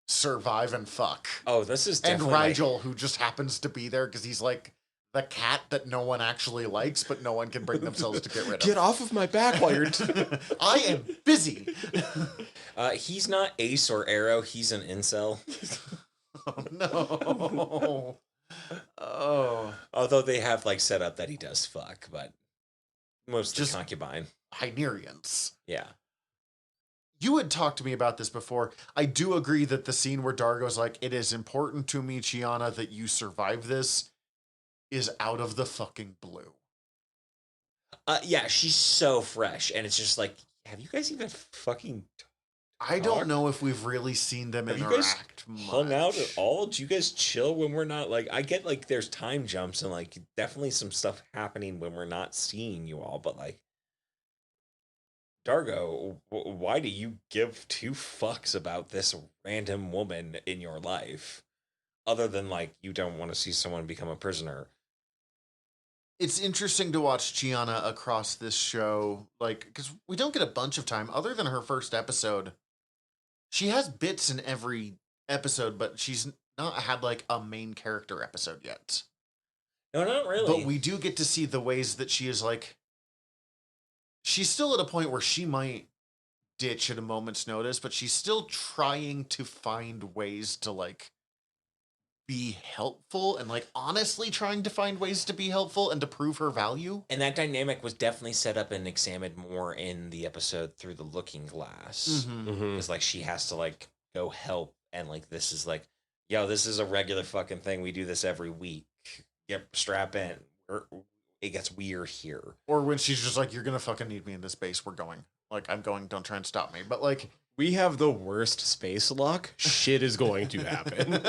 B: survive and fuck.
D: Oh, this is
B: And
D: definitely
B: Rigel, who just happens to be there because he's like the cat that no one actually likes, but no one can bring themselves to get rid of.
C: Get off of my back while you're...
B: I am busy.
D: He's not Ace or Arrow. He's an incel.
B: Oh, no. Oh.
D: Although they have like set up that he does fuck, but mostly
B: Just-
D: concubine.
B: Hynerians.
D: Yeah.
B: You had talked to me about this before. I do agree that the scene where Dargo's like, it is important to me, Chiana, that you survive this, is out of the fucking blue.
D: Yeah, she's so fresh, and it's just like, have you guys even fucking
B: I don't know if we've really seen them
D: Have you guys
B: interact much.
D: hung out at all? Do you guys chill when we're not like? I get like there's time jumps and like definitely some stuff happening when we're not seeing you all, but like, Dargo, why do you give 2 fucks about this random woman in your life, other than like you don't want to see someone become a prisoner?
B: It's interesting to watch Chiana across this show, like, because we don't get a bunch of time other than her first episode. She has bits in every episode, but she's not had like a main character episode yet.
D: No, not really.
B: But we do get to see the ways that she is like, she's still at a point where she might ditch at a moment's notice, but she's still trying to find ways to like be helpful and like honestly trying to find ways to be helpful and to prove her value.
D: And that dynamic was definitely set up and examined more in the episode Through the Looking Glass.
C: Mhm.
D: It's like she has to like go help, and like this is like, yo, this is a regular fucking thing. We do this every week. Yep, strap in. It gets weird here.
B: Or when she's just like, you're gonna fucking need me in this base, we're going. Like, I'm going, don't try and stop me. But like,
C: we have the worst space luck. Shit is going to happen.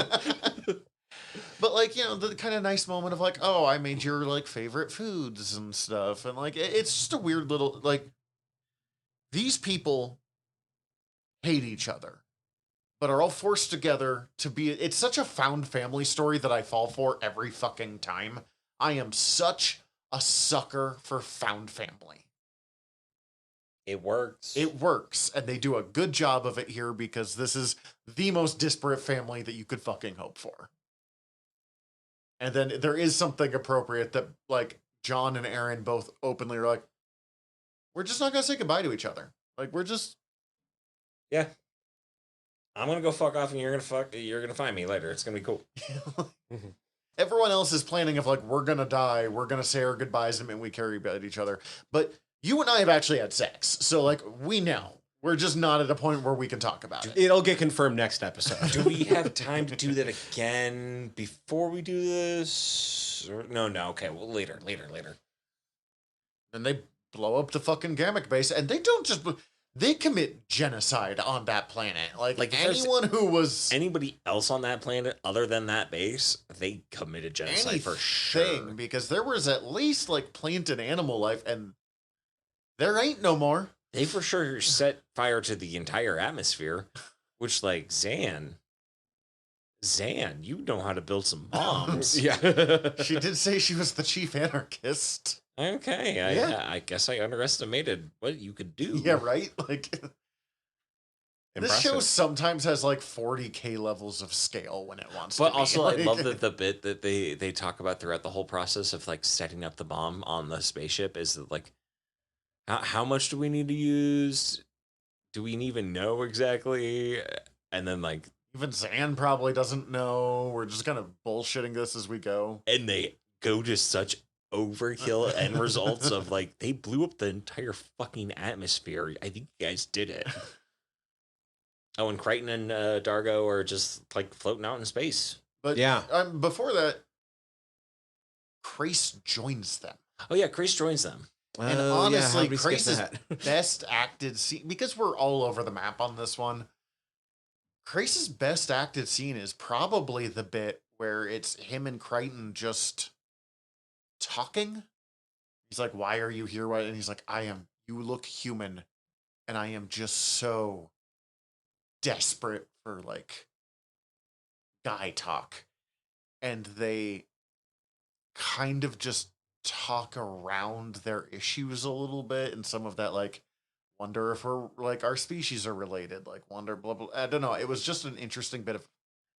B: But like, you know, the kind of nice moment of like, oh, I made your like favorite foods and stuff, and like it's just a weird little like these people hate each other, but are all forced together to be. It's such a found family story that I fall for every fucking time. I am such a sucker for found family.
D: It works.
B: It works, and they do a good job of it here because this is the most disparate family that you could fucking hope for. And then there is something appropriate that, like, John and Aaron both openly are like, we're just not gonna say goodbye to each other. Like, we're just
D: Yeah. I'm gonna go fuck off, and you're gonna find me later. It's gonna be cool.
B: everyone else is planning of like, we're gonna die, we're gonna say our goodbyes and we carry about each other. But you and I have actually had sex, so like we know. We're just not at a point where we can talk about it.
C: It'll get confirmed next episode.
D: Do we have time to do that again before we do this? Or, no. Okay. Well, later.
B: And they blow up the fucking Gamma base, and they don't just. They commit genocide on that planet. Like
D: if there's
B: anyone who was
D: anybody else on that planet other than that base, they committed genocide for sure.
B: Because there was at least like plant and animal life, and there ain't no more.
D: They for sure set fire to the entire atmosphere, which like Zan, you know how to build some bombs.
C: Yeah.
B: She did say she was the chief anarchist.
D: Okay, I guess I underestimated what you could do.
B: Yeah, right? Like this
D: Impressive.
B: show sometimes has like 40K levels of scale when it wants
D: But
B: to be.
D: also,
B: Like,
D: I love that the bit that they talk about throughout the whole process of like setting up the bomb on the spaceship is that like, how much do we need to use? Do we even know exactly? And then like,
B: even Zan probably doesn't know. We're just kind of bullshitting this as we go.
D: and they go to such overkill end results of like they blew up the entire fucking atmosphere. I think you guys did it. Oh, and Crichton and Dargo are just like floating out in space.
B: But
C: Yeah.
B: Before that, Crace joins them.
D: Oh yeah, Chris joins them.
B: And
C: Oh,
B: honestly,
C: how did we skip
B: Crace's
C: that?
B: best acted scene, because we're all over the map on this one, Crace's best acted scene is probably the bit where it's him and Crichton just talking. He's like, why are you here? And he's like, you look human, and I am just so desperate for like guy talk. And they kind of just talk around their issues a little bit, and some of that like wonder if we're like our species are related, like wonder blah blah. I don't know. It was just an interesting bit of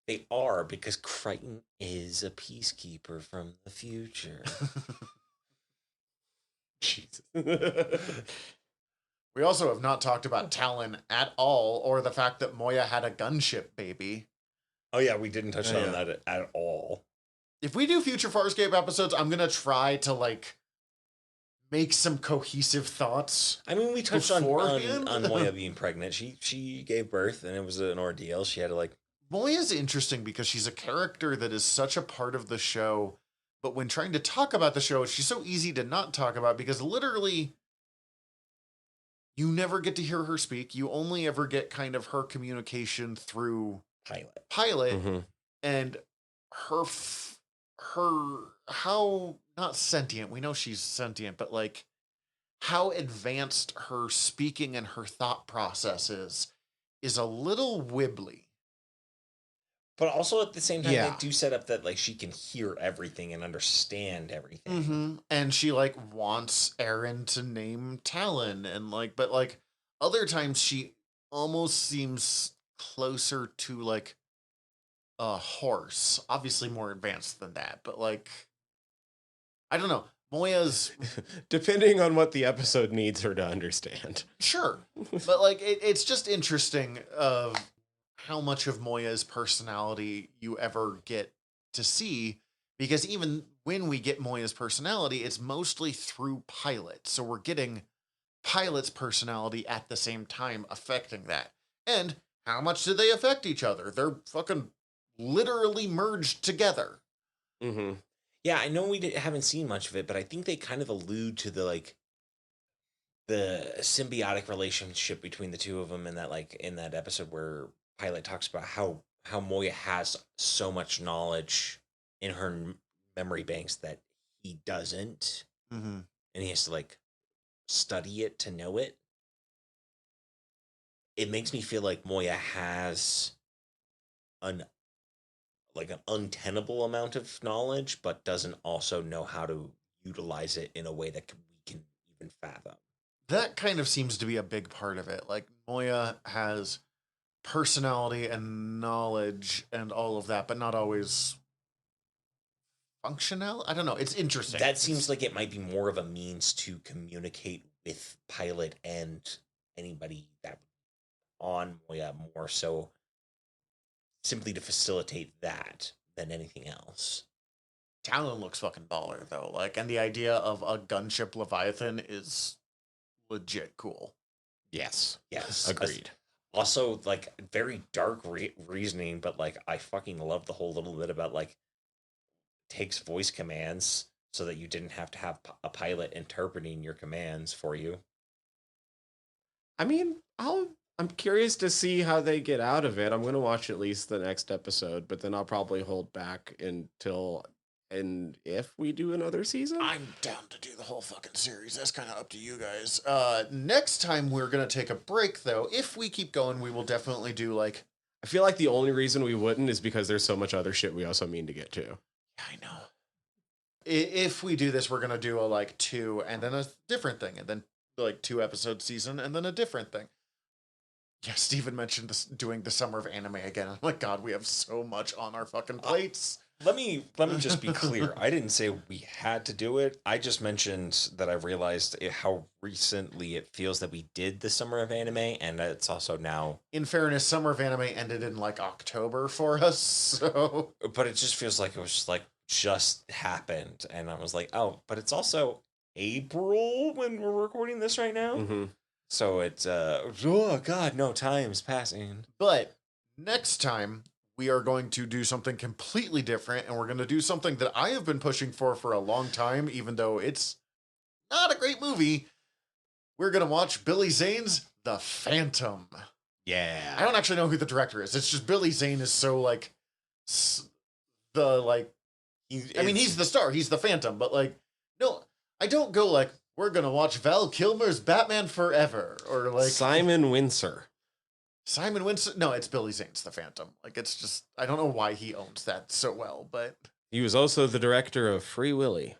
D: They are, because Crichton is a peacekeeper from the future.
C: Jesus.
B: We also have not talked about Talon at all, or the fact that Moya had a gunship baby.
D: Oh yeah, we didn't touch
C: Oh,
D: on
C: yeah.
D: that at all.
B: If we do future Farscape episodes, I'm gonna try to like make some cohesive thoughts.
D: I mean, we touched on
B: Beforehand?
D: Moya being pregnant. She gave birth, and it was an ordeal. She had to like.
B: Moya's interesting because she's a character that is such a part of the show, but when trying to talk about the show, she's so easy to not talk about because literally you never get to hear her speak. You only ever get kind of her communication through Pilot
C: Mhm.
B: and her how not sentient. We know she's sentient, but like how advanced her speaking and her thought process is a little wibbly.
D: But also at the same time,
C: Yeah.
D: they do set up that like she can hear everything and understand everything.
B: And she like wants Aaron to name Talon, and like, but like other times she almost seems closer to like a horse. Obviously more advanced than that, but like I don't know. Moya's
C: Depending on what the episode needs her to understand.
B: sure, but like it's just interesting of how much of Moya's personality you ever get to see, because even when we get Moya's personality, it's mostly through Pilot. So we're getting Pilot's personality at the same time affecting that. And how much do they affect each other? They're fucking literally merged together.
C: Mm-hmm.
D: Yeah, I know we haven't seen much of it, but I think they kind of allude to the like the symbiotic relationship between the two of them, and that like in that episode where Pilot talks about how Moya has so much knowledge in her memory banks that he doesn't,
B: Mm-hmm.
D: and he has to like study it to know it. It makes me feel like Moya has an an untenable amount of knowledge, but doesn't also know how to utilize it in a way that we can even fathom.
B: That kind of seems to be a big part of it. Like, Moya has personality and knowledge and all of that, but not always functional. I don't know. It's interesting.
D: That seems like it might be more of a means to communicate with Pilot and anybody that on Moya, more so simply to facilitate that than anything else.
B: Talon looks fucking baller though. Like, and the idea of a gunship Leviathan is legit cool.
C: Yes.
D: Yes.
C: Agreed.
D: Also, like, very dark reasoning, but like, I fucking love the whole little bit about like takes voice commands so that you didn't have to have a pilot interpreting your commands for you.
C: I mean, I'm curious to see how they get out of it. I'm going to watch at least the next episode, but then I'll probably hold back until and if we do another season.
B: I'm down to do the whole fucking series. That's kind of up to you guys. Next time we're going to take a break though. If we keep going, we will definitely do like,
C: I feel like the only reason we wouldn't is because there's so much other shit we also mean to get to.
B: yeah, I know. If we do this, we're going to do a like 2 and then a different thing, and then like 2 episode season and then a different thing. Yeah, Steven mentioned this, doing the summer of anime again. I'm like, God, we have so much on our fucking plates.
D: Let me just be clear. I didn't say we had to do it. I just mentioned that I realized how recently it feels that we did the summer of anime, and it's also now.
B: In fairness, summer of anime ended in like October for us, so.
D: But it just feels like it was just happened, and I was like, oh, but it's also April when we're recording this right now.
C: Mm-hmm.
D: So it's oh god, no, time's passing.
B: But next time we are going to do something completely different, and we're going to do something that I have been pushing for a long time, even though it's not a great movie. We're going to watch Billy Zane's The Phantom.
C: Yeah.
B: I don't actually know who the director is. It's just Billy Zane is so like he's the star. He's the Phantom, but like, no, I don't go like, we're going to watch Val Kilmer's Batman Forever, or like
C: Simon Windsor.
B: Simon Windsor. No, it's Billy Zane's The Phantom. Like, it's just, I don't know why he owns that so well, but.
C: He was also the director of Free Willy.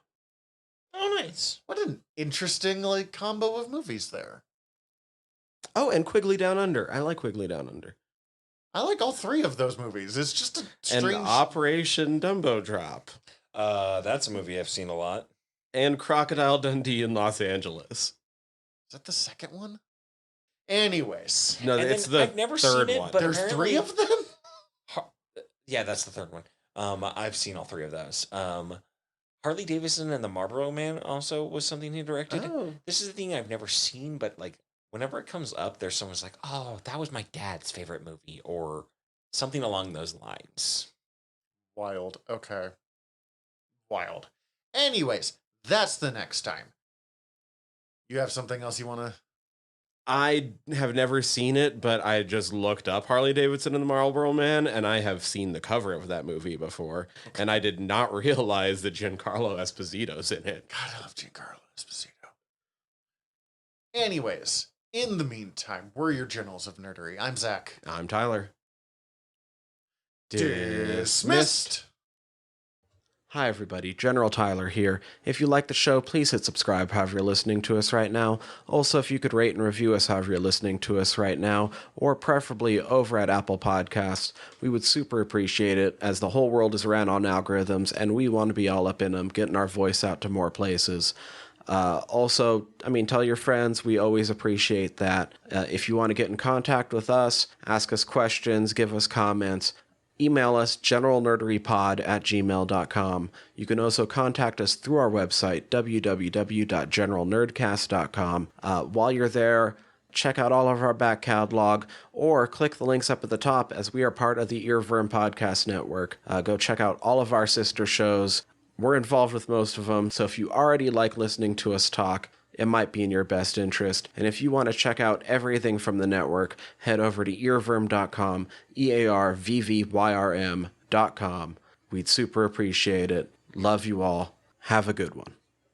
D: Oh, nice.
B: What an interesting, like, combo of movies there.
C: Oh, and Quigley Down Under. I like Quigley Down Under.
B: I like all 3 of those movies. It's just a strange.
C: And Operation Dumbo Drop.
D: That's a movie I've seen a lot.
C: And Crocodile Dundee in Los Angeles.
B: Is that the second one? Anyways.
C: No,
D: And
C: it's
D: then
C: the
D: I've never
C: third
D: seen it,
C: one.
D: but
B: There's 3 of them?
D: Yeah, that's the third one. I've seen all 3 of those. Harley Davidson and the Marlboro Man also was something he directed.
C: Oh.
D: This is the thing I've never seen, but like whenever it comes up, there's someone's like, "Oh, that was my dad's favorite movie," or something along those lines.
B: Wild. Okay. Wild. Anyways, that's the next time. You have something else you want to...
C: I have never seen it, but I just looked up Harley Davidson and the Marlboro Man, and I have seen the cover of that movie before, and I did not realize that Giancarlo Esposito's in it.
B: God, I love Giancarlo Esposito. Anyways, in the meantime, we're your generals of nerdery. I'm Zach.
C: I'm Tyler.
B: Dismissed.
C: Hi, everybody. General Tyler here. If you like the show, please hit subscribe however you're listening to us right now. Also, if you could rate and review us however you're listening to us right now, or preferably over at Apple Podcasts, we would super appreciate it, as the whole world is ran on algorithms, and we want to be all up in them, getting our voice out to more places. Also, tell your friends. We always appreciate that. If you want to get in contact with us, ask us questions, give us comments, email us generalnerderypod@gmail.com. You can also contact us through our website, www.generalnerdcast.com. While you're there, check out all of our back catalog, or click the links up at the top, as we are part of the Earworm Podcast Network. Go check out all of our sister shows. We're involved with most of them, so if you already like listening to us talk, it might be in your best interest. And if you want to check out everything from the network, head over to earworm.com, EARVVYRM.com. We'd super appreciate it. Love you all. Have a good one.